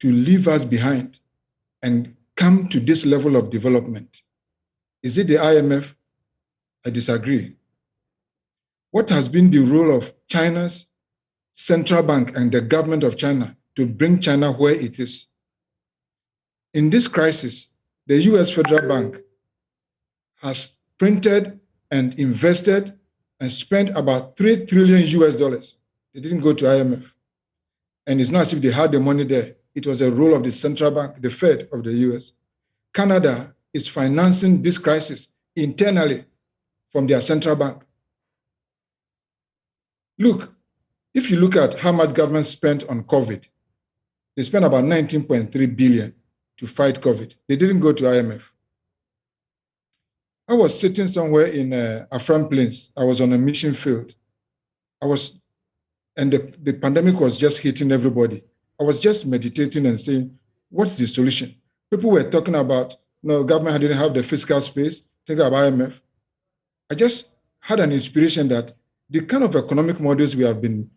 to leave us behind and come to this level of development? Is it the IMF? I disagree. What has been the role of China's central bank and the government of China to bring China where it is? In this crisis, the US Federal Bank has printed and invested and spent about $3 trillion US. They didn't go to IMF. And it's not as if they had the money there. It was a role of the central bank, the Fed of the US. Canada is financing this crisis internally from their central bank. Look, if you look at how much government spent on COVID, they spent about $19.3 billion to fight COVID. They didn't go to IMF. I was sitting somewhere in Afram Plains. I was on a mission field. And the pandemic was just hitting everybody. I was just meditating and saying, what's the solution? People were talking about, no, government didn't have the fiscal space, think about IMF. I just had an inspiration that the kind of economic models we have been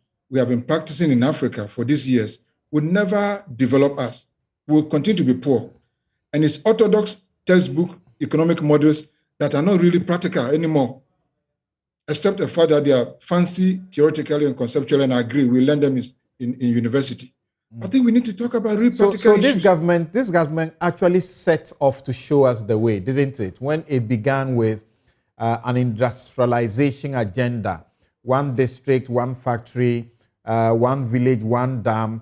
practicing in Africa for these years would never develop us. We will continue to be poor. And it's orthodox textbook economic models that are not really practical anymore, except the fact that they are fancy theoretically and conceptually, and I agree, we learn them in university. I think we need to talk about real practical issues. This government actually set off to show us the way, didn't it? When it began with an industrialization agenda, one district, one factory, one village, one dam.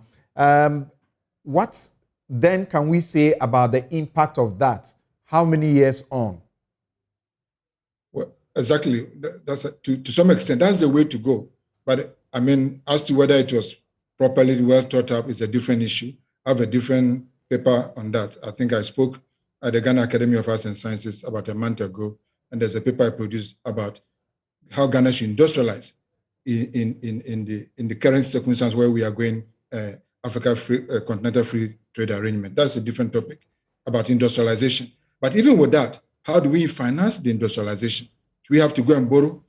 What then can we say about the impact of that? How many years on? Well, exactly. That's to some extent, that's the way to go. But I mean, as to whether it was properly well thought out is a different issue. I have a different paper on that. I think I spoke at the Ghana Academy of Arts and Sciences about a month ago, and there's a paper I produced about how Ghana should industrialize in the current circumstance where we are going Africa free, continental free trade arrangement. That's a different topic about industrialization. But even with that, how do we finance the industrialization? Should we have to go and borrow?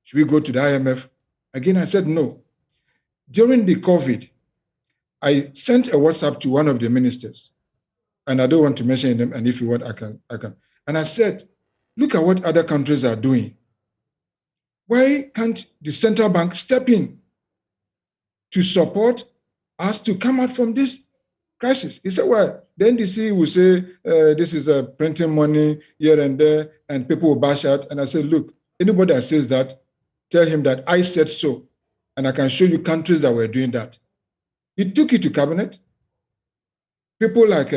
Should we go to the IMF? Again, I said no. During the COVID, I sent a WhatsApp to one of the ministers, and I don't want to mention them, and if you want, I can. And I said, look at what other countries are doing. Why can't the central bank step in to support us to come out from this crisis? He said, well, the NDC will say this is printing money here and there, and people will bash out. And I said, look, anybody that says that, tell him that I said so. And I can show you countries that were doing that. He took it to cabinet. People like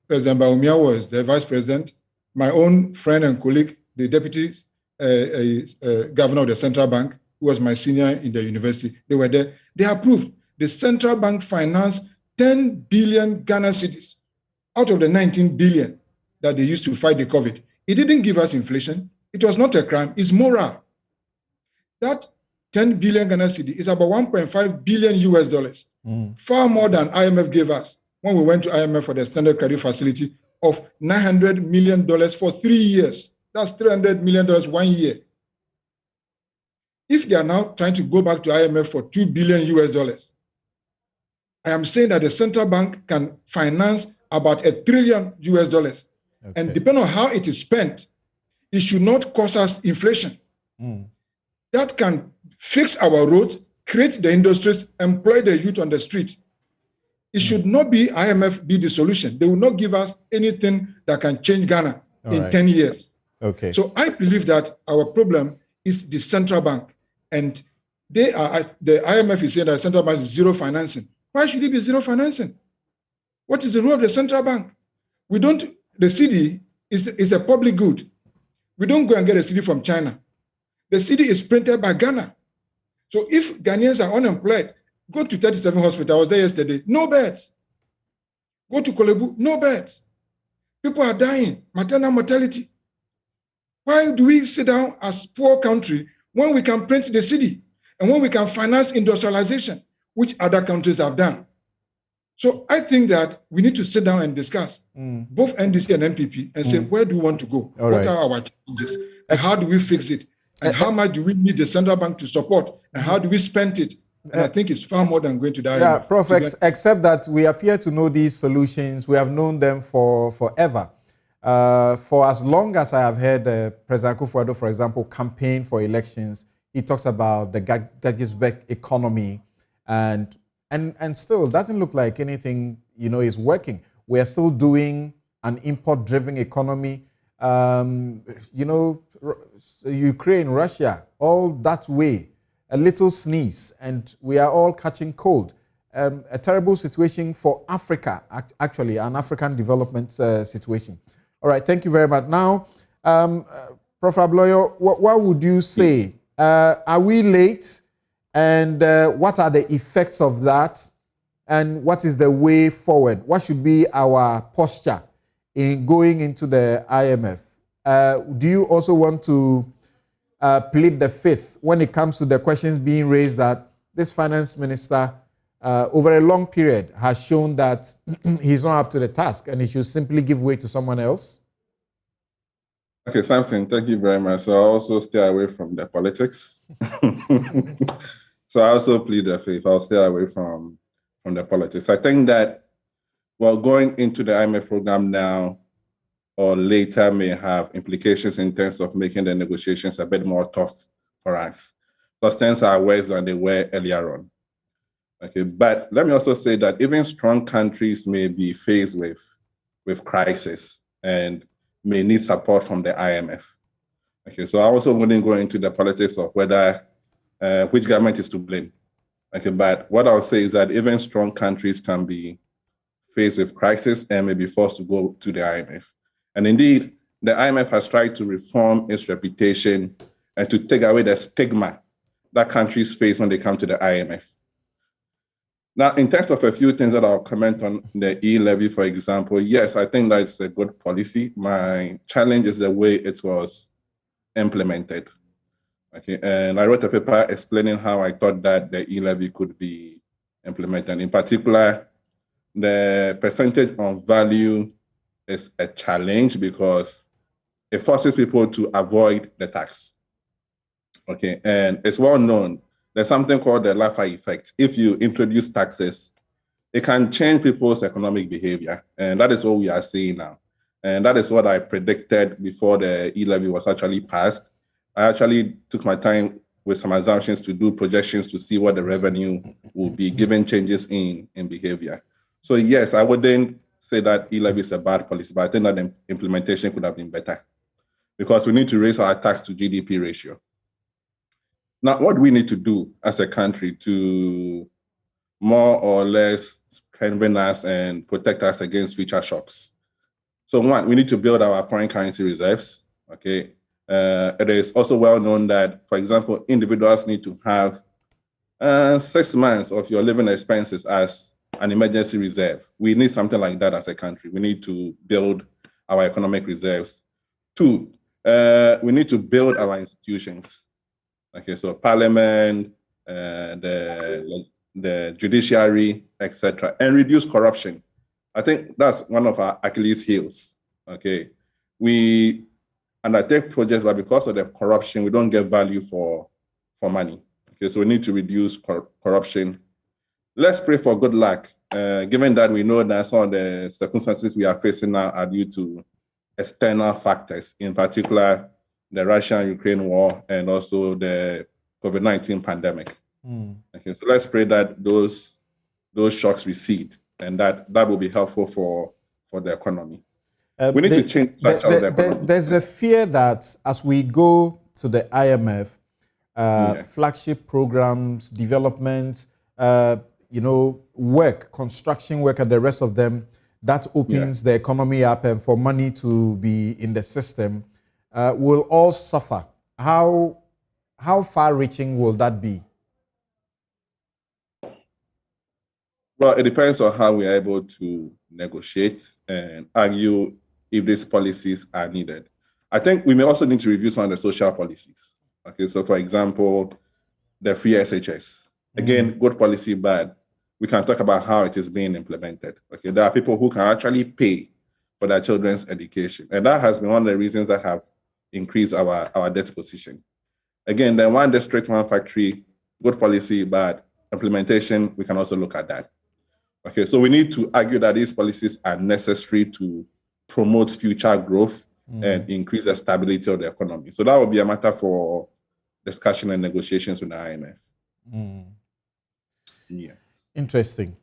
President Baumia was the vice president, my own friend and colleague, the deputy governor of the central bank, who was my senior in the university, they were there. They approved. The central bank financed 10 billion Ghana cedis out of the 19 billion that they used to fight the COVID. It didn't give us inflation. It was not a crime. It's moral. That 10 billion Ghana cedi is about 1.5 billion US dollars, far more than IMF gave us when we went to IMF for the standard credit facility of $900 million for 3 years. That's $300 million 1 year. If they are now trying to go back to IMF for 2 billion US dollars, I am saying that the central bank can finance about $1 trillion US dollars. Okay. And depending on how it is spent, it should not cause us inflation. That can fix our roads, create the industries, employ the youth on the street. It should not be IMF be the solution. They will not give us anything that can change Ghana in 10 years. Okay. So I believe that our problem is the central bank. And the IMF is saying that the central bank is zero financing. Why should it be zero financing? What is the role of the central bank? The cedi is a public good. We don't go and get a cedi from China. The cedi is printed by Ghana. So if Ghanaians are unemployed, go to 37 hospital. I was there yesterday. No beds. Go to Kolebu. No beds. People are dying. Maternal mortality. Why do we sit down as poor country when we can print the cedi and when we can finance industrialization, which other countries have done? So I think that we need to sit down and discuss both NDC and NPP and say, where do we want to go? What are our challenges? And how do we fix it? And how much do we need the central bank to support? And how do we spend it? And I think it's far more than going to that. Yeah, Prof, except that we appear to know these solutions. We have known them for forever. For as long as I have heard President Akufo-Addo, for example, campaign for elections, he talks about the Gagisbeck economy, and still doesn't look like anything is working. We are still doing an import-driven economy. Ukraine, Russia, all that way, a little sneeze, and we are all catching cold. A terrible situation for Africa, actually, an African development situation. All right, thank you very much. Now, Prof. Abloyo, what would you say? Are we late? And what are the effects of that? And what is the way forward? What should be our posture in going into the IMF? Do you also want to plead the fifth when it comes to the questions being raised that this finance minister, over a long period, has shown that he's not up to the task and he should simply give way to someone else? Okay, Samson, thank you very much. So I also stay away from the politics. So I also plead the fifth. I'll stay away from the politics. I think that going into the IMF program now or later may have implications in terms of making the negotiations a bit more tough for us. Because things are worse than they were earlier on. Okay, but let me also say that even strong countries may be faced with crisis and may need support from the IMF. Okay, so I also wouldn't go into the politics of whether which government is to blame. Okay, but what I'll say is that even strong countries can be faced with crisis and may be forced to go to the IMF. And indeed, the IMF has tried to reform its reputation and to take away the stigma that countries face when they come to the IMF. Now, in terms of a few things that I'll comment on the e-levy, for example, yes, I think that's a good policy. My challenge is the way it was implemented. Okay, and I wrote a paper explaining how I thought that the e-levy could be implemented. In particular, the percentage on value is a challenge because it forces people to avoid the tax. Okay, and it's well known. There's something called the Laffer effect. If you introduce taxes, it can change people's economic behavior. And that is what we are seeing now. And that is what I predicted before the e-levy was actually passed. I actually took my time with some assumptions to do projections to see what the revenue will be given changes in behavior. So yes, I wouldn't say that e-levy is a bad policy, but I think that the implementation could have been better because we need to raise our tax to GDP ratio. Now, what do we need to do as a country to more or less strengthen us and protect us against future shocks? So one, we need to build our foreign currency reserves, okay? It is also well known that, for example, individuals need to have 6 months of your living expenses as an emergency reserve. We need something like that as a country. We need to build our economic reserves. Two, we need to build our institutions. Okay, so parliament, the judiciary, etc., and reduce corruption. I think that's one of our Achilles heels. Okay, we undertake projects, but because of the corruption, we don't get value for money. Okay, so we need to reduce corruption. Let's pray for good luck, given that we know that some of the circumstances we are facing now are due to external factors, in particular, the Russia-Ukraine war and also the COVID-19 pandemic. Okay, so let's pray that those shocks recede and that will be helpful for the economy. We need to change the structure of the economy. There's a fear that as we go to the IMF, flagship programs, development, work, construction work, and the rest of them, that opens the economy up, and for money to be in the system, will all suffer. How far-reaching will that be? Well, it depends on how we are able to negotiate and argue if these policies are needed. I think we may also need to review some of the social policies. Okay, so for example, the free SHS. Again, good policy, but we can talk about how it is being implemented. Okay, there are people who can actually pay for their children's education, and that has been one of the reasons that have increased our debt position. Again, the one district, one factory, good policy, but implementation, we can also look at that. Okay, so we need to argue that these policies are necessary to promote future growth and increase the stability of the economy. So that will be a matter for discussion and negotiations with the IMF. Yes. Interesting.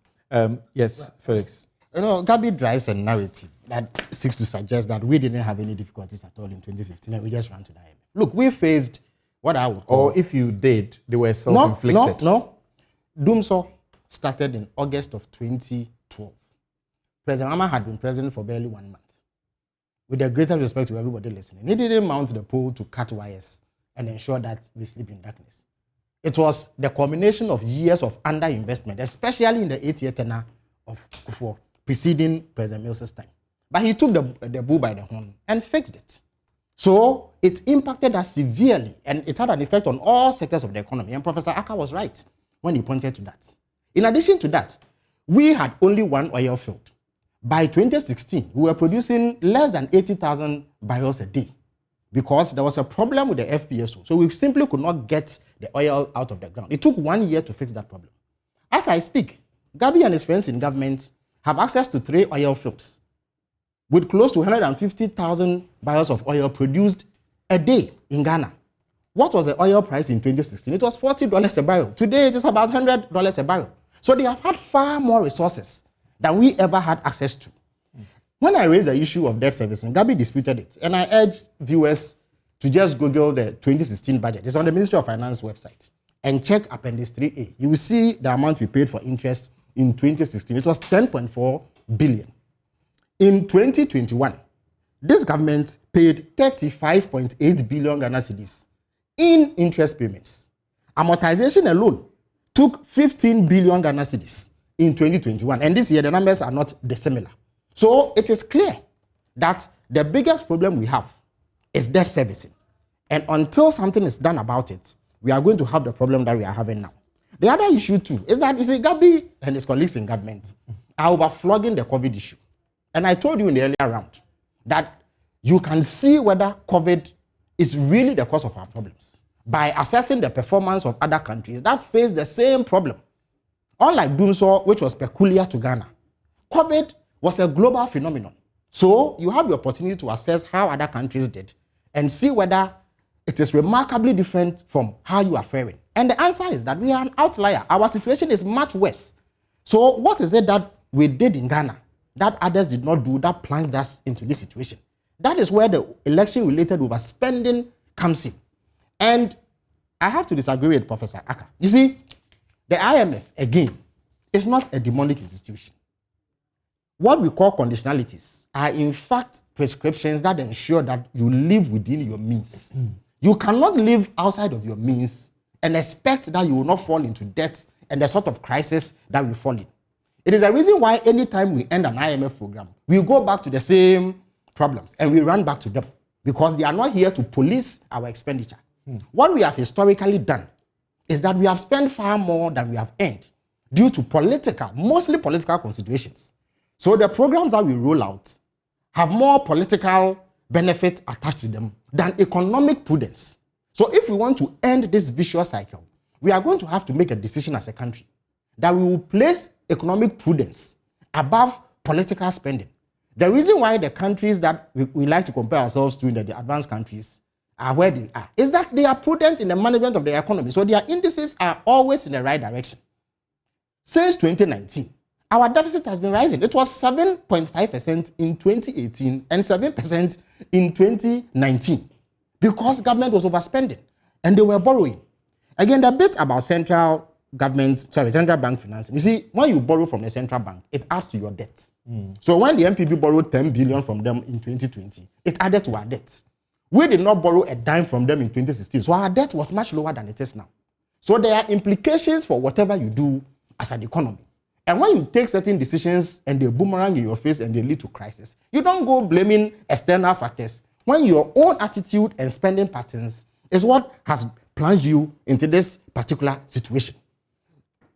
Yes, Felix. Gabi drives a narrative that seeks to suggest that we didn't have any difficulties at all in 2015 and we just ran to the IMF. Look, we faced what I would call... Or if you did, they were self-inflicted. No. Doomsor started in August of 2012. President Ama had been president for barely 1 month. With the greatest respect to everybody listening, he didn't mount the pole to cut wires and ensure that we sleep in darkness. It was the combination of years of underinvestment, especially in the 8-year tenure of Kufuor, preceding President Mills' time. But he took the bull by the horn and fixed it. So it impacted us severely, and it had an effect on all sectors of the economy. And Professor Aka was right when he pointed to that. In addition to that, we had only one oil field. By 2016, we were producing less than 80,000 barrels a day because there was a problem with the FPSO. So we simply could not get the oil out of the ground. It took 1 year to fix that problem. As I speak, Gabi and his friends in government have access to 3 oil fields with close to 150,000 barrels of oil produced a day in Ghana. What was the oil price in 2016? It was $40 a barrel. Today, it is about $100 a barrel. So they have had far more resources than we ever had access to. When I raised the issue of debt servicing, Gabi disputed it. And I urge viewers to just Google the 2016 budget. It's on the Ministry of Finance website. And check Appendix 3A. You will see the amount we paid for interest in 2016. It was 10.4 billion. In 2021, this government paid 35.8 billion Ghana cedis in interest payments. Amortization alone took 15 billion Ghana cedis. in 2021. And this year, the numbers are not dissimilar. So it is clear that the biggest problem we have is debt servicing. And until something is done about it, we are going to have the problem that we are having now. The other issue too is that, you see, Gabi and his colleagues in government are overflogging the COVID issue. And I told you in the earlier round that you can see whether COVID is really the cause of our problems by assessing the performance of other countries that face the same problem. Unlike Dunso, which was peculiar to Ghana, COVID was a global phenomenon. So you have the opportunity to assess how other countries did and see whether it is remarkably different from how you are faring. And the answer is that we are an outlier. Our situation is much worse. So what is it that we did in Ghana that others did not do that plunged us into this situation? That is where the election-related overspending comes in. And I have to disagree with Professor Aka. You see, the IMF, again, is not a demonic institution. What we call conditionalities are, in fact, prescriptions that ensure that you live within your means. You cannot live outside of your means and expect that you will not fall into debt and the sort of crisis that we fall in. It is a reason why anytime we end an IMF program, we go back to the same problems and we run back to them because they are not here to police our expenditure. What we have historically done is that we have spent far more than we have earned due to mostly political considerations. So the programs that we roll out have more political benefit attached to them than economic prudence. So if we want to end this vicious cycle, we are going to have to make a decision as a country that we will place economic prudence above political spending. The reason why the countries that we like to compare ourselves to in the advanced countries are where they are is that they are prudent in the management of their economy. So their indices are always in the right direction. Since 2019, our deficit has been rising. It was 7.5% in 2018 and 7% in 2019 because government was overspending and they were borrowing. Again, the bit about central bank financing. You see, when you borrow from the central bank, it adds to your debt. So when the MPB borrowed 10 billion from them in 2020, it added to our debt. We did not borrow a dime from them in 2016, so our debt was much lower than it is now. So there are implications for whatever you do as an economy. And when you take certain decisions and they boomerang in your face and they lead to crisis, you don't go blaming external factors when your own attitude and spending patterns is what has plunged you into this particular situation.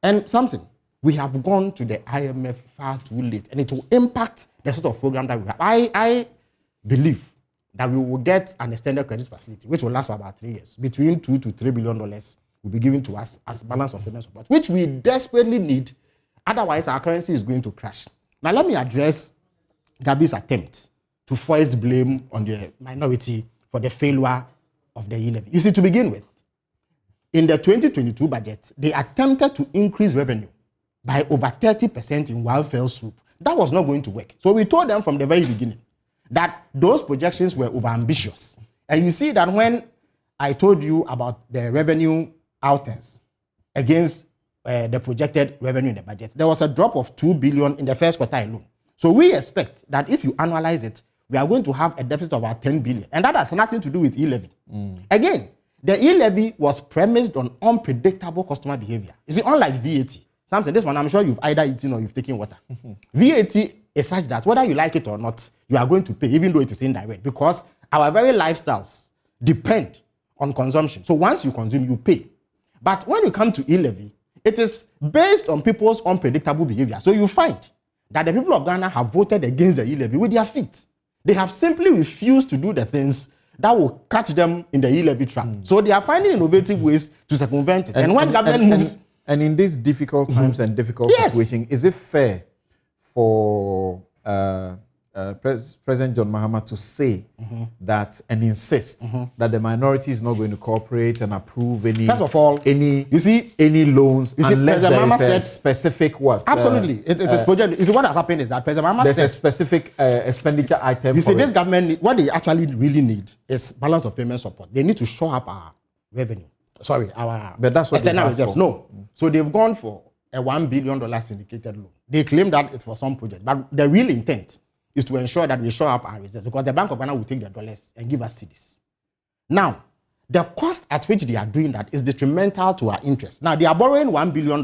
And Samson, we have gone to the IMF far too late, and it will impact the sort of program that we have. I believe that we will get an extended credit facility, which will last for about 3 years. Between $2 to $3 billion will be given to us as balance of payment support, which we desperately need. Otherwise, our currency is going to crash. Now, let me address Gabi's attempt to foist blame on the minority for the failure of the e-levy. You see, to begin with, in the 2022 budget, they attempted to increase revenue by over 30% in one fell swoop. That was not going to work. So we told them from the very beginning that those projections were overambitious. And you see that when I told you about the revenue outturns against the projected revenue in the budget, there was a drop of 2 billion in the first quarter alone. So we expect that if you analyze it, we are going to have a deficit of about 10 billion. And that has nothing to do with e-levy. Again, the e-levy was premised on unpredictable customer behavior. You see, unlike VAT, Samson, this one, I'm sure you've either eaten or you've taken water. VAT is such that whether you like it or not, you are going to pay, even though it is indirect, because our very lifestyles depend on consumption. So once you consume, you pay. But when you come to e-levy, it is based on people's unpredictable behavior. So you find that the people of Ghana have voted against the e-levy with their feet. They have simply refused to do the things that will catch them in the e-levy trap. So they are finding innovative ways to circumvent it. And when government moves... And in these difficult times and difficult situations, is it fair for President John Mahama to say that and insist that the minority is not going to cooperate and approve any, first of all, any loans unless there is a specific what? Absolutely. It is project. You see, what has happened is that President Mahama there's a specific expenditure item. You see, this government, what they actually really need is balance of payment support. They need to show up our revenue. Sorry, but that's what external reserves. No. So they've gone for a $1 billion syndicated loan. They claim that it's for some project, but the real intent is to ensure that we show up our reserves because the Bank of Ghana will take the dollars and give us cedis. Now, the cost at which they are doing that is detrimental to our interest. Now, they are borrowing $1 billion,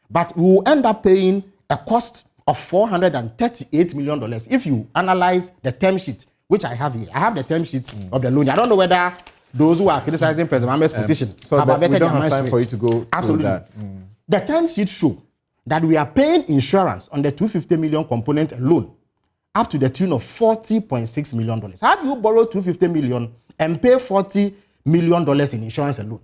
but we will end up paying a cost of $438 million if you analyze the term sheet, which I have here. I have the term sheet of the loan. I don't know whether those who are criticizing President Mahmoud's position so have we don't have their time for you to go Absolutely. through that. The term sheet show that we are paying insurance on the $250 million component loan up to the tune of $40.6 million. How do you borrow $250 million and pay $40 million in insurance alone?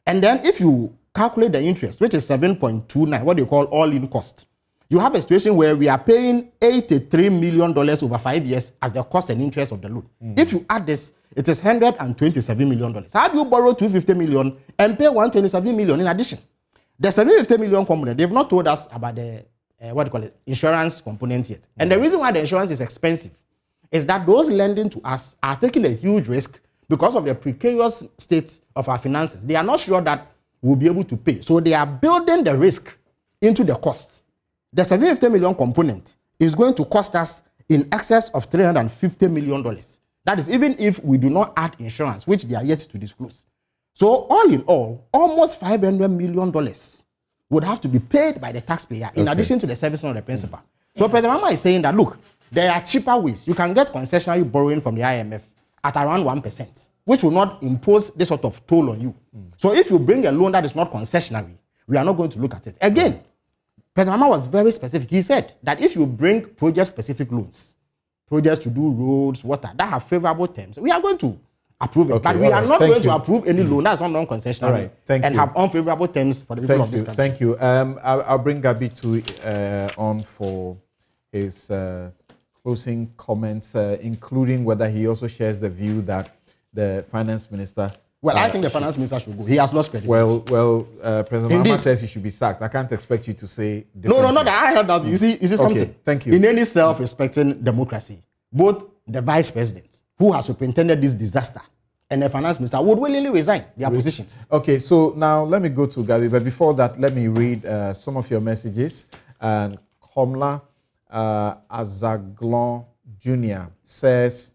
And then if you calculate the interest, which is 7.29, what they call all-in cost, you have a situation where we are paying $83 million over 5 years as the cost and interest of the loan. If you add this, it is $127 million. How do you borrow $250 million and pay $127 million in addition? The $750 million component, they've not told us about the insurance component yet. And the reason why the insurance is expensive is that those lending to us are taking a huge risk because of the precarious state of our finances. They are not sure that we'll be able to pay. So they are building the risk into the cost. The $750 million component is going to cost us in excess of $350 million. That is even if we do not add insurance, which they are yet to disclose. So all in all, almost $500 million would have to be paid by the taxpayer in addition to the servicing of the principal. So President Mahmoud is saying that, look, there are cheaper ways. You can get concessionary borrowing from the IMF at around 1%, which will not impose this sort of toll on you. So if you bring a loan that is not concessionary, we are not going to look at it. Again, President Mahmoud was very specific. He said that if you bring project-specific loans, projects to do roads, water, that have favorable terms, we are going to approve it. Okay, but we are not going to approve any loan that's not non-concessionary and have unfavorable terms for the people of this country. Thank you. I'll bring Gabi on for his closing comments, including whether he also shares the view that the finance minister... Well, I think the finance minister should go. He has lost credibility. President Mahmoud says he should be sacked. I can't expect you to say... No, not that I heard that. You see something. Okay, thank you. In any self-respecting democracy, both the vice president, who has superintended this disaster, and the finance minister would willingly resign their positions. Okay, so now let me go to Gabi, but before that, let me read some of your messages. And Komla Azaglon Jr. says,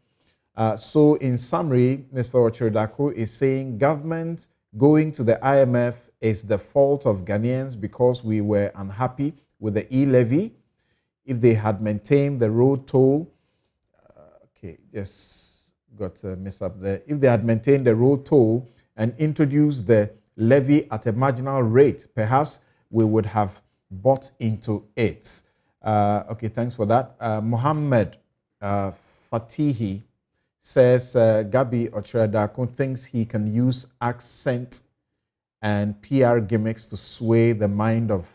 so in summary, Mr. Ocheredako is saying government going to the IMF is the fault of Ghanaians because we were unhappy with the e-levy. If they had maintained the road toll, got a mess up there. If they had maintained the road toll and introduced the levy at a marginal rate, perhaps we would have bought into it. Okay, thanks for that. Mohammed Fatihi says Gabi Ocheredako thinks he can use accent and PR gimmicks to sway the mind of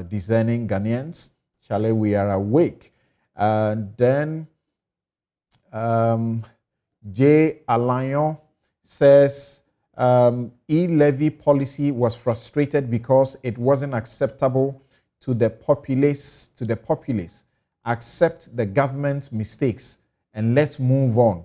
discerning Ghanaians. Charlie, we are awake. And then J. Alayon says e-levy policy was frustrated because it wasn't acceptable to the populace. Accept the government's mistakes and let's move on.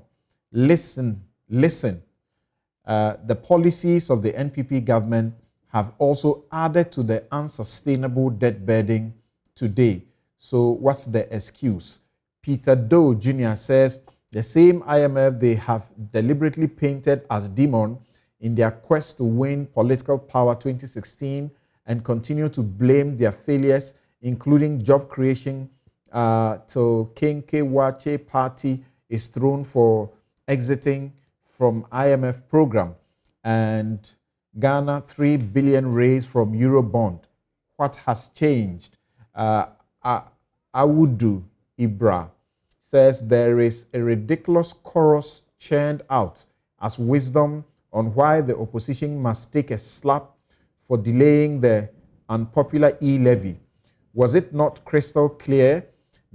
Listen. The policies of the NPP government have also added to the unsustainable debt burden today. So what's the excuse? Peter Doe Jr. says, the same IMF they have deliberately painted as demon in their quest to win political power 2016 and continue to blame their failures, including job creation, till King Kewache party is thrown for exiting from IMF program and Ghana 3 billion raised from Eurobond. What has changed? Awudu Ibra says there is a ridiculous chorus churned out as wisdom on why the opposition must take a slap for delaying the unpopular e-levy. Was it not crystal clear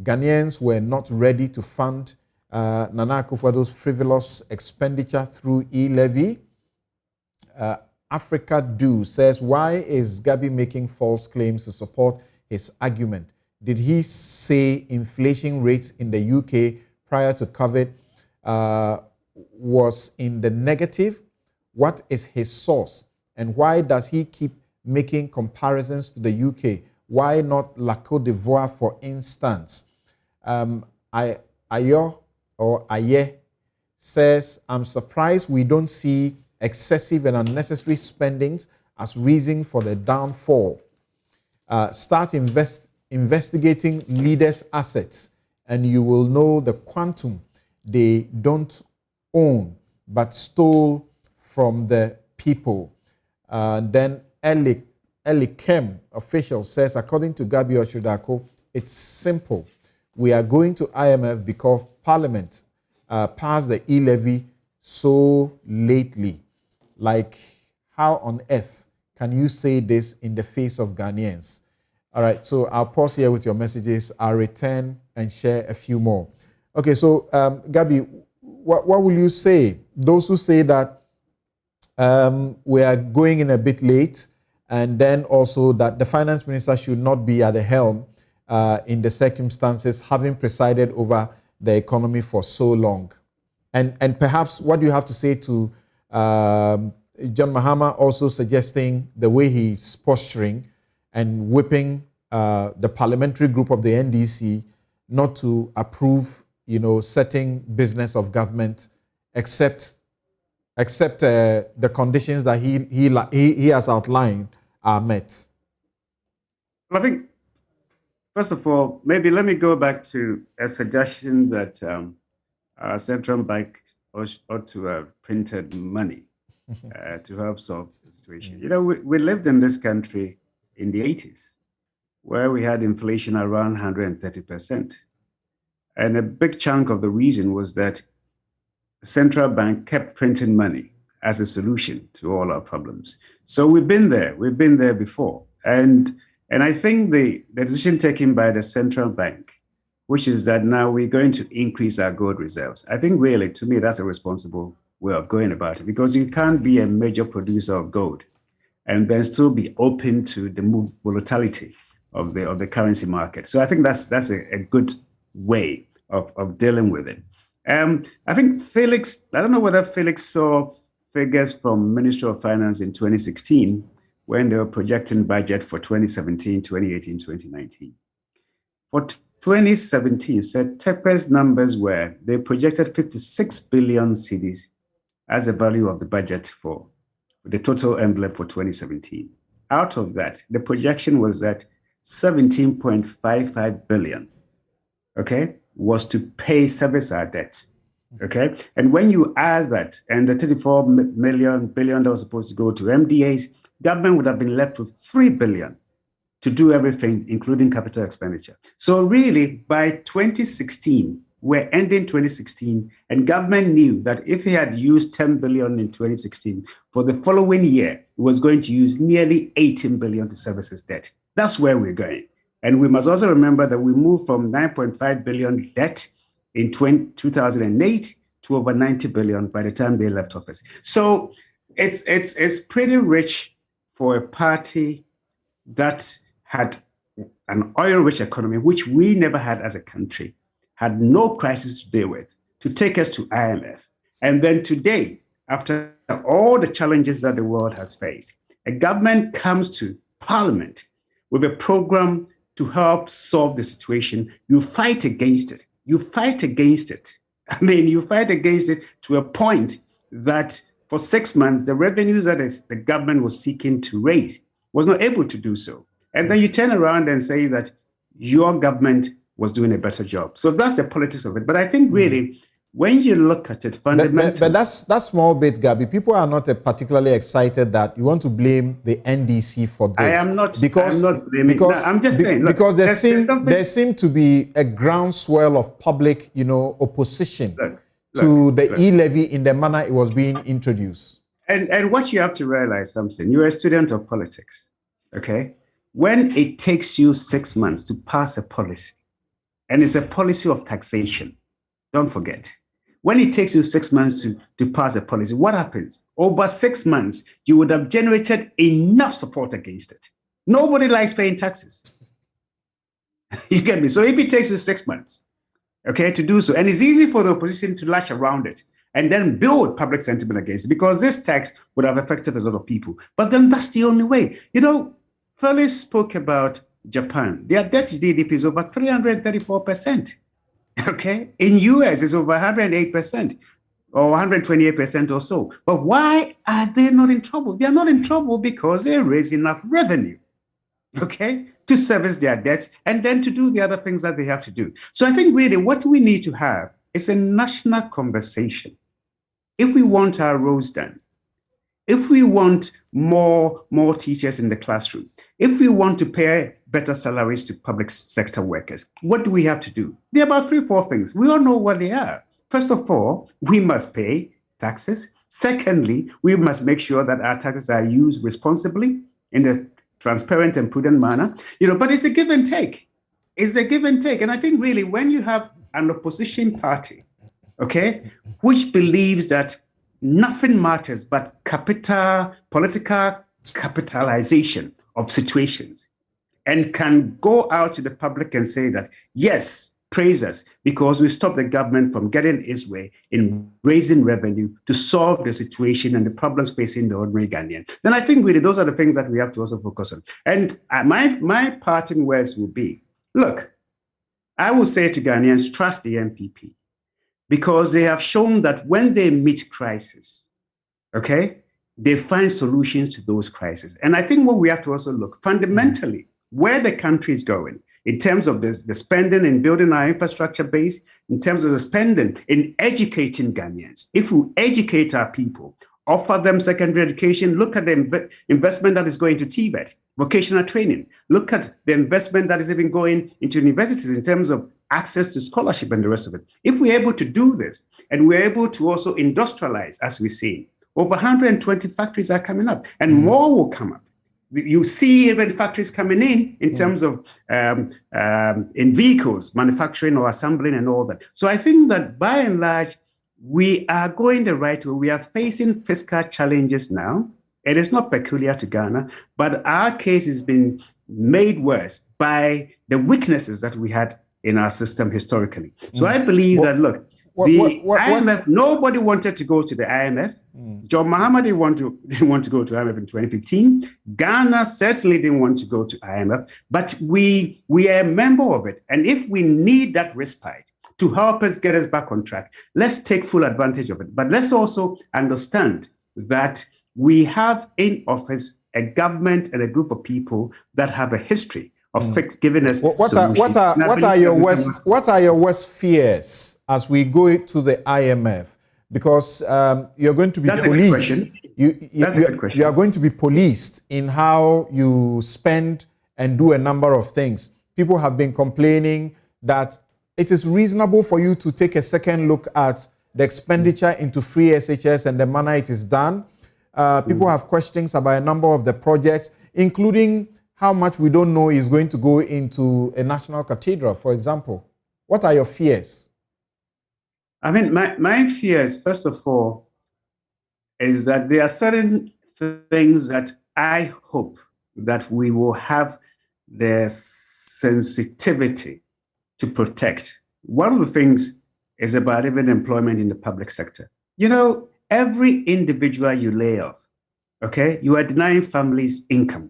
Ghanaians were not ready to fund Nana Akufo-Addo's frivolous expenditure through e-levy? Africa Do says, why is Gabi making false claims to support his argument? Did he say inflation rates in the UK prior to COVID was in the negative? What is his source? And why does he keep making comparisons to the UK? Why not La Côte d'Ivoire, for instance? Aye says, I'm surprised we don't see excessive and unnecessary spendings as reason for the downfall. start investigating leaders' assets, and you will know the quantum they don't own but stole from the people. Then Elikem official says, according to Gabi Oshudako, it's simple. We are going to IMF because Parliament passed the e-levy so lately. Like, how on earth can you say this in the face of Ghanaians? All right, so I'll pause here with your messages. I'll return and share a few more. Okay, so Gabi, what will you say? Those who say that we are going in a bit late, and then also that the finance minister should not be at the helm in the circumstances, having presided over the economy for so long. And perhaps what do you have to say to John Mahama also suggesting the way he's posturing and whipping the parliamentary group of the NDC not to approve, certain business of government except the conditions that he has outlined are met? Well, I think, first of all, maybe let me go back to a suggestion that our central bank ought to have printed money to help solve the situation. We lived in this country in the 80s, where we had inflation around 130%. And a big chunk of the reason was that the central bank kept printing money as a solution to all our problems. So we've been there before. And I think the decision taken by the central bank, which is that now we're going to increase our gold reserves, I think really, to me, that's a responsible way of going about it, because you can't be a major producer of gold and then still be open to the volatility of the currency market. So I think that's a good way of dealing with it. I think Felix, I don't know whether Felix saw figures from Ministry of Finance in 2016 when they were projecting budget for 2017, 2018, 2019. For 2017, said TEPE's numbers were, they projected 56 billion cedis as the value of the budget for the total envelope for 2017. Out of that, the projection was that 17.55 billion, okay, was to service our debts, okay? And when you add that, and the 34 billion that was supposed to go to MDAs, government would have been left with 3 billion to do everything, including capital expenditure. So really, by 2016, we're ending 2016, and government knew that if he had used 10 billion in 2016, for the following year, it was going to use nearly 18 billion to service his debt. That's where we're going. And we must also remember that we moved from 9.5 billion debt in 2008 to over 90 billion by the time they left office. So it's pretty rich for a party that had an oil-rich economy, which we never had as a country, had no crisis to deal with, to take us to IMF. And then today, after all the challenges that the world has faced, a government comes to Parliament with a program to help solve the situation. You fight against it. You fight against it. I mean, you fight against it to a point that for 6 months, the revenues that the government was seeking to raise was not able to do so. And then you turn around and say that your government was doing a better job. So that's the politics of it. But I think really, when you look at it fundamentally... But that small bit, Gabi, people are not particularly excited that you want to blame the NDC for this. I'm not blaming. I'm just saying. Look, because there seemed to be a groundswell of public, opposition to the e-levy in the manner it was being introduced. And what you have to realize, Samson, you're a student of politics, okay? When it takes you 6 months to pass a policy, and it's a policy of taxation, don't forget. When it takes you 6 months to pass a policy, what happens? Over 6 months, you would have generated enough support against it. Nobody likes paying taxes. You get me? So if it takes you 6 months, okay, to do so, and it's easy for the opposition to latch around it and then build public sentiment against it, because this tax would have affected a lot of people. But then that's the only way. Felix spoke about Japan. Their debt to GDP is over 334%. Okay, in US it's over 108% or 128% or so. But why are they not in trouble? They are not in trouble because they raise enough revenue. Okay, to service their debts, and then to do the other things that they have to do. So I think really what we need to have is a national conversation. If we want our roads done, if we want more teachers in the classroom, if we want to pay better salaries to public sector workers, what do we have to do? There are about 3 or 4 things. We all know what they are. First of all, we must pay taxes. Secondly, we must make sure that our taxes are used responsibly in a transparent and prudent manner. But it's a give and take. It's a give and take. And I think really when you have an opposition party, okay, which believes that nothing matters but political capitalization of situations, and can go out to the public and say that, yes, praise us because we stopped the government from getting its way in raising revenue to solve the situation and the problems facing the ordinary Ghanaian, then I think really those are the things that we have to also focus on. And my parting words will be, look, I will say to Ghanaians, trust the NPP, because they have shown that when they meet crisis, okay, they find solutions to those crises. And I think what we have to also look fundamentally where the country is going in terms of the spending in building our infrastructure base, in terms of the spending in educating Ghanaians. If we educate our people, offer them secondary education, look at the investment that is going to TVET, vocational training, look at the investment that is even going into universities in terms of access to scholarship and the rest of it. If we're able to do this, and we're able to also industrialize, as we see, over 120 factories are coming up, and more will come up. You see even factories coming in terms of in vehicles, manufacturing or assembling and all that. So I think that by and large, we are going the right way. We are facing fiscal challenges now. It is not peculiar to Ghana, but our case has been made worse by the weaknesses that we had in our system historically. So I believe that, look, IMF, nobody wanted to go to the IMF. John Mahama didn't want to go to IMF in 2015. Ghana certainly didn't want to go to IMF, but we are a member of it. And if we need that respite to help us get us back on track, let's take full advantage of it. But let's also understand that we have in office a government and a group of people that have a history of giving us solutions. What are your worst fears as we go to the IMF? Because you're going to be policed. You are going to be policed in how you spend and do a number of things. People have been complaining that it is reasonable for you to take a second look at the expenditure into free SHS and the manner it is done. People have questions about a number of the projects, including how much we don't know is going to go into a national cathedral, for example. What are your fears? I mean, my fears, first of all, is that there are certain things that I hope that we will have the sensitivity to protect. One of the things is about even employment in the public sector. You know, every individual you lay off, okay, you are denying families income.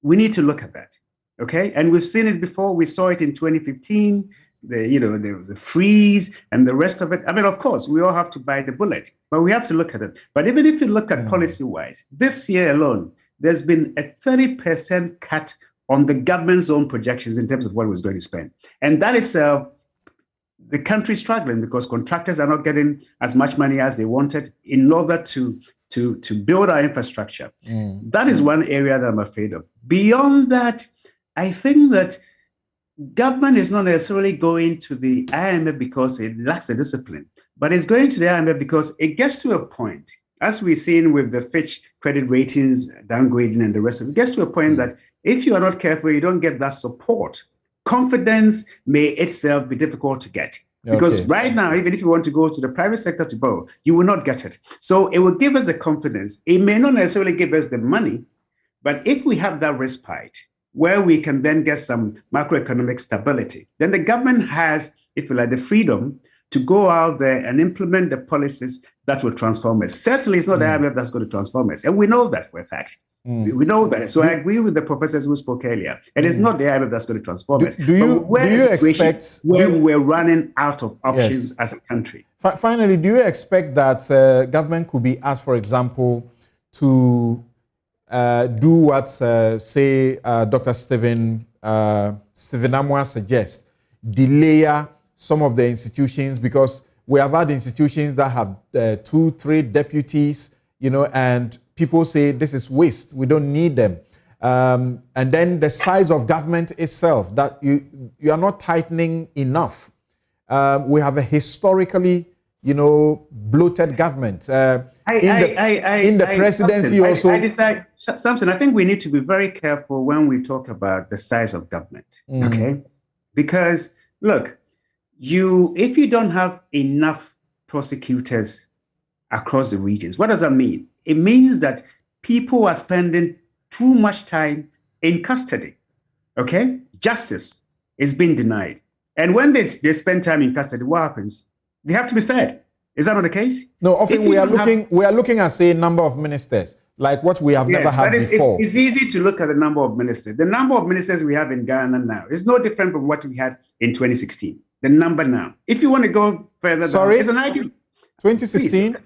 We need to look at that, okay? And we've seen it before. We saw it in 2015. There was a freeze and the rest of it. I mean, of course, we all have to bite the bullet, but we have to look at it. But even if you look at policy-wise, this year alone, there's been a 30% cut on the government's own projections in terms of what it was going to spend. And that is the country struggling because contractors are not getting as much money as they wanted in order to build our infrastructure. That is one area that I'm afraid of. Beyond that, I think that government is not necessarily going to the IMF because it lacks the discipline, but it's going to the IMF because it gets to a point, as we've seen with the Fitch credit ratings downgrading and the rest of it, it gets to a point that if you are not careful, you don't get that support. Confidence may itself be difficult to get. Because right now, even if you want to go to the private sector to borrow, you will not get it. So it will give us the confidence. It may not necessarily give us the money, but if we have that respite, where we can then get some macroeconomic stability, then the government has, if you like, the freedom to go out there and implement the policies that will transform us. Certainly, it's not the IMF that's going to transform us. And we know that for a fact. We know that. So I agree with the professors who spoke earlier. It is not the IMF that's going to transform us. Do you expect where we're running out of options as a country? Finally, do you expect that government could be asked, for example, to do what, say, Dr. Stephen Amwa suggests, delay some of the institutions, because we have had institutions that have 2-3 deputies, you know, and people say this is waste, we don't need them. And then the size of government itself, that you are not tightening enough. We have a historically, you know, bloated government. In the presidency Samson, I think we need to be very careful when we talk about the size of government, okay? Because, look, if you don't have enough prosecutors across the regions, what does that mean? It means that people are spending too much time in custody, okay? Justice is being denied. And when they spend time in custody, what happens? They have to be fed. Is that not the case? No, often we are looking at, say, number of ministers, like what we have never had before. It's easy to look at the number of ministers. The number of ministers we have in Ghana now is no different from what we had in 2016. The number now. If you want to go further down, it's an idea. 2016?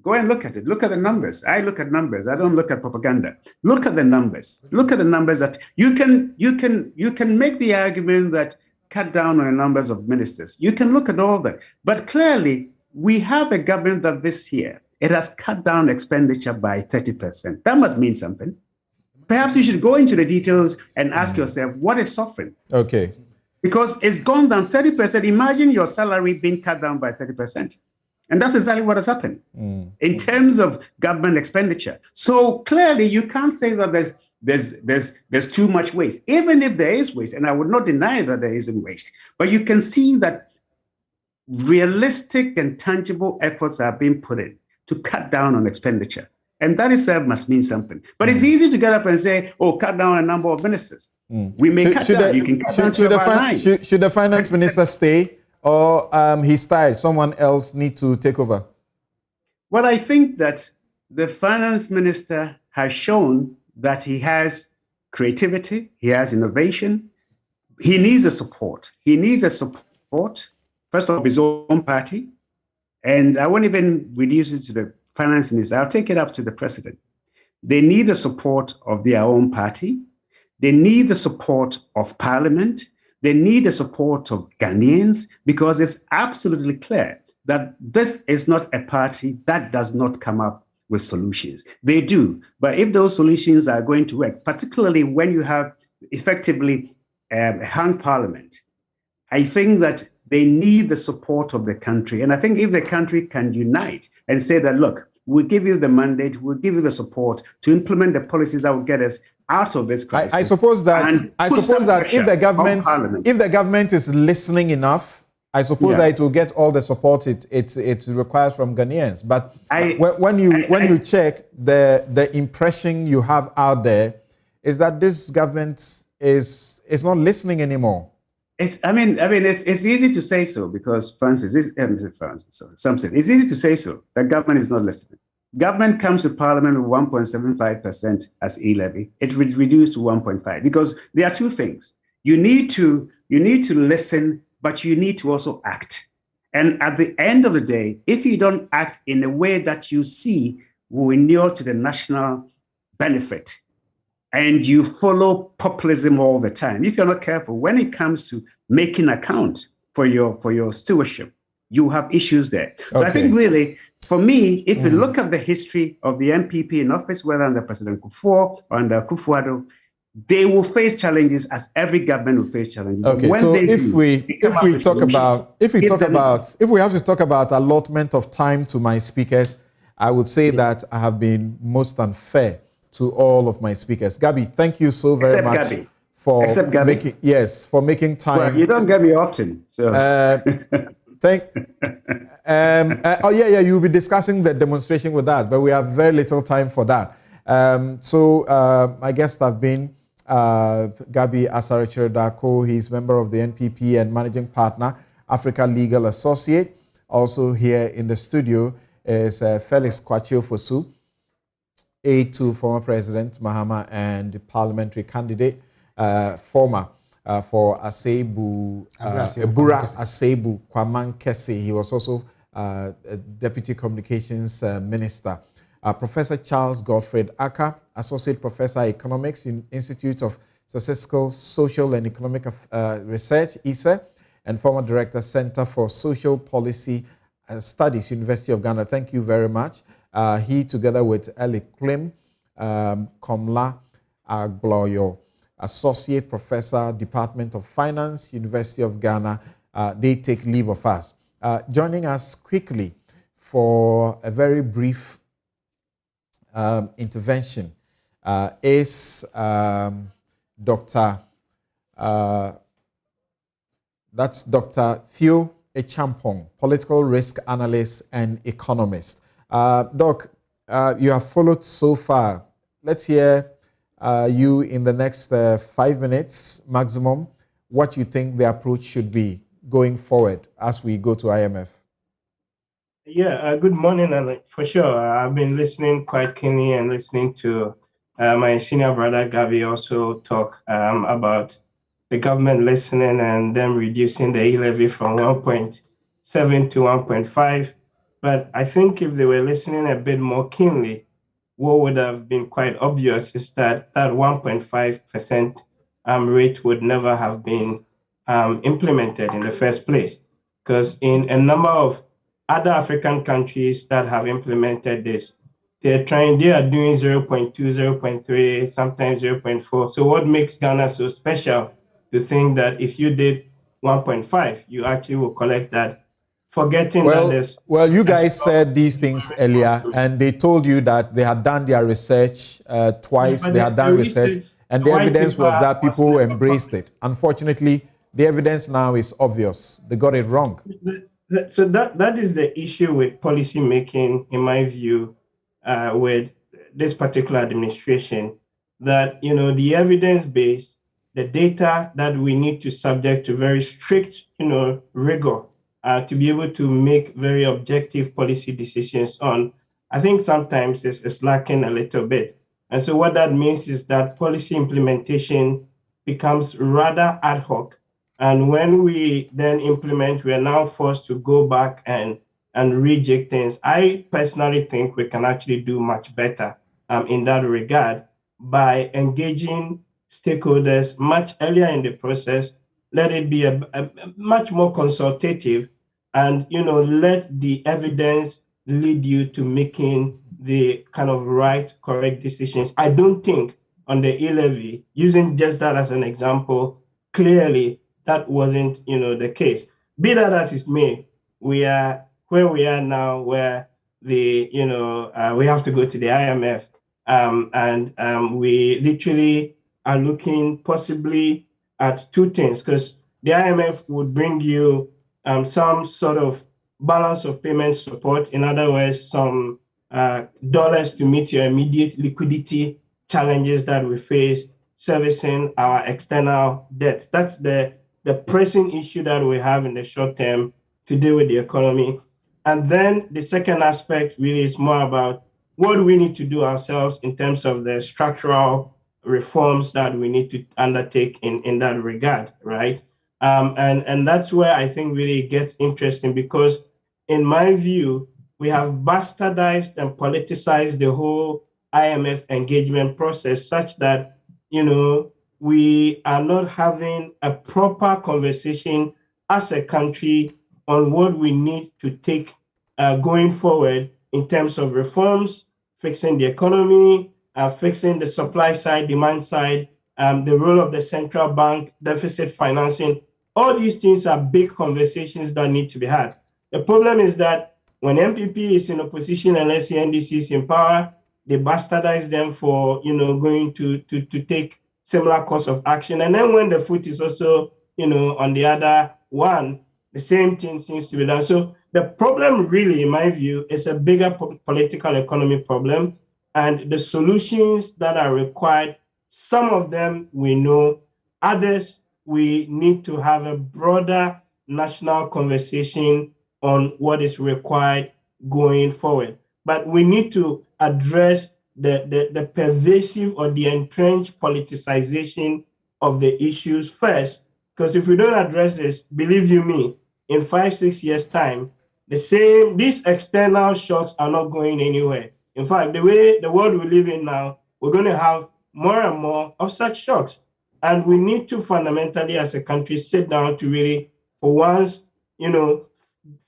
Go and look at it. Look at the numbers. I look at numbers. I don't look at propaganda. Look at the numbers. Look at the numbers that you can make the argument that cut down on the numbers of ministers. You can look at all that. But clearly, we have a government that this year, it has cut down expenditure by 30%. That must mean something. Perhaps you should go into the details and ask yourself, what is suffering? Okay. Because it's gone down 30%. Imagine your salary being cut down by 30%. And that's exactly what has happened in terms of government expenditure. So clearly, you can't say that there's too much waste, even if there is waste. And I would not deny that there isn't waste. But you can see that realistic and tangible efforts are being put in to cut down on expenditure. And that itself must mean something. But it's easy to get up and say, oh, cut down a number of ministers. We may cut down. You can cut down to about 9. Should the finance minister stay? Or he's tired, someone else need to take over? Well, I think that the finance minister has shown that he has creativity, he has innovation. He needs a support. He needs a support, first of his own party. And I won't even reduce it to the finance minister. I'll take it up to the president. They need the support of their own party. They need the support of parliament. They need the support of Ghanaians, because it's absolutely clear that this is not a party that does not come up with solutions. They do. But if those solutions are going to work, particularly when you have effectively a hung parliament, I think that they need the support of the country. And I think if the country can unite and say that, look, we'll give you the mandate, we'll give you the support to implement the policies that will get us out of this crisis. I suppose that if the government is listening enough, I suppose that it will get all the support it requires from Ghanaians. But when you check, the impression you have out there is that this government is not listening anymore. It's easy to say so, because Samson, it's easy to say so that government is not listening. Government comes to parliament with 1.75% as e-levy. It was reduced to 1.5 because there are two things. You need to listen, but you need to also act. And at the end of the day, if you don't act in a way that you see will inure to the national benefit, and you follow populism all the time, if you're not careful, when it comes to making account for your stewardship, you have issues there. So I think really, for me, if you look at the history of the NPP in office, whether under President Kufuor or under Akufo-Addo, they will face challenges as every government will face challenges. Okay, when so if we have to talk about allotment of time to my speakers, I would say that I have been most unfair to all of my speakers. Gabby, thank you so very much for making time. Well, you don't get me often. So. You'll be discussing the demonstration with us, but we have very little time for that. My guests have been Gabby Asare-Kyereh-Darko. He's member of the NPP and managing partner, Africa Legal Associate. Also here in the studio is Felix Kwakye-Ofosu, aide to former President Mahama and parliamentary candidate, former for Asebu, Ebura Asebu Kwaman Kese. He was also Deputy Communications Minister. Professor Charles Godfred Aka, Associate Professor Economics in Institute of Statistical, Social and Economic Research, ISE, and former Director, Center for Social Policy Studies, University of Ghana. Thank you very much. He, together with Eli Klim, Komla Agloyo, Associate Professor, Department of Finance, University of Ghana, they take leave of us. Joining us quickly for a very brief intervention is Dr. That's Dr. Theo Echampong, political risk analyst and economist. Doc, you have followed so far. Let's hear you in the next 5 minutes maximum, what you think the approach should be going forward as we go to IMF. Yeah, good morning, and for sure, I've been listening quite keenly and listening to my senior brother Gabi also talk about the government listening and them reducing the e-levy from 1.7 to 1.5. But I think if they were listening a bit more keenly, what would have been quite obvious is that 1.5% rate would never have been implemented in the first place. Because in a number of other African countries that have implemented this, they are doing 0.2, 0.3, sometimes 0.4. So what makes Ghana so special to think that if you did 1.5, you actually will collect that, forgetting that there's... Well, you guys said these things earlier, and they told you that they had done their research twice, they had done research, and the evidence was that people embraced it. Unfortunately, the evidence now is obvious. They got it wrong. So that is the issue with policy making, in my view, with this particular administration, that, you know, the evidence base, the data that we need to subject to very strict, rigor to be able to make very objective policy decisions on, I think sometimes is lacking a little bit. And so what that means is that policy implementation becomes rather ad hoc. And when we then implement, we are now forced to go back and reject things. I personally think we can actually do much better in that regard by engaging stakeholders much earlier in the process. Let it be a much more consultative, and let the evidence lead you to making the kind of right, correct decisions. I don't think on the e-levy, using just that as an example, clearly that wasn't the case. Be that as it may, we are where we are now, where we have to go to the IMF, and we literally are looking possibly at two things, because the IMF would bring you some sort of balance of payment support. In other words, some dollars to meet your immediate liquidity challenges that we face, servicing our external debt. That's the pressing issue that we have in the short term to deal with the economy. And then the second aspect really is more about what we need to do ourselves in terms of the structural reforms that we need to undertake in that regard, right? And that's where I think really it gets interesting, because in my view, we have bastardized and politicized the whole IMF engagement process such that, we are not having a proper conversation as a country on what we need to take going forward in terms of reforms, fixing the economy, fixing the supply side, demand side, the role of the central bank, deficit financing. All these things are big conversations that need to be had. The problem is that when MPP is in opposition and let's say NDC is in power, they bastardize them for going to take similar course of action. And then when the foot is also on the other one, the same thing seems to be done. So the problem really, in my view, is a bigger political economy problem. And the solutions that are required, some of them we know, others we need to have a broader national conversation on what is required going forward. But we need to address the pervasive or the entrenched politicization of the issues first, because if we don't address this, believe you me, in 5-6 years' time, these external shocks are not going anywhere. In fact, the way the world we live in now, we're going to have more and more of such shocks. And we need to fundamentally, as a country, sit down to really, for once,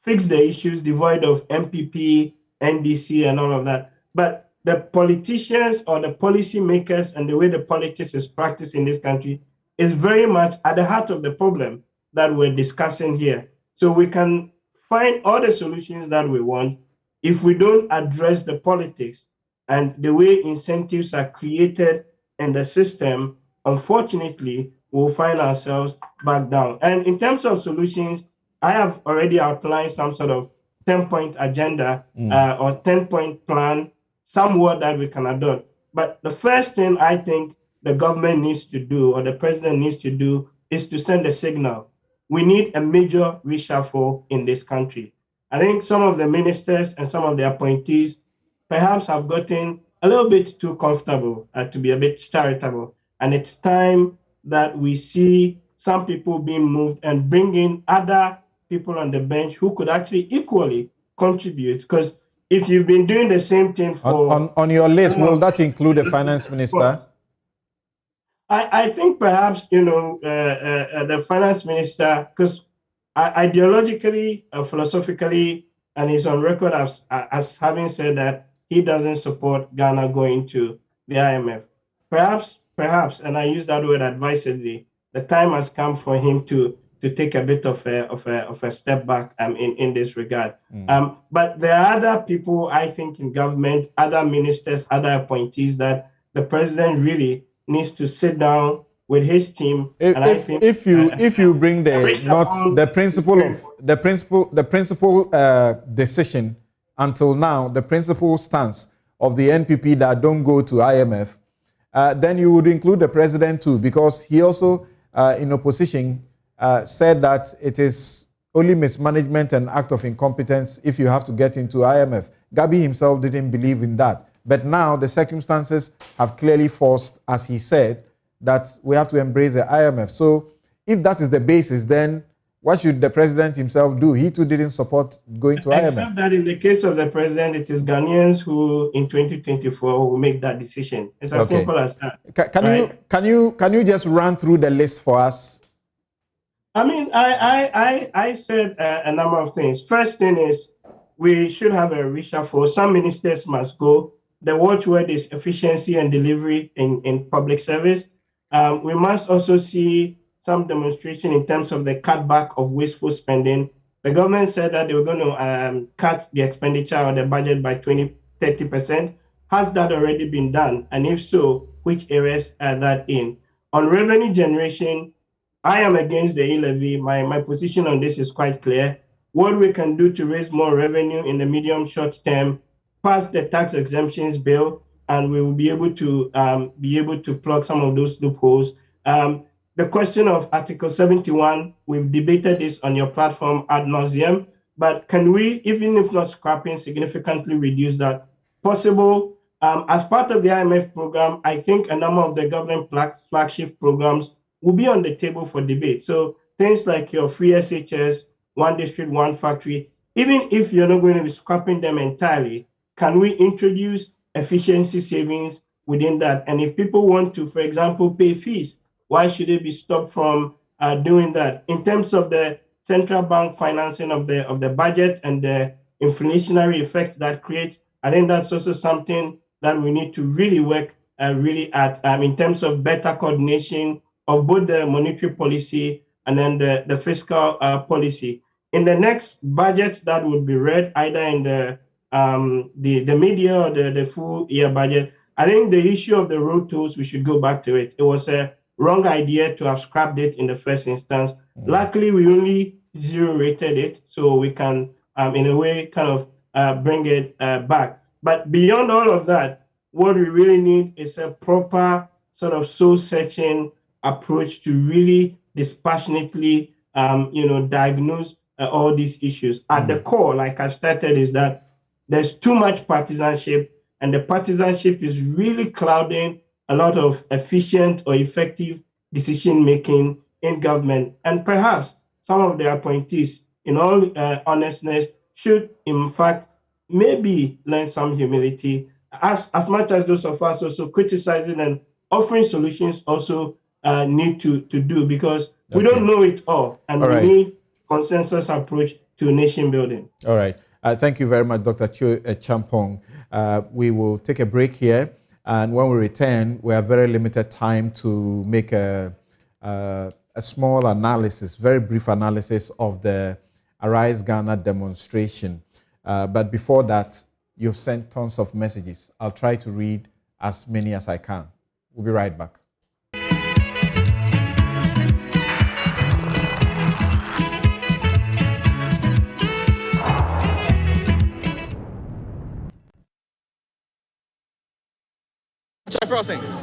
fix the issues devoid of MPP, NDC, and all of that. But the politicians or the policy makers and the way the politics is practiced in this country is very much at the heart of the problem that we're discussing here. So we can find all the solutions that we want. If we don't address the politics and the way incentives are created in the system, unfortunately, we'll find ourselves back down. And in terms of solutions, I have already outlined some sort of 10-point agenda or 10-point plan, somewhat that we can adopt. But the first thing I think the government needs to do or the president needs to do is to send a signal. We need a major reshuffle in this country. I think some of the ministers and some of the appointees perhaps have gotten a little bit too comfortable, to be a bit charitable. And it's time that we see some people being moved and bring in other people on the bench who could actually equally contribute. Because if you've been doing the same thing for... On your list, will that include the finance minister? I think perhaps, the finance minister, because ideologically, philosophically, and he's on record as having said that he doesn't support Ghana going to the IMF. Perhaps, and I use that word advisedly, the time has come for him to take a bit of a step back in this regard. But there are other people, I think, in government, other ministers, other appointees that the president really needs to sit down with his team. If you bring the principal decision until now, the principal stance of the NPP that don't go to IMF, then you would include the president too, because he also in opposition said that it is only mismanagement and act of incompetence if you have to get into IMF. Gabi himself didn't believe in that. But now the circumstances have clearly forced, as he said, that we have to embrace the IMF. So if that is the basis, then what should the president himself do? He too didn't support going to IMF. Except that in the case of the president, it is Ghanaians who in 2024 will make that decision. It's as simple as that. Can you just run through the list for us? I mean, I said a number of things. First thing is we should have a reshuffle. Some ministers must go. The watchword is efficiency and delivery in public service. We must also see some demonstration in terms of the cutback of wasteful spending. The government said that they were going to cut the expenditure or the budget by 30%. Has that already been done? And if so, which areas are that in? On revenue generation, I am against the e-levy. My position on this is quite clear. What we can do to raise more revenue in the medium short term, pass the tax exemptions bill, and we will be able to plug some of those loopholes. The question of Article 71, we've debated this on your platform ad nauseum, but can we, even if not scrapping, significantly reduce that? Possible. As part of the IMF program, I think a number of the government flagship programs will be on the table for debate. So things like your free SHS, one district, one factory, even if you're not going to be scrapping them entirely, can we introduce efficiency savings within that? And if people want to, for example, pay fees, why should they be stopped from doing that? In terms of the central bank financing of the budget and the inflationary effects that creates, I think that's also something that we need to really work really at in terms of better coordination of both the monetary policy and then the fiscal policy. In the next budget that would be read, either in the media or the full year budget, I think the issue of the road tolls, we should go back to it. It was a wrong idea to have scrapped it in the first instance. Luckily, we only zero rated it, so we can, in a way, kind of bring it back. But beyond all of that, what we really need is a proper sort of soul-searching approach to really dispassionately, diagnose all these issues. At the core, like I started, is that there's too much partisanship, and the partisanship is really clouding a lot of efficient or effective decision-making in government. And perhaps some of the appointees, in all honestness, should, in fact, maybe learn some humility as much as those of us also criticizing and offering solutions also need to do, because we don't know it all, and we need consensus approach to nation building. All right. Thank you very much, Dr. Champong. We will take a break here, and when we return, we have very limited time to make a small analysis, very brief analysis of the Arise Ghana demonstration. But before that, you've sent tons of messages. I'll try to read as many as I can. We'll be right back.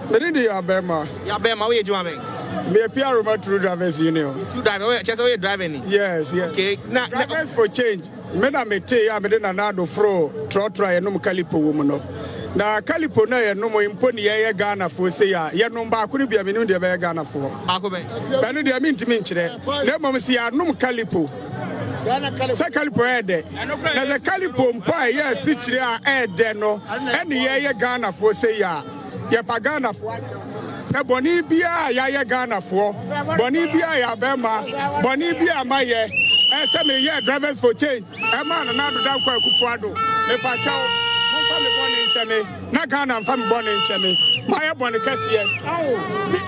Meridi Abema. Abema, where you driving? Me a PR remote through drivers union. You drive? Just where you driving? Yes, yes. Okay. Now, drivers for change. Me na me te ya me na na do fro tro ya no kalipo wo mu no. Na kalipo na ya no mo impo ni ye Ghana fo se ya ye no ba ko ni bia me no de be Ghana fo. Ba ko be. Ba no de me ntimi nkyere. Na mom se ya no kalipo. Sa kalipo ede. Na the kalipo mpa ye si kyere a ede no. Ene ye Ghana fo se ya. Ye pa Ghana fo. Se boni bia ya Ghana fo. Boni bia ya bema. Boni bia maye. Say me yeah, drivers for change. A man and now down kwa kufuado. Me pa chao. Mo fa me born in Chene. Na Ghana fa me born in Chene. My born in Kasiye.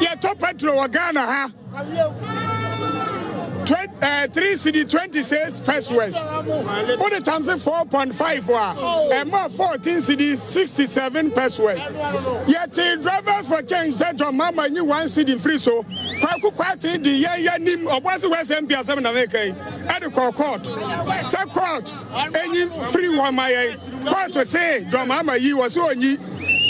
Ye top petrol wa Ghana ha. 3 cedi 26 pesos. What the times 4.5 wa. And more 14 cedi 67 pesos. Yet drivers for change said your mama you 1 cedi free so. Kwaku kwati di ye nim obwase West MP 7 na make. At the court. Say court. Any free one my court to say your mama you was so yi.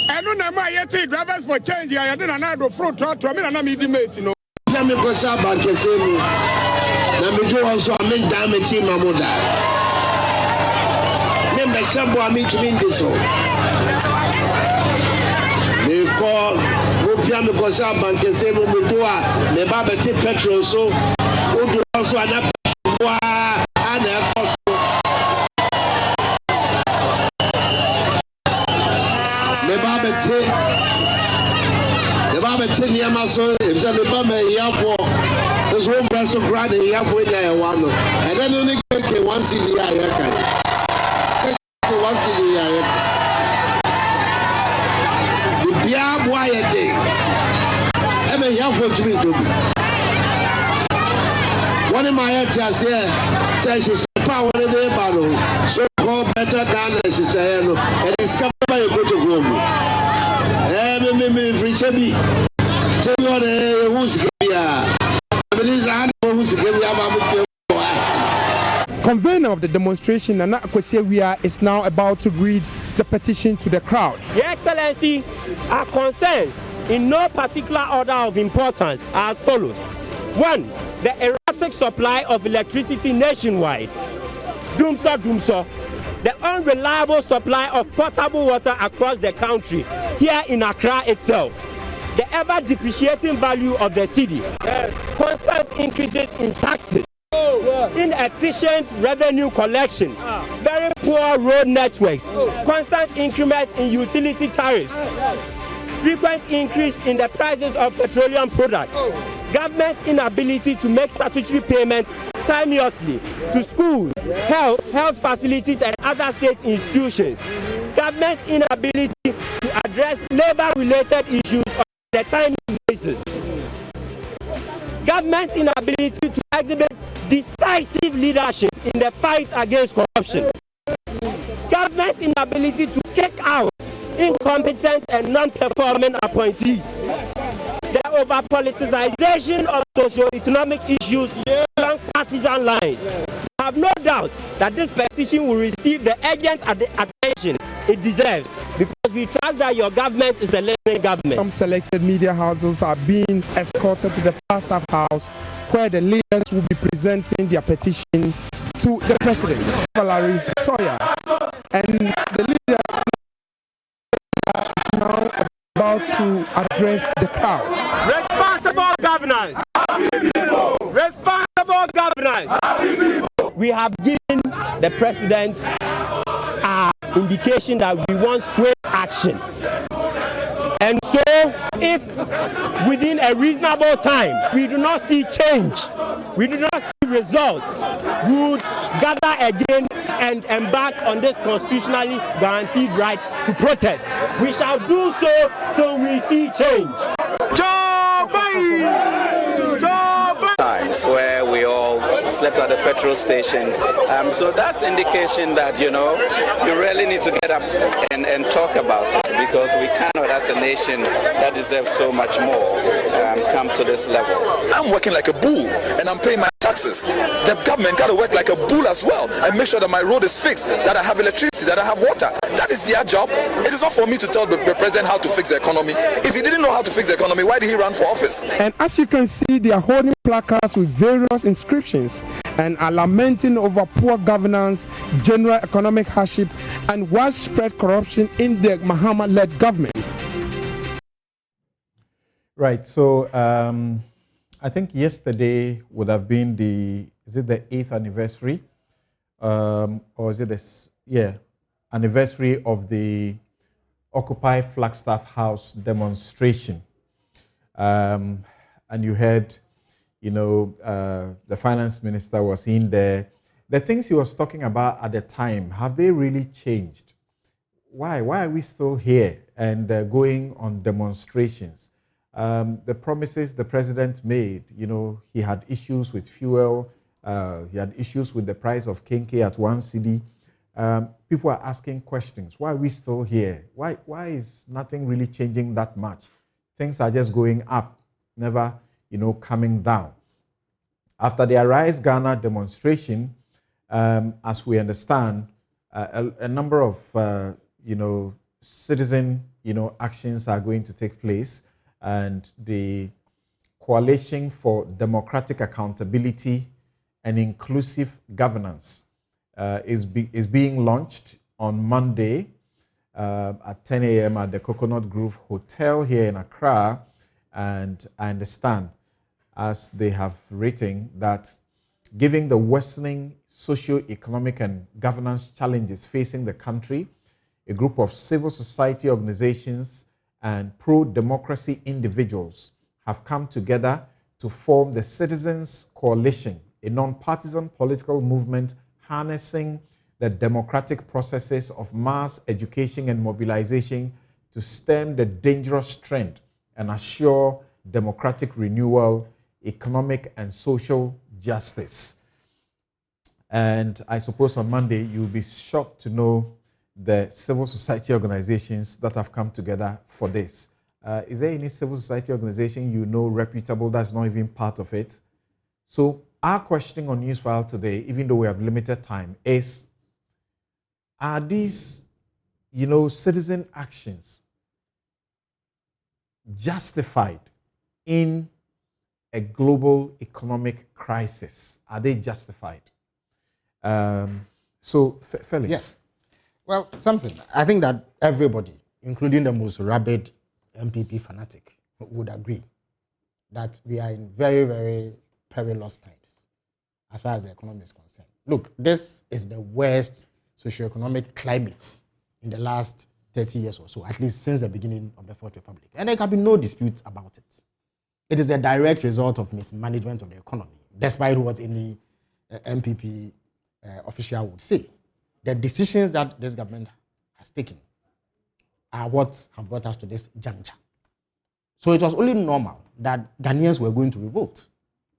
And no na my yet drivers for change ya dey na do fruit trot me na me di mate no. Na me ko sa bank semu. Na me do also amen damage mamoda. Me be shambo amen to me this so. Me ko mo pia me ko sa bank semu me do a me ba be ti petrol so. O do also ana wa ana ko so. Me ba be ti niama so if say me ba me yafo this one press of grad yafo ya one and then only get 1 cedi ya kan 1 cedi ya the bia boy e dey e me yafo to me to be one of my heads say she power the battle so called better than she say no and discover you go to go me free chebi Convener of the demonstration, Nana Akosewia, is now about to read the petition to the crowd. Your Excellency, our concerns in no particular order of importance are as follows. 1. The erratic supply of electricity nationwide. Dumso. The unreliable supply of potable water across the country, here in Accra itself. The ever-depreciating value of the city. Constant increases in taxes. Inefficient revenue collection. Very poor road networks. Constant increments in utility tariffs. Frequent increase in the prices of petroleum products. Government's inability to make statutory payments timeously to schools, health facilities and other state institutions. Government's inability to address labor-related issues on a timely basis. Government's inability to exhibit decisive leadership in the fight against corruption. Government's inability to kick out incompetent and non-performing appointees. The over-politicization of socio-economic issues along partisan lines. I have no doubt that this petition will receive the urgent attention it deserves, because we trust that your government is a listening government. Some selected media houses are being escorted to the Falstaff House, where the leaders will be presenting their petition to the president, Valerie Sawyer. And the leader is now about to address the crowd. Responsible governance. Responsible governance. We have given the president an indication that we want swift action. action. And so, if within a reasonable time we do not see change, we do not see results, we would gather again and embark on this constitutionally guaranteed right to protest. We shall do so till we see change. Where we all slept at the petrol station. So that's indication that, you really need to get up and talk about it, because we cannot, as a nation that deserves so much more, come to this level. I'm working like a bull and I'm paying my taxes. The government got to work like a bull as well and make sure that my road is fixed, that I have electricity, that I have water. That is their job. It is not for me to tell the president how to fix the economy. If he didn't know how to fix the economy, why did he run for office? And as you can see, they are holding placards with various inscriptions and are lamenting over poor governance, general economic hardship, and widespread corruption in the Mahama-led government. Right. So I think yesterday would have been the 8th anniversary, or is it the anniversary of the Occupy Flagstaff House demonstration. And you heard, the finance minister was in there. The things he was talking about at the time, have they really changed? Why are we still here and going on demonstrations? The promises the president made, he had issues with fuel, he had issues with the price of Kenke at 1 cedi. People are asking questions. Why are we still here? Why is nothing really changing that much? Things are just going up, never, coming down. After the Arise Ghana demonstration, as we understand, a number of, citizen, actions are going to take place, and the Coalition for Democratic Accountability and Inclusive Governance is being launched on Monday at 10 a.m. at the Coconut Grove Hotel here in Accra. And I understand, as they have written, that given the worsening socio-economic and governance challenges facing the country, a group of civil society organizations and pro-democracy individuals have come together to form the Citizens Coalition, a non-partisan political movement harnessing the democratic processes of mass education and mobilization to stem the dangerous trend and assure democratic renewal, economic and social justice. And I suppose on Monday, you'll be shocked to know the civil society organizations that have come together for this. Is there any civil society organization reputable that's not even part of it? So our question on Newsfile today, even though we have limited time, is, are these, citizen actions justified in a global economic crisis? Are they justified? So, Felix. Yes. Well, Samson, I think that everybody, including the most rabid MPP fanatic, would agree that we are in very, very perilous times as far as the economy is concerned. Look, this is the worst socioeconomic climate in the last 30 years or so, at least since the beginning of the Fourth Republic. And there can be no dispute about it. It is a direct result of mismanagement of the economy, despite what any MPP official would say. The decisions that this government has taken are what have brought us to this juncture. So it was only normal that Ghanaians were going to revolt.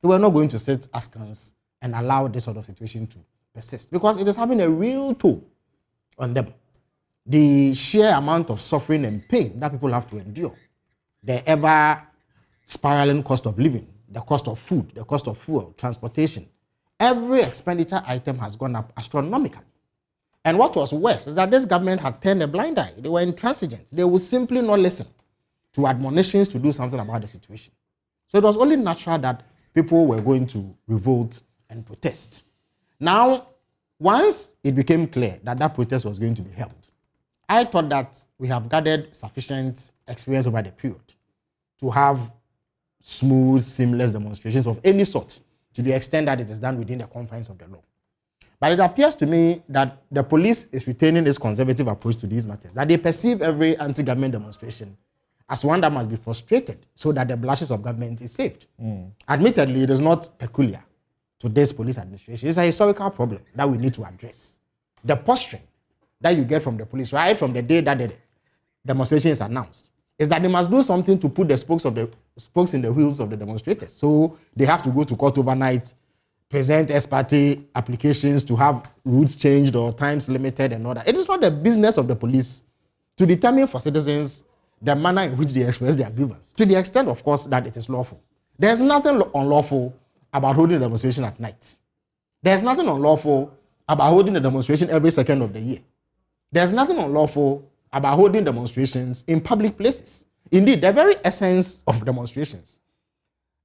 They were not going to sit askance and allow this sort of situation to persist, because it is having a real toll on them. The sheer amount of suffering and pain that people have to endure, the ever spiraling cost of living, the cost of food, the cost of fuel, transportation, every expenditure item has gone up astronomically. And what was worse is that this government had turned a blind eye. They were intransigent. They would simply not listen to admonitions to do something about the situation. So it was only natural that people were going to revolt and protest. Now, once it became clear that that protest was going to be held, I thought that we have gathered sufficient experience over the period to have smooth, seamless demonstrations of any sort, to the extent that it is done within the confines of the law. But it appears to me that the police is retaining this conservative approach to these matters, that they perceive every anti-government demonstration as one that must be frustrated so that the blushes of government is saved. Admittedly, it is not peculiar to this police administration. It's a historical problem that we need to address. The posturing that you get from the police right from the day that the demonstration is announced is that they must do something to put the spokes in the wheels of the demonstrators. So they have to go to court overnight, present ex parte applications to have routes changed or times limited and all that. It is not the business of the police to determine for citizens the manner in which they express their grievance, to the extent, of course, that it is lawful. There's nothing unlawful about holding a demonstration at night. There's nothing unlawful about holding a demonstration every second of the year. There's nothing unlawful about holding demonstrations in public places. Indeed, the very essence of demonstrations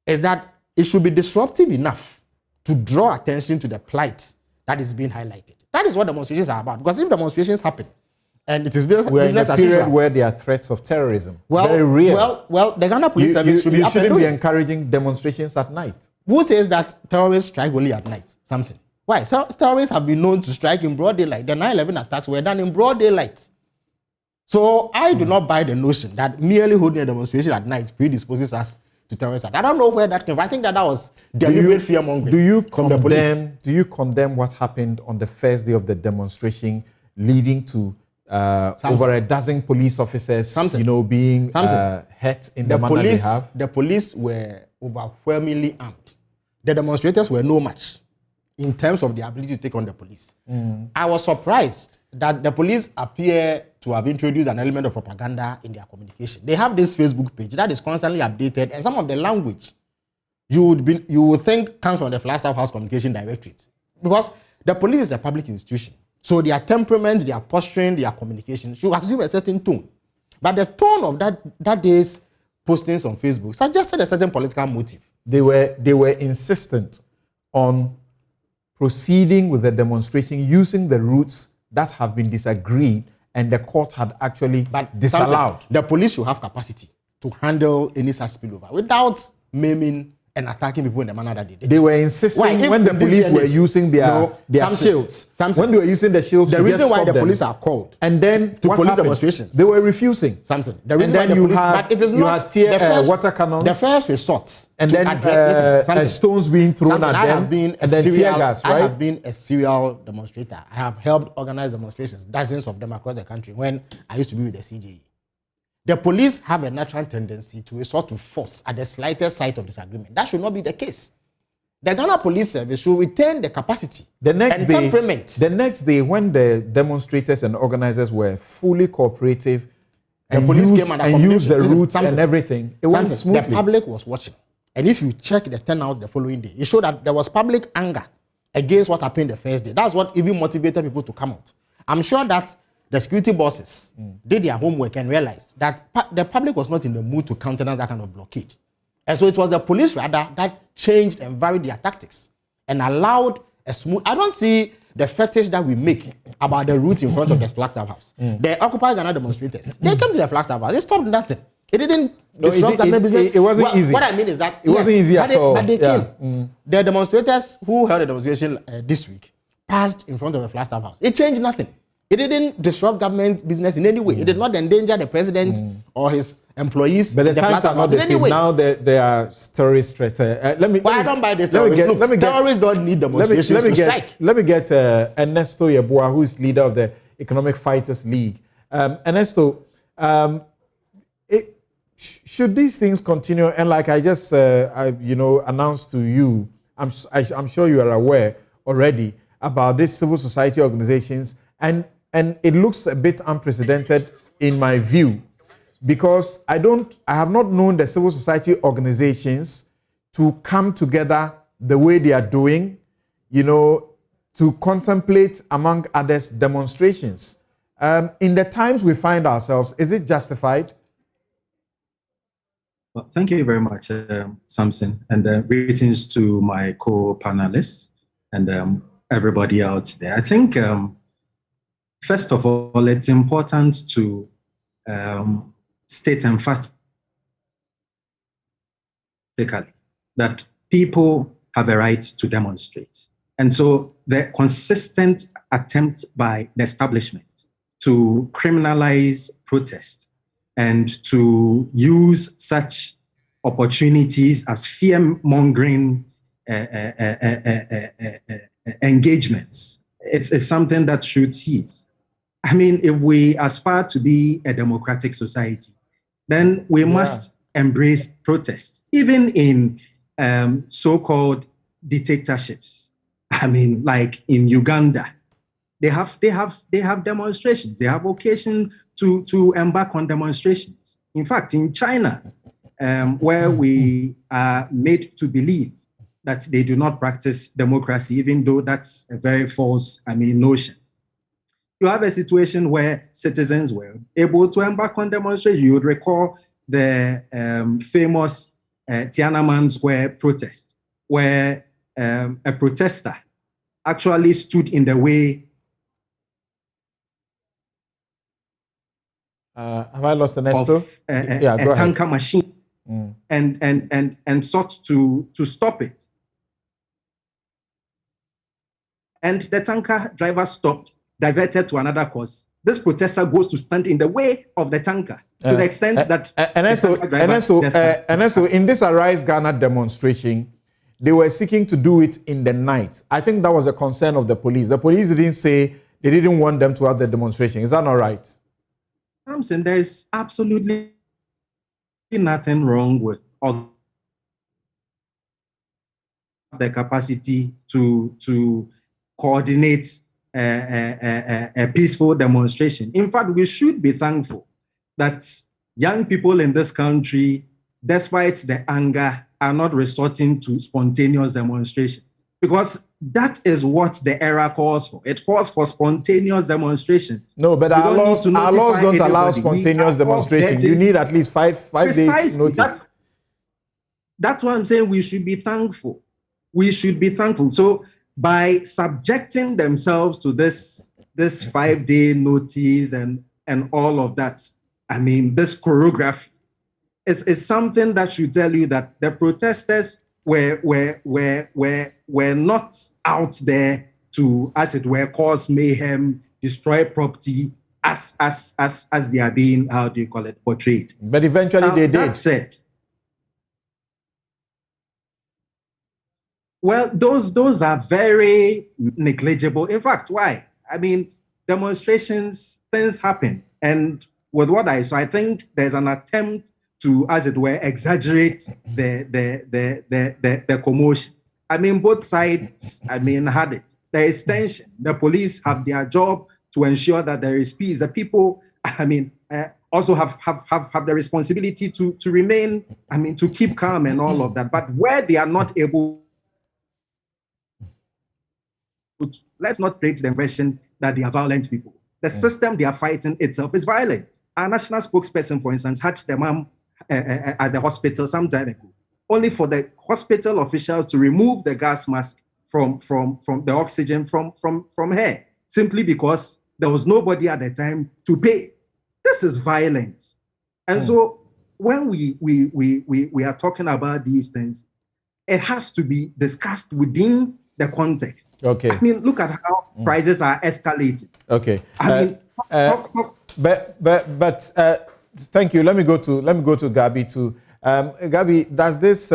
is that it should be disruptive enough to draw attention to the plight that is being highlighted. That is what demonstrations are about. Because if demonstrations happen, and it is business We're in a as period usual, where there are threats of terrorism. Very real. Well, the Ghana Police Service should be You shouldn't be encouraging demonstrations at night. Who says that terrorists strike only at night? Samson. Why? Terrorists have been known to strike in broad daylight. The 9/11 attacks were done in broad daylight. So I do not buy the notion that merely holding a demonstration at night predisposes us to terrorist attack. I don't know where that came from. I think that was deliberate fear mongering. Do you from the police. Do you condemn what happened on the first day of the demonstration, leading to over a dozen police officers, being hurt in the manner they have? The police were overwhelmingly armed. The demonstrators were no match in terms of their ability to take on the police. I was surprised that the police appear to have introduced an element of propaganda in their communication. They have this Facebook page that is constantly updated, and some of the language you would think comes from the Flagstaff House Communication Directorate, because the police is a public institution. So their temperament, their posturing, their communication should assume a certain tone. But the tone of that day's postings on Facebook suggested a certain political motive. They were insistent on proceeding with the demonstration using the routes that have been disagreed and the court had actually disallowed. The police should have capacity to handle any such spillover without maiming and attacking people in the manner that they did. They were insisting when the police were using their shields. When they were using the shields, the reason why the police are called and then to police demonstrations, they were refusing. Samson, the reason why the police, but it is not the first water cannons, the first resort, and then stones being thrown at them, and then tear gas. Right? I have been a serial demonstrator. I have helped organize demonstrations, dozens of them across the country. When I used to be with the CJE. The police have a natural tendency to resort to force at the slightest sign of disagreement. That should not be the case. The Ghana Police Service should retain the capacity and temperament. The next day, when the demonstrators and organizers were fully cooperative and used the routes and everything, it went smoothly. The public was watching. And if you check the turnout the following day, it showed that there was public anger against what happened the first day. That's what even motivated people to come out. I'm sure that the security bosses did their homework and realized that the public was not in the mood to countenance that kind of blockade. And so it was the police rather that changed and varied their tactics and allowed a smooth. I don't see the fetish that we make about the route in front of the Flagstaff House. The Occupy Ghana demonstrators, they came to the Flagstaff House, they stopped nothing. It didn't disrupt government business. It wasn't easy. What I mean is that it wasn't easy at all. But they came. The demonstrators who held a demonstration this week passed in front of the Flagstaff House. It changed nothing. It didn't disrupt government business in any way. It did not endanger the president or his employees. But the times are not the same. Now there are terrorist threats. I don't buy this. Terrorists don't need demonstrations to strike. Let me get Ernesto Yeboah, who is leader of the Economic Fighters League. Ernesto, should these things continue? And like I just announced to you, I'm sure you are aware already about these civil society organizations. And it looks a bit unprecedented in my view, because I have not known the civil society organizations to come together the way they are doing, to contemplate, among others, demonstrations. In the times we find ourselves, is it justified? Well, thank you very much, Samson, and greetings to my co-panelists and everybody out there. I think first of all, it's important to state emphatically that people have a right to demonstrate. And so the consistent attempt by the establishment to criminalize protest and to use such opportunities as fear-mongering engagements, it's something that should cease. I mean, if we aspire to be a democratic society, then we must embrace protest, even in so-called dictatorships. I mean, like in Uganda, they have demonstrations. They have occasion to embark on demonstrations. In fact, in China, where we are made to believe that they do not practice democracy, even though that's a very false, notion. You have a situation where citizens were able to embark on demonstrations. You would recall the famous Tiananmen Square protest, where a protester actually stood in the way. Have I lost Ernesto? Of a tanker machine, and sought to stop it. And the tanker driver stopped, diverted to another course. This protester goes to stand in the way of the tanker to the extent that Ernesto, in this Arise Ghana demonstration, they were seeking to do it in the night. I think that was a concern of the police. The police didn't say they didn't want them to have the demonstration. Is that not right? Samson, there is absolutely nothing wrong with the capacity to coordinate a peaceful demonstration. In fact, we should be thankful that young people in this country, despite the anger, are not resorting to spontaneous demonstrations, because that is what the era calls for. It calls for spontaneous demonstrations. No, but our laws don't allow spontaneous demonstration. You need at least five days notice. That's why I'm saying we should be thankful. We should be thankful. So by subjecting themselves to this 5-day notice and all of that, this choreography is something that should tell you that the protesters were not out there to, as it were, cause mayhem, destroy property, as they are being, portrayed. But eventually they did. That said, well, those are very negligible. In fact, why? Demonstrations, things happen. And with what I saw, I think there's an attempt to, as it were, exaggerate the commotion. Both sides, had it. There is tension. The police have their job to ensure that there is peace. The people, also have the responsibility to remain, to keep calm and all of that. But where they are not able, let's not create the impression that they are violent people. The system they are fighting itself is violent. Our national spokesperson, for instance, had the mom at the hospital some time ago, only for the hospital officials to remove the gas mask from the oxygen from her, simply because there was nobody at the time to pay. This is violence. And so when we are talking about these things, it has to be discussed within the context. Okay. Look at how prices are escalating. Okay. But thank you. Let me go to Gabi too. Gabi, does this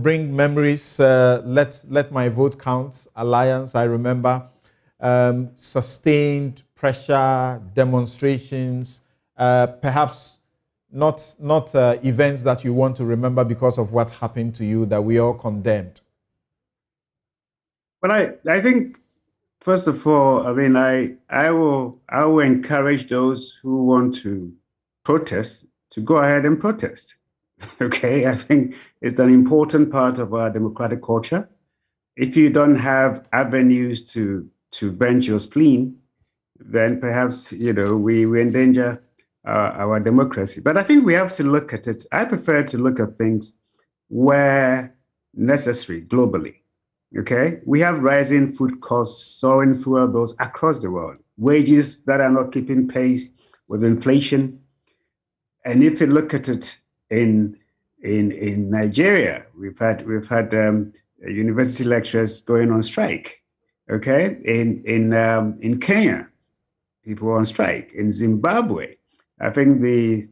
bring memories? Let my vote count alliance. I remember sustained pressure, demonstrations, perhaps not events that you want to remember because of what happened to you that we all condemned. Well, I think, first of all, I will encourage those who want to protest to go ahead and protest. Okay, I think it's an important part of our democratic culture. If you don't have avenues to vent your spleen, then perhaps we endanger our democracy. But I think we have to look at it. I prefer to look at things where necessary globally. Okay, we have rising food costs, soaring fuel bills across the world, wages that are not keeping pace with inflation. And if you look at it in Nigeria, we've had university lecturers going on strike. Okay, in Kenya, people were on strike. In Zimbabwe, I think the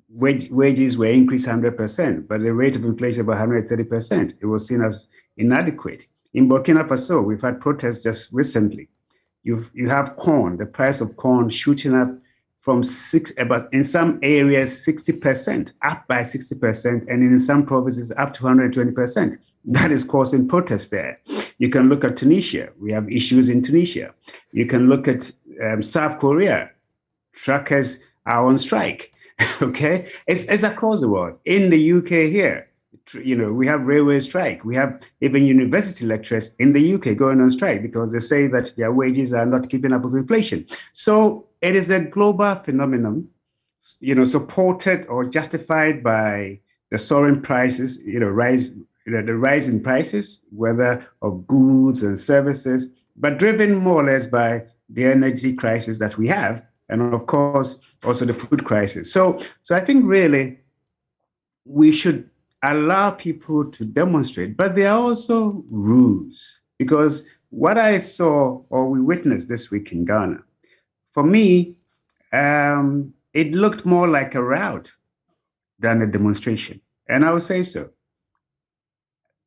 wages were increased 100%, but the rate of inflation about 130%. It was seen as inadequate. In Burkina Faso, we've had protests just recently. You have corn, the price of corn shooting up from in some areas 60%, up by 60%, and in some provinces up to 120%. That is causing protests there. You can look at Tunisia. We have issues in Tunisia. You can look at South Korea. Truckers are on strike. Okay, it's across the world. In the UK here, we have railway strike. We have even university lecturers in the UK going on strike because they say that their wages are not keeping up with inflation. So it is a global phenomenon, supported or justified by the soaring prices, the rise in prices, whether of goods and services, but driven more or less by the energy crisis that we have, and of course, also the food crisis. So I think really we should allow people to demonstrate, but there are also rules, because what I saw or we witnessed this week in Ghana, for me, it looked more like a rout than a demonstration. And I would say so.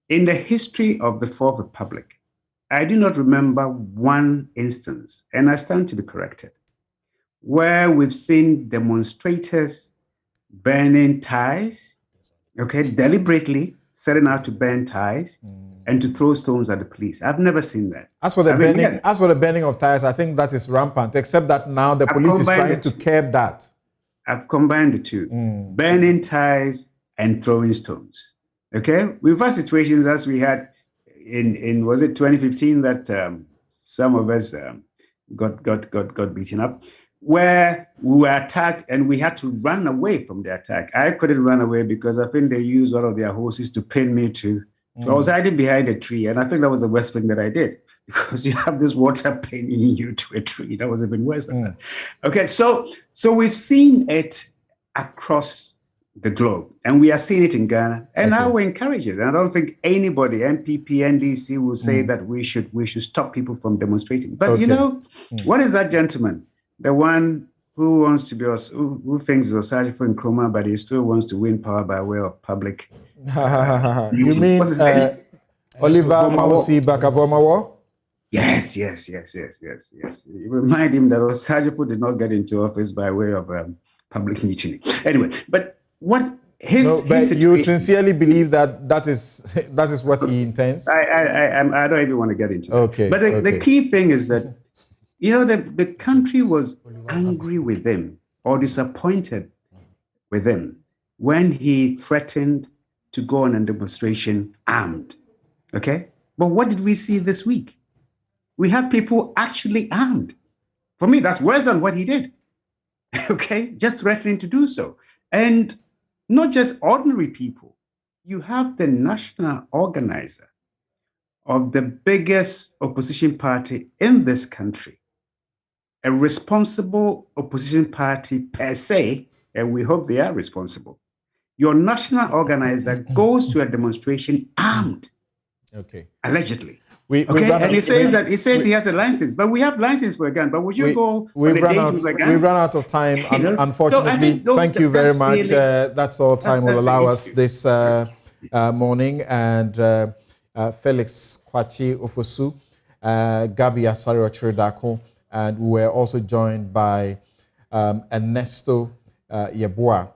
In the history of the Fourth Republic, I do not remember one instance, and I stand to be corrected, where we've seen demonstrators burning ties, deliberately setting out to burn ties and to throw stones at the police. I've never seen that. As for the burning of ties, I think that is rampant, except that now the police is trying to curb that. I've combined the two, burning ties and throwing stones. Okay, we've had situations as we had in was it 2015 that some of us got beaten up, where we were attacked and we had to run away from the attack. I couldn't run away because I think they used one of their horses to pin me to I was hiding behind a tree, and I think that was the worst thing that I did, because you have this water pinning you to a tree. That was even worse than that. Okay, so we've seen it across the globe, and we are seeing it in Ghana, and I will encourage it. And I don't think anybody, NPP, NDC, will say that we should stop people from demonstrating. But what is that gentleman? The one who wants to be, who thinks he's Osajifo Nkrumah, but he still wants to win power by way of public. You mean Oliver Mausi Bakavomawo? Yes. You remind him that Osajifo did not get into office by way of public mutiny. Anyway, but what you sincerely believe that is what he intends? I don't even want to get into it. Okay. But the key thing is that the country was angry with him or disappointed with him when he threatened to go on a demonstration armed. Okay? But what did we see this week? We had people actually armed. For me, that's worse than what he did. Okay? Just threatening to do so. And not just ordinary people. You have the national organizer of the biggest opposition party in this country, a responsible opposition party per se, and we hope they are responsible. Your national organizer goes to a demonstration armed, allegedly. And he says he has a license, but we have license for a gun. But would you go? We've run out of time, unfortunately. Thank you very much. Really, that's all time will allow us this morning. And Felix Kwachi Ofosu, Gabi Asari Ochiridako, and we were also joined by Ernesto Yeboah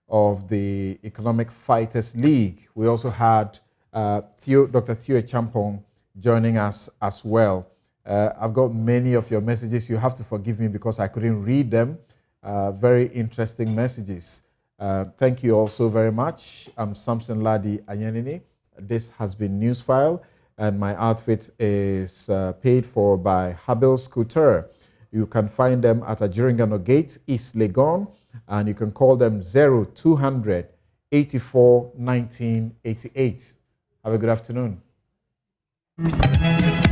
of the Economic Fighters League. We also had Dr. Theo Champong joining us as well. I've got many of your messages. You have to forgive me because I couldn't read them. Very interesting messages. Thank you all so very much. I'm Samson Lardy Anyenini. This has been Newsfile, and my outfit is paid for by Habil Scooter. You can find them at Ajiringano Gate, East Legon, and you can call them 0200 84 19 88. Have a good afternoon.